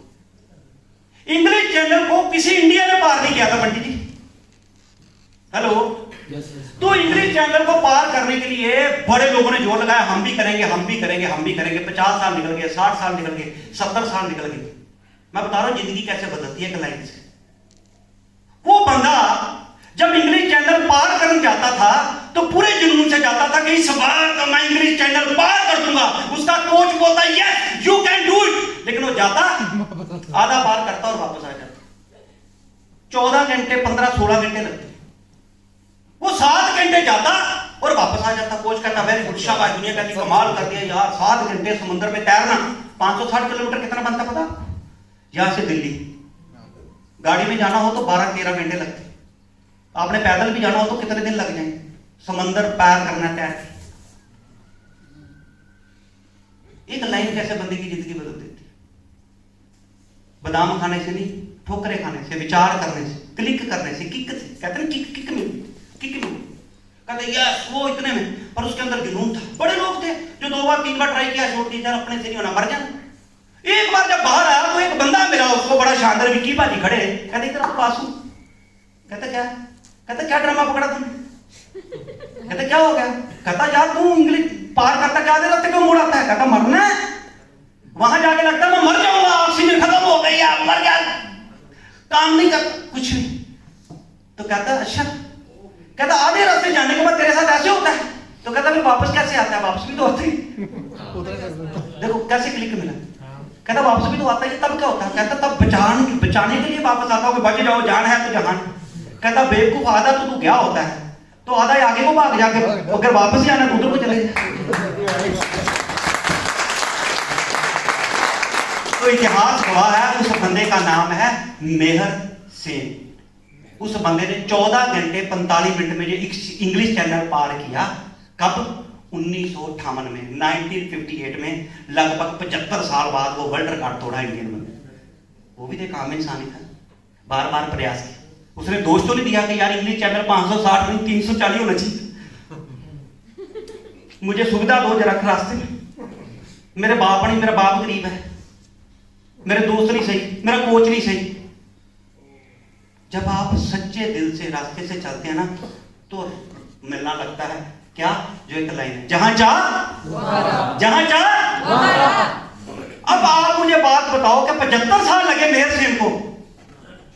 इंग्लिश चैनल को किसी इंडिया ने पार नहीं किया था पंडित जी। हेलो। तो इंग्लिश चैनल को पार करने के लिए बड़े लोगों ने जोर लगाया, हम भी करेंगे हम भी करेंगे हम भी करेंगे। 50 साल निकल गए, 60 साल निकल गए, 70 साल निकल गए। मैं बता रहा हूं जिंदगी कैसे बदलती है लाइन से। वो बंदा जब इंग्लिश चैनल पार करने जाता था तो पूरे जुनून से जाता था कि इस बार तो मैं इंग्लिश चैनल पार कर दूंगा। उसका कोच बोलता yes you can do it, लेकिन वो जाता आधा पार करता और वापस आ जाता। 14 घंटे 15-16 घंटे लगते। वो 7 घंटे जाता और वापस आ जाता। कोच कहता वेरी गुड, शाबाश, दुनिया का कमाल कर दिया यार, 7 घंटे समुद्र में तैरना। 560 किलोमीटर कितना बनता पता? यहां से दिल्ली गाड़ी में जाना हो तो 12-13 घंटे लगते। आपने पैदल भी जाना हो तो कितने दिन लग जाएंगे? समंदर पार करना तैर। एक लाइन कैसे बंदे की जिंदगी बदल देती है। बादाम खाने से नहीं, ठोकरे खाने से, विचार करने से, क्लिक करने से, किक से, कहते हैं किक में कहते यस वो इतने में, पर उसके अंदर जुनून था। बड़े लोग थे जो 2 बार 3 बार ट्राई किया, छोड़ दिया, यार अपने से नहीं होना, मर जाना। एक बार जब बाहर आया तो एक बंदा मिला उसको, बड़ा शानदार, विक्की भाजी खड़े, कहते इधर पास हूं। कहता क्या? कहता क्या ड्रामा पकड़ा तुमने? कहता क्या हो गया? कहता यार तू इंग्लिश पार करता क्या दे रास्ते क्यों मुड़ आता है? कहता मरना है, वहां जाके लगता मैं मर जाऊंगा, ऑक्सीजन खत्म हो गई, आप मर गया, काम नहीं कर कुछ नहीं। तो कहता अच्छा। कहता आधे रास्ते जाने के बाद तेरे साथ ऐसे होता है? तो कहता फिर वापस कैसे आता है? वापस भी तो आता ही। देखो कैसे क्लिक मिला। कहता वापस भी तो आता है, तब क्या होता है? कहता तब बचाने के लिए वापस आता हूँ, बच जाओ, जान है तो जहान। कहता बेवकूफ, आधा तो तू क्या होता है, तो आधा आगे को भाग जाके, अगर वापस ही आना तो उधर को चले जाए। तो इतिहास गवाह है, उस बंदे का नाम है मेहर सेन। उस बंदे ने 14 घंटे 45 मिनट में जो इंग्लिश चैनल पार किया। कब? 1958 में, 1958 में, लगभग 75 साल बाद वो वर्ल्ड रिकॉर्ड तोड़ा इंडियन बंदे। वो भी एक आम इंसान ही था, बार बार प्रयास किया। उसने दोस्तों ने दिया कि यार इंग्लिश चैनल 560 नहीं 340 होना चाहिए, मुझे सुविधा दो जरा रास्ते में। मेरे बाप नहीं, मेरा बाप गरीब है, मेरे दोस्त नहीं सही, मेरा कोच नहीं सही। जब आप सच्चे दिल से रास्ते से चलते हैं ना तो मिलना लगता है। क्या? जो एक लाइन है, जहां चाह जहां चाह। अब आप मुझे बात बताओ कि 75 साल लगे मेहर सेन को,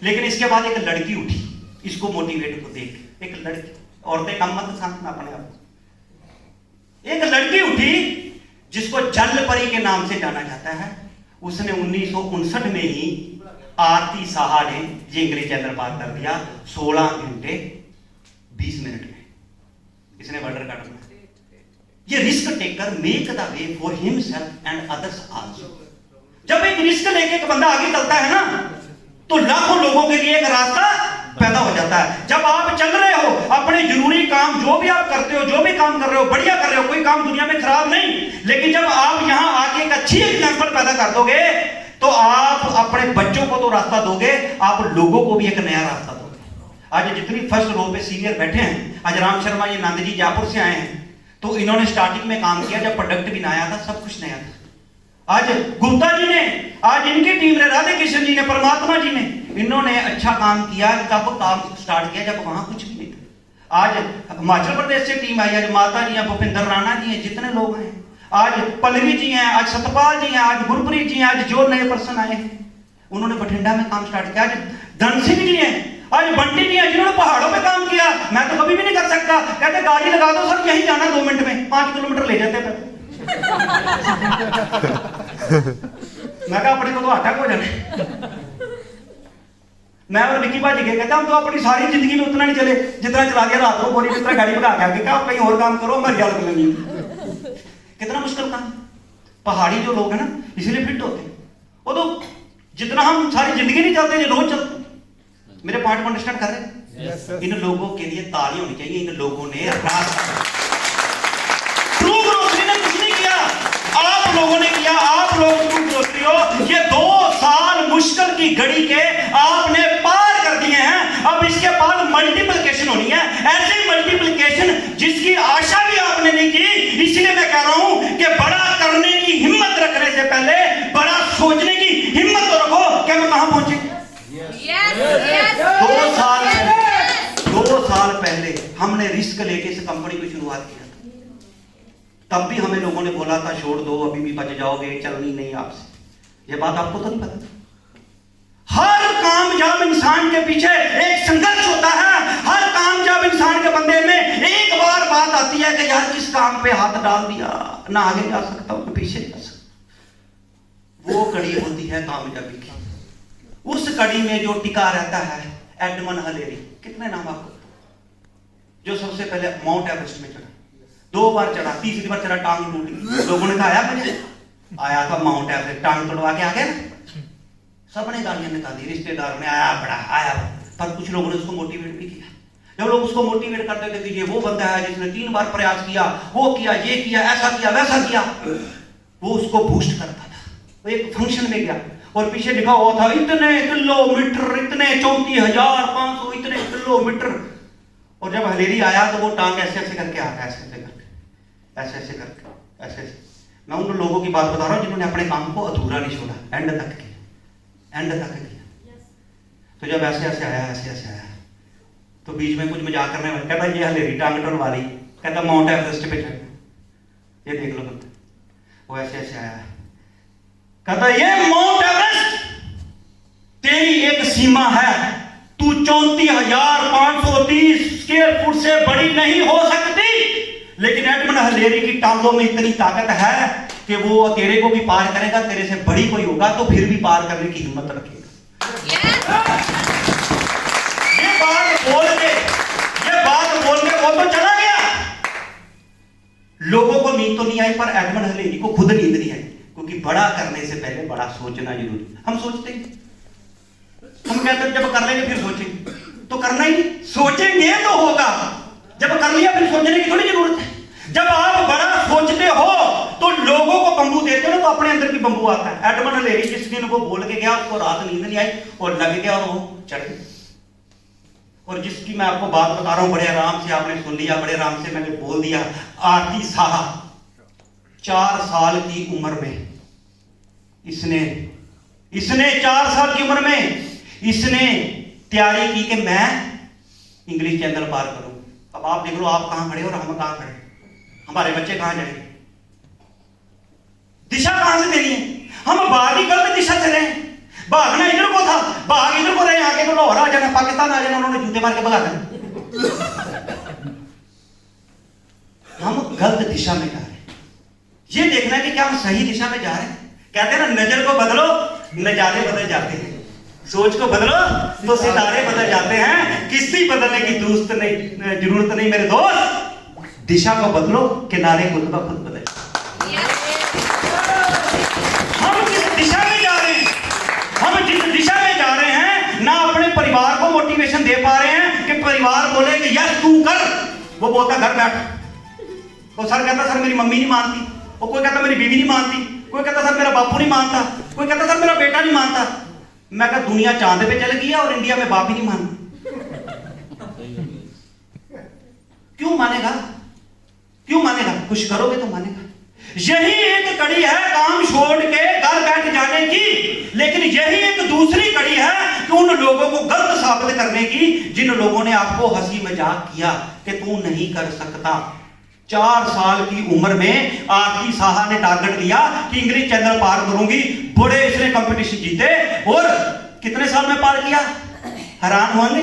लेकिन इसके बाद एक लड़की उठी इसको मोटिवेट को देख। एक लड़की, औरतें कम मत समझना अपने आप। एक लड़की उठी जिसको जल परी के नाम से जाना जाता है। उसने 1959 में ही आरती साहा ने ये इंग्लिश चैनल पार कर दिया 16 घंटे 20 मिनट में। इसने वर्ल्ड रिकॉर्ड बनाया। ये risk taker make the way for himself and others also. जब एक रिस्क लेके एक बंदा आगे चलता है ना तो लाखों लोगों के लिए एक रास्ता पैदा हो जाता है। जब आप चल रहे हो अपने जरूरी काम, जो भी आप करते हो, जो भी काम कर रहे हो, बढ़िया कर रहे हो, कोई काम दुनिया में खराब नहीं, लेकिन जब आप यहां आके एक अच्छी एग्जांपल पैदा कर दोगे तो आप अपने बच्चों को तो रास्ता दोगे, आप लोगों को भी एक नया रास्ता दोगे। आज जितनी फर्स्ट रो पे सीनियर बैठे हैं, आज राम शर्मा ये नंद जी जयपुर से आए हैं, तो इन्होंने स्टार्टिंग में काम किया जब प्रोडक्ट भी नया था, सब कुछ नया था। आज गुप्ता जी ने, आज इनकी टीम ने, राधे कृष्ण जी ने, परमात्मा जी ने, इन्होंने अच्छा काम किया। तब काम स्टार्ट किया जब वहां कुछ भी नहीं था। आज हिमाचल प्रदेश से टीम आई, आज माता जी हैं, भूपिंदर राणा जी हैं, जितने लोग हैं, आज पल्लवी जी हैं, आज सतपाल जी हैं, आज गुरप्रीत जी हैं, आज जो नए पर्सन आए हैं उन्होंने बठिंडा में काम स्टार्ट किया। आज धन सिंह जी हैं, आज बंटी जी हैं, जिन्होंने पहाड़ों में काम किया। मैं तो कभी भी नहीं कर सकता, कहते गाड़ी लगा दो सर, यहीं जाना 2 मिनट में, 5 किलोमीटर ले जाते हैं। मैं कहा अपने को तो अटक हो जाने। मैं और विक्की भाजी के कहता हम तो अपनी सारी जिंदगी में उतना नहीं चले जितना चला दिया रात को, बोरी जितना गाड़ी भगा के आगे, क्या कहीं और काम करो, हमारी हालत नहीं। कितना मुश्किल काम। पहाड़ी जो लोग हैं ना इसलिए फिट होते हैं, वो तो जितना हम सारी जिंदगी नहीं चलते, जो रोज चलते। मेरे पॉइंट को अंडरस्टैंड कर रहे हैं? yes, इन लोगों के लिए ताली होनी चाहिए। इन लोगों ने ट्रू ग्रोसरी ने कुछ नहीं किया, आप लोगों ने किया। आप लोग ट्रू ग्रोसरी हो, ये 2 साल मुश्किल की घड़ी के आपने पार कर दिए हैं। अब इसके बाद मल्टीप्लिकेशन होनी है, ऐसी मल्टीप्लिकेशन जिसकी आशा भी आपने नहीं की। इसलिए मैं कह रहा हूं कि बड़ा करने की हिम्मत रखने से पहले बड़ा सोचने की हिम्मत तो रखो कि हम कहां पहुंचे। 2 साल पहले हमने रिस्क लेके इस कंपनी को शुरुआत किया, तब भी हमें लोगों ने बोला था छोड़ दो, अभी भी बच जाओगे, चलनी नहीं आपसे। ये बात आपको तो नहीं पता। हर कामयाब इंसान के पीछे एक संघर्ष होता है। हर कामयाब इंसान के बंदे में एक बार बात आती है कि यार किस काम पे हाथ डाल दिया, ना आगे जा सकता हूं, पीछे जा सकता। वो कड़ी होती है कामयाबी की। उस कड़ी में जो टिका रहता है, एडमंड हलेरी, कितने नाम आपको? जो सबसे पहले माउंट एवरेस्ट में चढ़ा, 2 बार चढ़ा, तीसरी बार चढ़ा टांग टूटी। लोगों ने कहा आया मुझे, आया था माउंट एवरेस्ट, टांग तोड़वा के आ गया ना। सबने गालियां निकाली, रिश्तेदार ने आया बड़ा आया, पर कुछ लोगों ने उसको मोटिवेट भी किया। जब लोग उसको मोटिवेट करते थे कि ये वो बंदा है जिसने 3 बार प्रयास किया, वो किया, ये किया, ऐसा किया, वैसा किया, वो उसको बूस्ट करता था। वो एक फंक्शन में गया और पीछे लिखा हुआ था इतने किलोमीटर, इतने 34,500 इतने किलोमीटर। और जब हलेरी आया तो वो टांग ऐसे ऐसे करके आता, ऐसे ऐसे करके, ऐसे ऐसे करके, ऐसे ऐसे। मैं उन लोगों की बात बता रहा हूं जिन्होंने अपने काम को अधूरा नहीं छोड़ा, एंड तक किया, एंड तक किया। तो जब ऐसे ऐसे आया, ऐसे ऐसे आया, तो बीच में कुछ मजाक करने में कहता ये हलेरी टांग टोल वाली, कहता माउंट एवरेस्ट पे चढ़, ये देख लो बंदा। वो ऐसे ऐसे आया, कहता ये माउंट एवरेस्ट तेरी एक सीमा है, तू 34,530 स्क्वायर फुट से बड़ी नहीं हो सकती। लेकिन एडमंड हलेरी की टांगों में इतनी ताकत है कि वो तेरे को भी पार करेगा, तेरे से बड़ी कोई होगा तो फिर भी पार करने की हिम्मत रखेगा। ये बात बोल के वो तो चला गया। लोगों को नींद तो नहीं आई, पर एडमंड हलेरी को खुद नींद नहीं आई, क्योंकि बड़ा करने से पहले बड़ा सोचना जरूरी। हम सोचते हैं, हम कहते हैं जब कर लेंगे फिर सोचेंगे, तो करना ही नहीं, सोचेंगे तो होगा। जब कर लिया फिर सोचने की थोड़ी जरूरत है। जब आप बड़ा सोचते हो तो लोगों को बंबू देते हो ना, तो अपने अंदर भी बंबू आता है। एडमंड हलेरी जिस दिन वो बोल के गया, उसको रात नींद नहीं आई और लग गया, और वो चढ़ गया। और जिसकी मैं आपको बात बता रहा हूं, बड़े आराम से आपने सुन लिया, बड़े आराम से मैंने बोल दिया। आरती साहा 4 साल की उम्र में इसने 4 साल की उम्र में इसने तैयारी की कि मैं इंग्लिश चैनल पार करूं। अब आप देख लो, आप कहां खड़े हो और हम कहां खड़े, हमारे बच्चे कहां जाएंगे, दिशा कहां से देनी है। हम भाग ही गलत दिशा से रहे। भागना इधर को था, भाग इधर को रहे, आगे तो लाहौर आ जाना, पाकिस्तान आ जाना, उन्होंने जूते मार के भगा देना। हम गलत दिशा में जा रहे हैं। ये देखना है कि क्या हम सही दिशा में जा रहे हैं। कहते हैं ना, नजर को बदलो नजारे बदल जाते हैं, सोच को बदलो तो सितारे बदल जाते हैं। किसी बदलने की जरूरत नहीं मेरे दोस्त, दिशा को बदलो, किनारे खुद ब खुद बदल। हम किस दिशा में जा रहे हैं, हम जिस दिशा में जा रहे हैं, ना अपने परिवार को मोटिवेशन दे पा रहे हैं कि परिवार बोले कि यस तू कर, वो बोलता घर बैठ। वो सर कहता सर मेरी मम्मी नहीं मानती, वो कोई कहता मेरी बीवी नहीं मानती, कोई कहता सर मेरा बापू नहीं मानता, कोई कहता सर मेरा बेटा नहीं मानता। मैं कहा दुनिया चांद पे चल गई है और इंडिया में बाप ही नहीं मानता। क्यों मानेगा, क्यों मानेगा, कुछ करोगे तो मानेगा। यही एक कड़ी है काम छोड़ के घर बैठ जाने की, लेकिन यही एक दूसरी कड़ी है कि उन लोगों को गलत साबित करने की जिन लोगों ने आपको हंसी मजाक किया कि तू नहीं कर सकता। 4 साल की उम्र में आरती साहा ने टारगेट लिया कि इंग्लिश चैनल पार करूंगी। बड़े इसने कंपटीशन जीते और कितने साल में पार किया, हैरान होंगे,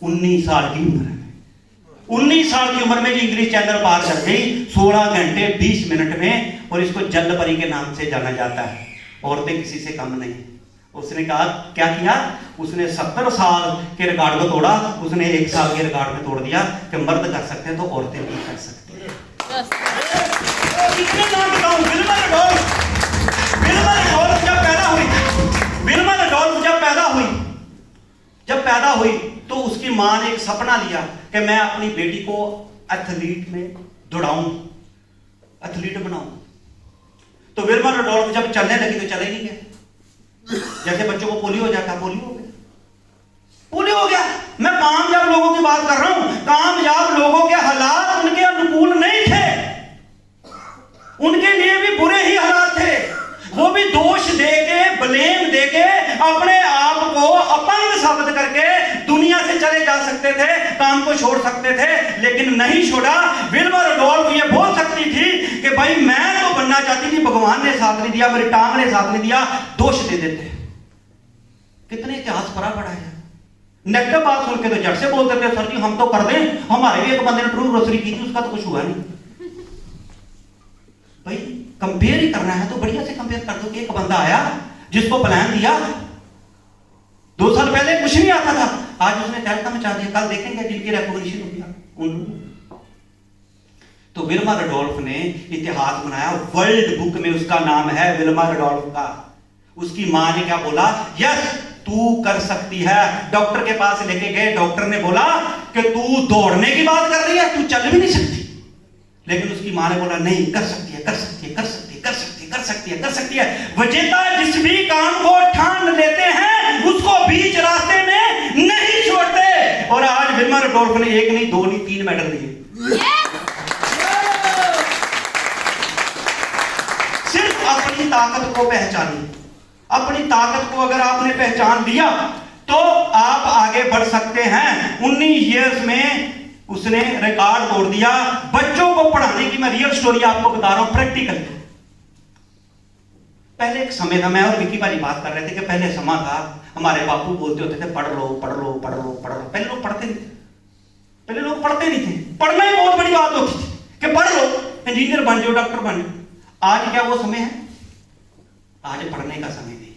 19 साल की उम्र में। 19 साल की उम्र में इंग्लिश चैनल पार कर गई 16 घंटे 20 मिनट में। और इसको जलपरी के नाम से जाना जाता है, औरतें किसी से कम नहीं। उसने कहा क्या किया, उसने 70 साल के रिकॉर्ड को तोड़ा, उसने 1 साल के रिकॉर्ड में तोड़ दिया कि मर्द कर सकते हैं तो औरतें भी कर सकती हैं। कितने नाम बताऊं, विल्मा रडोल्फ जब पैदा हुई तो उसकी मां ने एक सपना लिया कि मैं अपनी बेटी को एथलीट में दौड़ाऊं, एथलीट बनाऊं। तो विल्मा रडोल्फ जब चलने लगी तो चले नहीं गए। जैसे बच्चों को पोलियो हो जाता, पोलियो हो गया। मैं कामयाब लोगों की बात कर रहा हूं, कामयाब लोगों के हालात उनके अनुकूल नहीं थे, उनके लिए भी बुरे ही हालात थे। वो भी दोष देके, ब्लेम देके, अपने आप को अपंग साबित करके दुनिया से चले जा सकते थे, काम को छोड़ सकते थे, लेकिन नहीं छोड़ा। विल्मा रडोल्फ ये बोल सकती थी कि भाई मैं तो बनना चाहती थी, भगवान ने साथ नहीं दिया, मेरी टांग ने साथ नहीं दिया, दोष दे देते। कितने इतिहास पढ़ा है। नेगेटिव बात सुन के तो झट से बोल देते सर जी हम तो कर दें, हमारे भी एक बंदे ने ट्रू ग्रोसरी की थी, उसका तो कुछ हुआ नहीं। भाई कंपेयर ही करना है तो बढ़िया से कंपेयर कर दो कि एक बंदा आया जिसको प्लान दिया, 2 साल पहले कुछ नहीं आता था, आज उसने तहलका मचा दिया, कल देखेंगे जिनकी रिकॉग्निशन होगी। तो विल्मा रडोल्फ ने इतिहास बनाया, वर्ल्ड बुक में उसका नाम है विल्मा रडोल्फ का। उसकी मां ने क्या बोला, यस तू कर सकती है। डॉक्टर के पास लेके गए, डॉक्टर ने बोला कि तू दौड़ने की बात कर रही है, तू चल भी नहीं सकती। लेकिन उसकी मां ने बोला नहीं, कर सकती है, कर सकती है, कर सकती है, कर सकती है, कर सकती है, कर सकती है। विजेता जिस भी काम को ठान लेते हैं उसको बीच रास्ते में नहीं छोड़ते। और आज विल्मा रडोल्फ ने 1 नहीं 2 नहीं 3 मेडल लिए। सिर्फ अपनी ताकत को पहचानिए। अपनी ताकत को अगर आपने पहचान लिया तो आप आगे बढ़ सकते हैं। 19 इयर्स में उसने रिकॉर्ड तोड़ दिया। बच्चों को पढ़ाने की मैं रियल स्टोरी आपको बता रहा हूं, प्रैक्टिकल। पहले एक समय था, मैं और विकी भाई बात कर रहे थे कि पहले समय था, हमारे बापू बोलते होते थे पढ़ लो पढ़ लो पढ़ लो पढ़ लो। पहले लोग पढ़ते नहीं थे, पहले लोग पढ़ते नहीं थे। पढ़ना ही बहुत बड़ी बात होती थी कि पढ़ लो, इंजीनियर बन जाओ, डॉक्टर बन जाओ। आज क्या वो समय है? आज पढ़ने का समय नहीं है।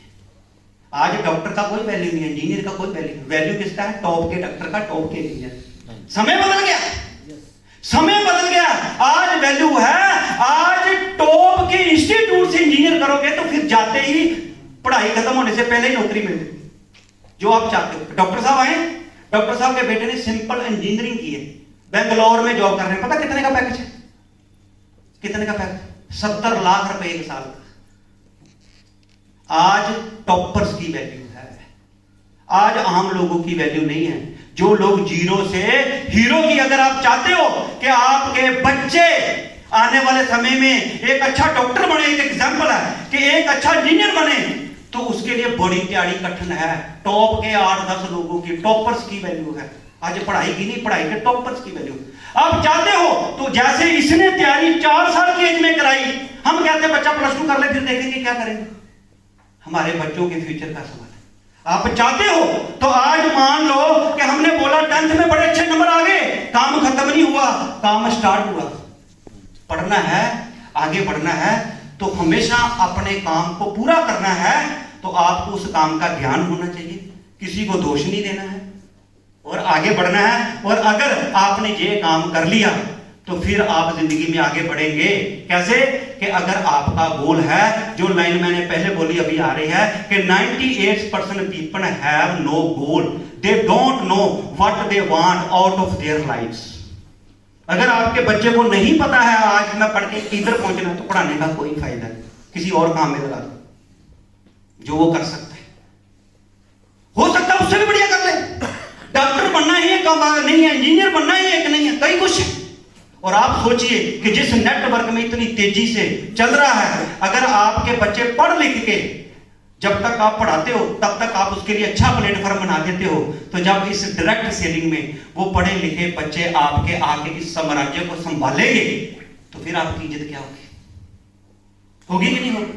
आज डॉक्टर का कोई वैल्यू नहीं है, इंजीनियर का कोई वैल्यू। वैल्यू किसका है? टॉप के डॉक्टर का, टॉप के इंजीनियर। समय बदल गया, समय बदल गया। आज वैल्यू है, आज टॉप के इंस्टीट्यूट से इंजीनियर करोगे तो फिर जाते ही पढ़ाई खत्म होने से पहले ही नौकरी मिल जाती जो आप चाहते हो। डॉक्टर साहब आए, डॉक्टर साहब के बेटे ने सिंपल इंजीनियरिंग की है, बेंगलोर में जॉब कर रहे हैं। पता कितने का पैकेज है? कितने का पैकेज? 70 लाख रुपए 1 साल का। आज टॉपर्स की वैल्यू है, आज आम लोगों की वैल्यू नहीं है। जो लोग जीरो से हीरो की, अगर आप चाहते हो कि आपके बच्चे आने वाले समय में एक अच्छा डॉक्टर बने, एक एग्जांपल है कि एक अच्छा इंजीनियर बने, तो उसके लिए बड़ी तैयारी कठिन है। टॉप के 8-10 लोगों की, टॉपर्स की वैल्यू है। आज पढ़ाई की नहीं, पढ़ाई के टॉपर्स की वैल्यू। आप चाहते हो तो जैसे इसने तैयारी 4 साल की एज में कराई, हम कहते हैं बच्चा +2 कर ले फिर देखेंगे क्या करेंगे। हमारे बच्चों के फ्यूचर का सवाल है। आप चाहते हो तो आज मान लो कि हमने बोला 10th में बड़े अच्छे नंबर आ गए, काम खत्म नहीं हुआ, काम स्टार्ट हुआ। पढ़ना है, आगे बढ़ना है तो हमेशा अपने काम को पूरा करना है। तो आपको उस काम का ज्ञान होना चाहिए, किसी को दोष नहीं देना है और आगे बढ़ना है। और अगर आपने ये काम कर लिया तो फिर आप जिंदगी में आगे बढ़ेंगे। कैसे? कि अगर आपका गोल है, जो लाइन मैंने पहले बोली अभी आ रही है कि 98% people have no goal, they don't know what they want out of their lives. अगर आपके बच्चे को नहीं पता है आज मैं पढ़ के इधर पहुंचना, तो पढ़ाने का कोई फायदा नहीं, किसी और काम में लगा दो जो वो कर सकता है। हो सकता है उससे भी बढ़िया कर ले। डॉक्टर बनना ही एक काम नहीं है, इंजीनियर बनना ही एक नहीं है, कई कुछ है। और आप सोचिए कि जिस नेटवर्क में इतनी तेजी से चल रहा है, अगर आपके बच्चे पढ़ लिख के, जब तक आप पढ़ाते हो तब तक आप उसके लिए अच्छा प्लेटफॉर्म बना देते हो, तो जब इस डायरेक्ट सेलिंग में वो पढ़े लिखे बच्चे आपके आके इस साम्राज्य को संभालेंगे तो फिर आपकी इज्जत क्या होगी? होगी कि नहीं होगी?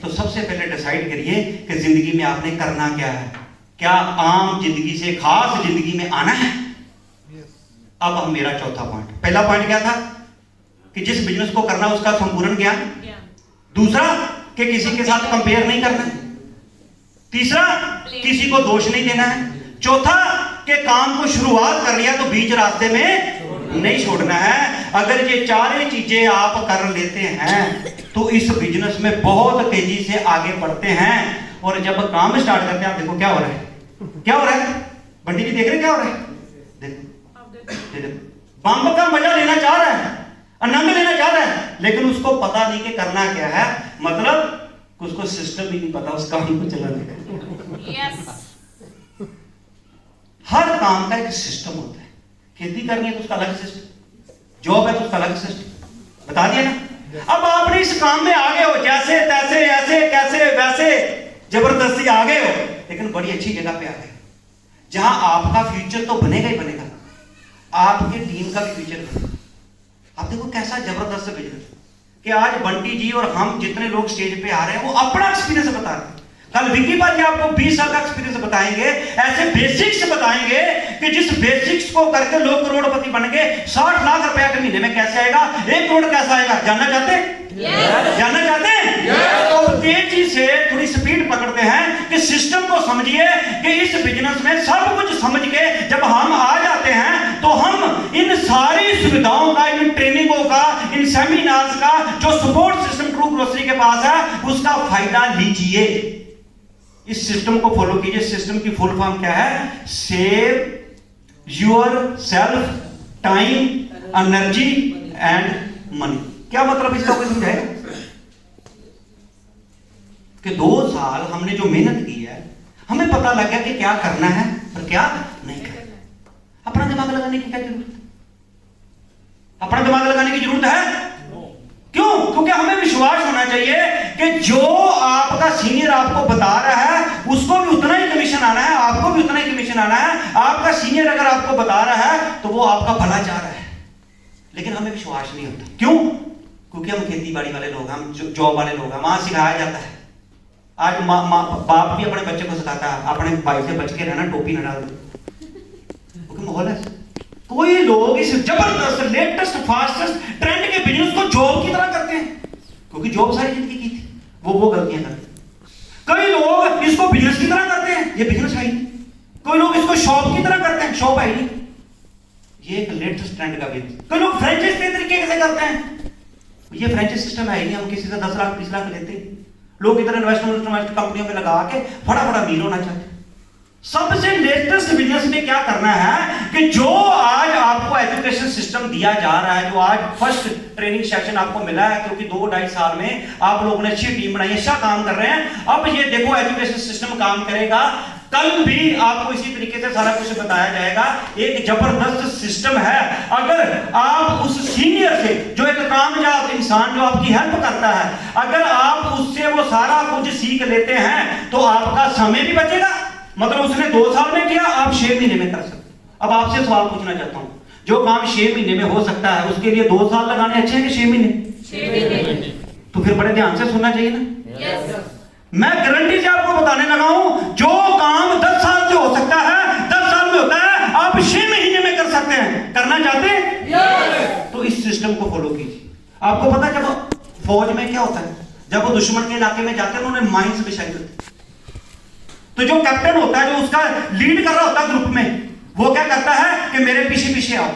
तो सबसे पहले डिसाइड करिए कि जिंदगी में आपने करना क्या है। क्या आम जिंदगी से खास जिंदगी में आना है? अब हम मेरा चौथा पॉइंट, पहला पॉइंट क्या था कि जिस बिजनेस को करना उसका संपूर्ण ज्ञान। दूसरा कि किसी के साथ कंपेयर नहीं करना है। तीसरा किसी को दोष नहीं देना है। चौथा कि काम को शुरुआत कर लिया तो बीच रास्ते में नहीं छोड़ना है। अगर ये 4 चीजें आप कर लेते हैं तो इस बिजनेस में बहुत तेजी से आगे बढ़ते हैं। और जब काम स्टार्ट करते हैं, आप देखो क्या हो रहा है, क्या हो रहा है। बंटी जी देख रहे क्या हो रहा है? देखो बम का मजा लेना चाह रहा है, आनंद लेना चाह रहा है, लेकिन उसको पता नहीं कि करना क्या है। मतलब उसको सिस्टम ही नहीं पता उस काम को चलाने का। हर काम का एक सिस्टम होता है। खेती करनी है तो उसका अलग सिस्टम, जॉब है तो उसका अलग सिस्टम, बता दिया ना। अब आपने इस काम में आ गए हो, जैसे तैसे ऐसे कैसे वैसे जबरदस्ती आ गए हो, लेकिन बड़ी अच्छी जगह पे आ गए जहां आपका फ्यूचर तो बनेगा ही बनेगा, आपके टीम का भी फ्यूचर बनेगा। आप देखो कैसा जबरदस्त बिजनेस कि आज बंटी जी और हम जितने लोग स्टेज पे आ रहे हैं वो अपना एक्सपीरियंस बता रहे हैं। कल विकी भाई आपको 20 साल का एक्सपीरियंस बताएंगे, ऐसे बेसिक्स बताएंगे कि जिस बेसिक्स को करके लोग करोड़पति बन गए। 60 लाख रुपया के महीने में कैसे आएगा, 1 करोड़ कैसा आएगा, जानना चाहते हैं? जानना चाहते हैं? तो तेजी से थोड़ी स्पीड पकड़ते हैं कि सिस्टम को समझिए कि इस बिजनेस में सब कुछ समझ के जब हम आ जाते हैं तो हम इन सारी सुविधाओं का, इन ट्रेनिंगों का, इन सेमिनार्स का जो सपोर्ट सिस्टम ट्रू ग्रोसरी के पास है, उसका फायदा लीजिए। इस सिस्टम को फॉलो कीजिए। सिस्टम की फुल फॉर्म क्या है? Save your self time, energy and money. क्या मतलब इसका कोई समझाएगा? कि 2 साल हमने जो मेहनत की है, हमें पता लग गया कि क्या करना है और क्या नहीं करना। अपना दिमाग लगाने की क्या जरूरत है? अपना दिमाग लगाने की जरूरत है? क्यों? क्योंकि हमें विश्वास होना चाहिए कि जो आपका सीनियर आपको बता रहा है उसको भी उतना ही कमीशन आना है, आपको भी उतना ही कमीशन आना है। आपका सीनियर अगर आपको बता रहा है तो वो आपका भला चाह रहा है, लेकिन हमें विश्वास नहीं होता। क्यों? क्योंकि हम खेती बाड़ी वाले लोग, हम जॉब वाले लोग हैं। वहां सिखाया जाता है। आज बाप भी अपने बच्चे को सिखाता है, अपने भाई से बच के रहना, टोपी न डाल दो, क्योंकि माहौल है। कोई लोग इस जबरदस्त लेटेस्ट फास्टेस्ट ट्रेंड के बिजनेस को जॉब की तरह करते हैं, क्योंकि जॉब सारी जिंदगी की थी, वो गलतियां करते हैं। कई लोग इसको बिजनेस की तरह करते हैं, ये बिजनेस है ही नहीं। कोई लोग इसको शॉप की तरह करते हैं, शॉप है ही नहीं, ये एक लेटेस्ट ट्रेंड का बिजनेस। कई लोग फ्रेंचाइज के तरीके से करते हैं, ये फ्रेंचाइज सिस्टम है ही नहीं। हम किसी से 10 लाख 20 लाख लेते हैं, लोग इधर इन्वेस्टमेंट कंपनियों में लगा के फटाफट अमीर होना चाहते हैं। सबसे लेटेस्ट बिजनेस में क्या करना है कि जो आज आपको एजुकेशन सिस्टम दिया जा रहा है, जो आज फर्स्ट ट्रेनिंग सेशन आपको मिला है, क्योंकि 2-2.5 साल में आप लोगों ने अच्छी टीम बनाई, अच्छा काम कर रहे हैं। अब ये देखो एजुकेशन सिस्टम काम करेगा। कल भी आपको इसी तरीके से सारा कुछ बताया जाएगा। एक जबरदस्त सिस्टम है। अगर आप उस सीनियर से, जो एक कामयाब इंसान जो आपकी हेल्प करता है, अगर आप उससे वो सारा कुछ सीख लेते हैं तो आपका समय भी बचेगा। मतलब उसने 2 साल में किया, आप 6 महीने में कर सकते। अब आपसे सवाल पूछना चाहता हूं, जो काम 6 महीने में हो सकता है उसके लिए 2 साल लगाने अच्छे हैं कि 6 महीने? 6 महीने। तो फिर बड़े ध्यान से सुनना चाहिए ना। यस। मैं गारंटी से आपको बताने लगा हूं, जो काम 10 साल से हो सकता है, 10 साल में होता है, आप 6 महीने में कर सकते हैं। करना चाहते हैं? यस। तो इस सिस्टम को फॉलो कीजिए। आपको पता है जब फौज में क्या होता है, जब वो दुश्मन के इलाके में जाते हैं उन्होंने माइंस बिछाई होती है, तो जो कैप्टन होता है, जो उसका लीड कर रहा होता है ग्रुप में, वो क्या करता है कि मेरे पीछे पीछे आओ।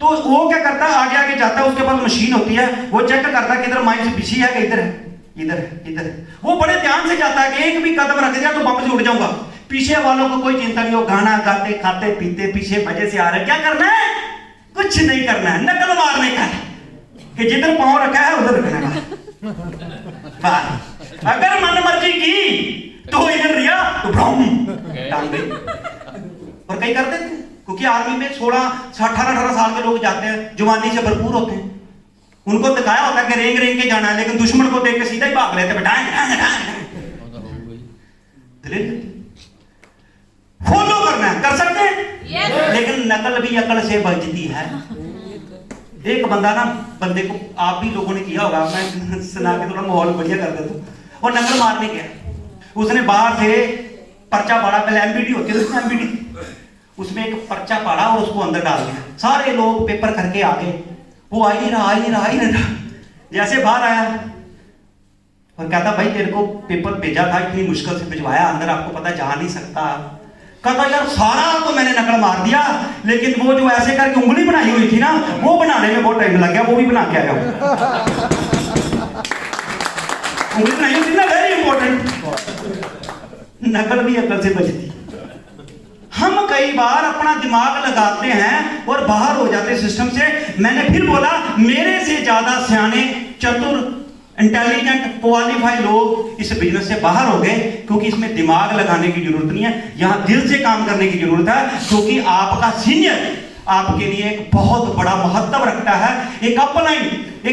तो वो क्या करता है, आगे आगे जाता है, उसके पास मशीन होती है, वो चेक करता है कि इधर माइंस बिछी है कि इधर है, इधर है, इधर है। वो बड़े ध्यान से जाता है कि एक भी कदम रख दिया तो बम से उड़ जाऊंगा। पीछे वालों को कोई चिंता नहीं, हो गाना गाते खाते पीते पीछे मजे से आ रहे। क्या करना है? कुछ नहीं करना है, नकल मारने का है कि जिधर पांव रखा है उधर रखना है। अगर मन मर्जी की तो इधर रिया तो भ्रम टांग गई। और कई करते थे, क्योंकि आर्मी में 16-18 साल के लोग जाते हैं, जवानी से भरपूर होते हैं। उनको दिखाया होता है कि रेंग रेंग के जाना है, लेकिन दुश्मन को देख के सीधा ही भाग लेते। फॉलो करना है, कर सकते हैं। Yes. लेकिन नकल भी अकल से बचती है। एक बंदा ना, बंदे को आप भी लोगों ने किया होगा, मैं सुना के थोड़ा माहौल बढ़िया कर देता हूं। और नकल मारने गया, उसने बाहर से पर्चा पाड़ा, पहले एमबीडी होती है उसमें, एमबीडी उसमें एक पर्चा पाड़ा और उसको अंदर डाल दिया। सारे लोग पेपर करके आ गए, वो आ ही नहीं रहा। जैसे बाहर आया और कहता भाई तेरे को पेपर भेजा था, इतनी मुश्किल से भिजवाया, अंदर आपको पता जा नहीं सकता। कहता यार सारा तो मैंने नकल मार दिया, लेकिन वो जो ऐसे करके उंगली बनाई हुई थी ना, वो बनाने में बहुत टाइम लग गया, वो भी बना के आया हूं। उंगली बनाई हुई थी ना, वेरी इंपॉर्टेंट। नकल भी अकल से बचती। हम कई बार अपना दिमाग लगाते हैं और बाहर हो जाते हैं सिस्टम से। मैंने फिर बोला, मेरे से ज्यादा सियाने, चतुर, इंटेलिजेंट, क्वालिफाइड लोग इस बिजनेस से बाहर हो गए, क्योंकि इसमें दिमाग लगाने की जरूरत नहीं है, यहां दिल से काम करने की जरूरत है। क्योंकि आपका सीनियर आपके लिए एक बहुत बड़ा महत्व रखता है। एक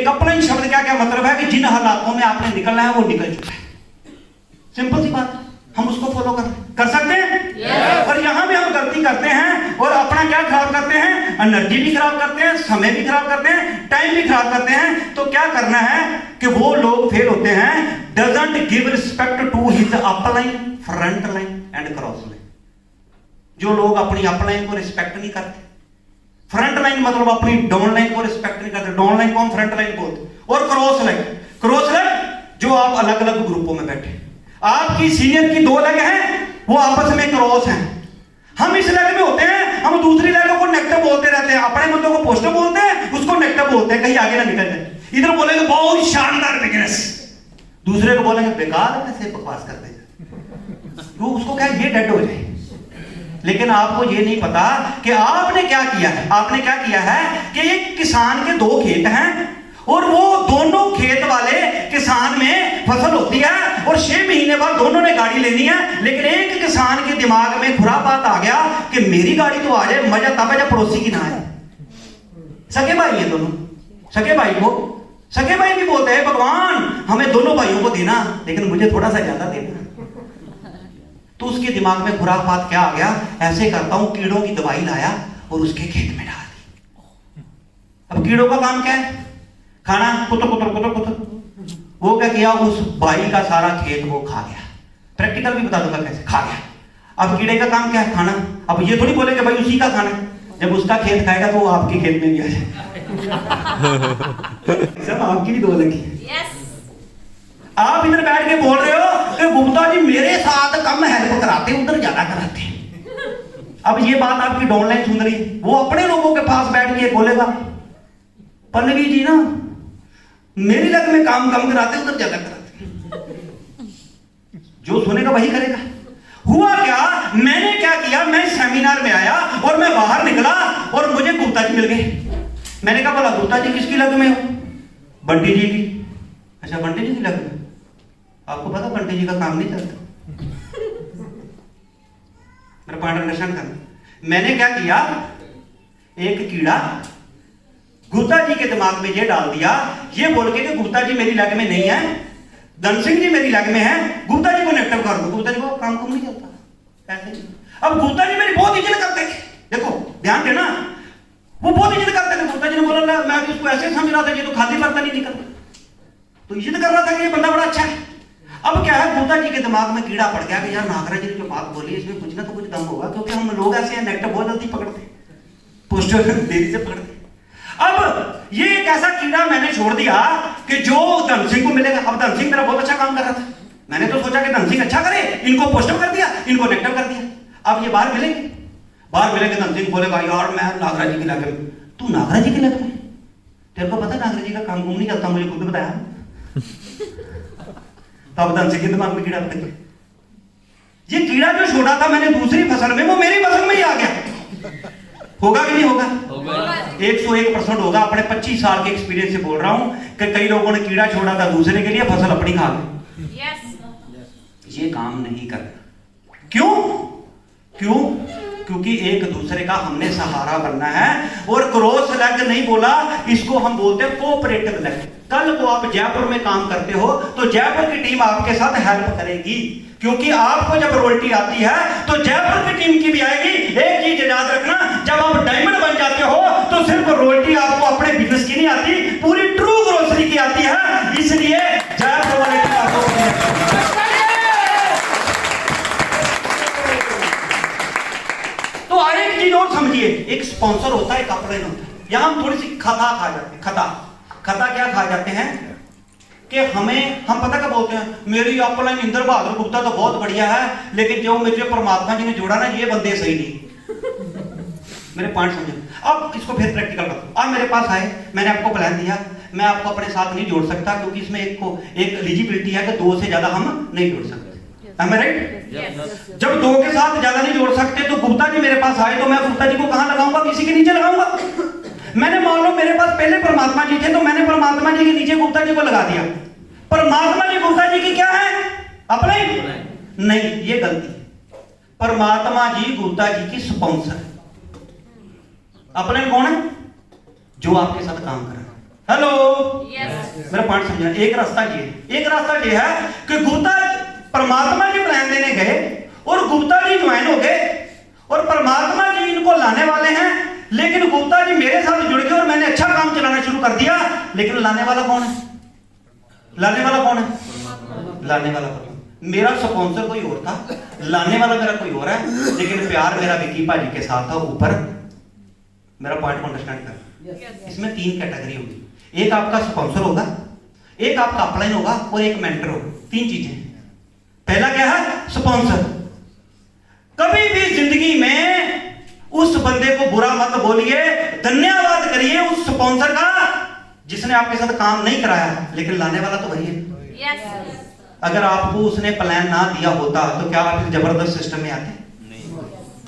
अपलाइन शब्द क्या मतलब है कि जिन हालातों में आपने निकलना है वो निकल चुका है। सिंपल सी बात, हम उसको फॉलो कर सकते हैं। Yes. और यहां भी हम गलती करते हैं और अपना क्या खराब करते हैं, एनर्जी भी खराब करते हैं, समय भी खराब करते हैं, टाइम भी खराब करते हैं। तो क्या करना है कि वो लोग फेल होते हैं, doesn't give respect to his upline, front line and cross line. जो लोग अपनी अपलाइन को रिस्पेक्ट नहीं करते, फ्रंट लाइन मतलब अपनी डाउन लाइन को रिस्पेक्ट नहीं करते, डाउन लाइन को हम फ्रंट लाइन बोलते, और क्रॉस लाइन जो आप अलग अलग ग्रुपों में बैठे, आपकी सीनियर की 2 लेग हैं, वो आपस में क्रॉस हैं। हम इस लेग में होते हैं, हम दूसरी लेग को नेगेटिव बोलते रहते हैं, अपने मुद्दों को पॉजिटिव बोलते हैं, उसको नेगेटिव बोलते हैं, कहीं आगे ना निकल जाए। इधर बोलेंगे बहुत शानदार बिजनेस, दूसरे को बोलेंगे बेकार ऐसे बकवास करते हैं, तो उसको क्या ये डेड हो जाए। लेकिन आपको ये नहीं पता कि आपने क्या किया है। आपने क्या किया है कि एक किसान के 2 खेत हैं और वो दोनों खेत वाले किसान में फसल होती है और 6 महीने बाद दोनों ने गाड़ी लेनी है, लेकिन एक किसान के दिमाग में खुरापात आ गया कि मेरी गाड़ी तो आ जाए, मजा तब है जब पड़ोसी की ना आए। सगे भाई है दोनों, सगे भाई को सगे भाई भी बोलते हैं भगवान हमें दोनों भाइयों को देना, लेकिन मुझे थोड़ा सा ज्यादा देना। तो उसके दिमाग में खुरापात क्या आ गया, ऐसे करता हूं, कीड़ों की दवाई लाया और उसके खेत में डाल दी। अब कीड़ों का काम क्या है, खाना, कुतर कुतर कुतर कुतर। वो क्या किया, उस भाई का सारा खेत वो खा गया। प्रैक्टिकल भी बता दूंगा कैसे खा गया। अब कीड़े का काम क्या है, खाना। अब ये थोड़ी बोलेंगे भाई उसी का खाना, जब उसका खेत खाएगा तो वो आपके खेत में भी आ जाएगा। सब आपकी भी दो लगी। आप इधर बैठ के बोल रहे हो कि गुप्ता जी मेरे साथ कम हेल्प कराते, उधर ज्यादा कराते। अब ये बात आपकी डाउनलाइन सुन रही है, वो अपने लोगों के पास बैठ के बोलेगा पल्लवी जी ना मेरी लग में काम कम कराते, उधर ज्यादा कराते। जो सुनेगा वही करेगा। हुआ क्या, मैंने क्या किया, मैं सेमिनार में आया और मैं बाहर निकला और मुझे गुप्ता जी मिल गए। मैंने कहा बोला गुप्ता जी किसकी लग में हो, बंटी जी की। अच्छा बंटी जी की लग में, आपको पता बंटी जी का काम नहीं चलता। मेरा पॉइंट अंडरस्टैंड करना। मैंने क्या किया, एक कीड़ा गुप्ता जी के दिमाग में ये डाल दिया, ये बोल के कि गुप्ता जी मेरी लग में नहीं है, धन सिंह जी मेरी लग में है, गुप्ता जी को नेगेटिव कर दो, गुप्ता जी को काम नहीं चलता ऐसे। अब गुप्ता जी मेरी बहुत इज्जत करते थे, देखो ध्यान देना, वो बहुत इज्जत करते थे। गुप्ता जी ने बोला मैं उसको ऐसे समझ रहा था ये तो खाली बर्तन ही नहीं करता, तो इज्जत कर रहा था कि ये बंदा बड़ा अच्छा है। अब क्या है, गुप्ता जी के दिमाग में कीड़ा पड़ गया कि यार नागराज जी ने जो बात बोली इसमें कुछ ना तो कुछ दम होगा, क्योंकि हम लोग ऐसे हैं नेगेटिव बहुत जल्दी पकड़ते, पॉजिटिव देरी से पकड़ते। अब ये एक ऐसा कीड़ा मैंने छोड़ दिया कि जो धन सिंह को मिलेगा। अब धन सिंह मेरा बहुत अच्छा काम कर रहा था, मैंने तो सोचा कि धन सिंह अच्छा करे, इनको पॉजिटिव कर दिया, इनको नेगेटिव कर दिया। अब ये बाहर मिलेंगे, बाहर मिलेंगे, धन सिंह बोलेगा यार मैं नागराज जी की लग में। तू नागराज जी की लग में, तेरे को पता नागराज जी का काम नहीं करता, मुझे खुद बताया। तब धन सिंह के दिमाग में कीड़ा पड़ गया। ये कीड़ा जो छोड़ा था मैंने दूसरी फसल में, वो मेरी फसल में ही आ गया। होगा कि नहीं होगा? 101% होगा। अपने 25 साल के एक्सपीरियंस से बोल रहा हूं कि कई लोगों ने कीड़ा छोड़ा था दूसरे के लिए, फसल अपनी खा गई। ये काम नहीं करना। क्यों? क्योंकि एक दूसरे का हमने सहारा बनना है। और क्रॉस लेग नहीं बोला, इसको हम बोलते हैं कोऑपरेटिव लेग। कल को आप जयपुर में काम करते हो तो जयपुर की टीम आपके साथ हेल्प करेगी, क्योंकि आपको जब रॉयल्टी आती है तो जयपुर की टीम की भी आएगी। एक चीज याद रखना, जब आप डायमंड बन जाते हो तो सिर्फ रॉयल्टी आपको अपने बिजनेस की नहीं आती, पूरी ट्रू ग्रोसरी की आती है। इसलिए जयपुर वाले टीम आपको। तो एक चीज और समझिए, एक स्पॉन्सर होता है, एक अपलाइन होता है। यहां हम थोड़ी सी खता खा जाते हैं। खता क्या खा जाते हैं कि हम पता क्या बोलते हैं, मेरी अपलाइन इंद्र बहादुर गुप्ता तो बहुत बढ़िया है, लेकिन जो मुझे परमात्मा जी ने जोड़ा ना, ये बंदे सही नहीं। मेरे पॉइंट समझे। अब इसको फिर प्रैक्टिकल बताओ। आप मेरे पास आए, मैंने आपको प्लान दिया, मैं आपको अपने साथ नहीं जोड़ सकता, क्योंकि इसमें एक एलिजिबिलिटी है कि 2 से ज्यादा हम नहीं जोड़ सकते। Am I right? जब 2 के साथ ज्यादा नहीं जोड़ सकते तो गुप्ता जी मेरे पास आए तो मैं गुप्ता जी को कहां लगाऊंगा, किसी के नीचे लगाऊंगा। मैंने मान लो मेरे पास पहले परमात्मा जी थे तो मैंने परमात्मा जी के नीचे गुप्ता जी को लगा दिया। परमात्मा जी गुप्ता जी की क्या है, अपने नहीं, ये गलती है। परमात्मा जी गुप्ता जी की स्पॉन्सर है। अपने कौन है, जो आपके साथ काम कर रहा है। हेलो, मेरा पॉइंट समझना। एक रास्ता ये है कि गुप्ता परमात्मा जी प्लान देने गए और गुप्ता जी ज्वाइन हो गए और परमात्मा जी इनको लाने वाले हैं, लेकिन गुप्ता जी मेरे साथ जुड़ गए और मैंने अच्छा काम चलाना शुरू कर दिया। लेकिन लाने वाला कौन है? लाने वाला मेरा स्पॉन्सर कोई और था, लाने वाला मेरा कोई और है, लेकिन प्यार मेरा विकी भाजी के साथ था ऊपर। मेरा पॉइंट को अंडरस्टैंड कर। इसमें 3 कैटेगरी होगी, एक आपका स्पॉन्सर होगा, एक आपका अपलाइन होगा और एक मेंटर होगा। 3 चीजें। पहला क्या है, स्पॉन्सर। कभी भी जिंदगी में जिसने आपके साथ काम नहीं कराया, लेकिन लाने वाला तो वही है। यस अगर आपको उसने प्लान ना दिया होता तो क्या आप इस जबरदस्त सिस्टम में आते?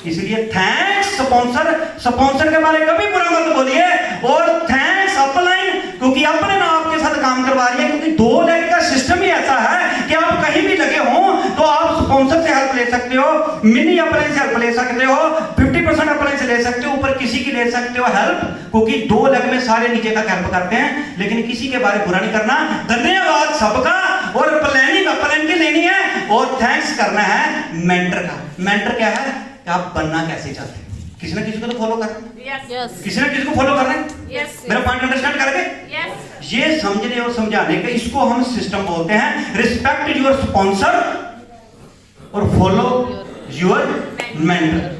इसलिए थैंक्स स्पॉन्सर, स्पॉन्सर के बारे में कभी बुरा मत बोलिए, और थैंक्स अपलाइन, क्योंकि अपने ना आपके साथ काम करवा रही है। क्योंकि 2 लेग का सिस्टम ही ऐसा है कि आप कहीं भी लगे हो तो आप स्पॉन्सर से हेल्प ले सकते हो, मिनी अपलाइन से हेल्प ले सकते हो, 50% अपलाइन से ले सकते हो, ऊपर किसी की ले सकते हो हेल्प, क्योंकि 2 लेग में सारे नीचे का हेल्प करते हैं। लेकिन किसी के बारे में बुरा नहीं करना। धन्यवाद सबका, और प्लानिंग अपलाइन की लेनी है, और थैंक्स करना है मेंटर का। मेंटर क्या है कि आप बनना कैसे चाहते हैं, किसी ना किसी को तो फॉलो करना, यस किसी ना किसी को फॉलो करना है। यस मेरा पॉइंट अंडरस्टैंड करके यस ये समझने और समझाने का, इसको हम सिस्टम बोलते हैं। रिस्पेक्ट योर स्पॉन्सर और फॉलो योर मेंटर।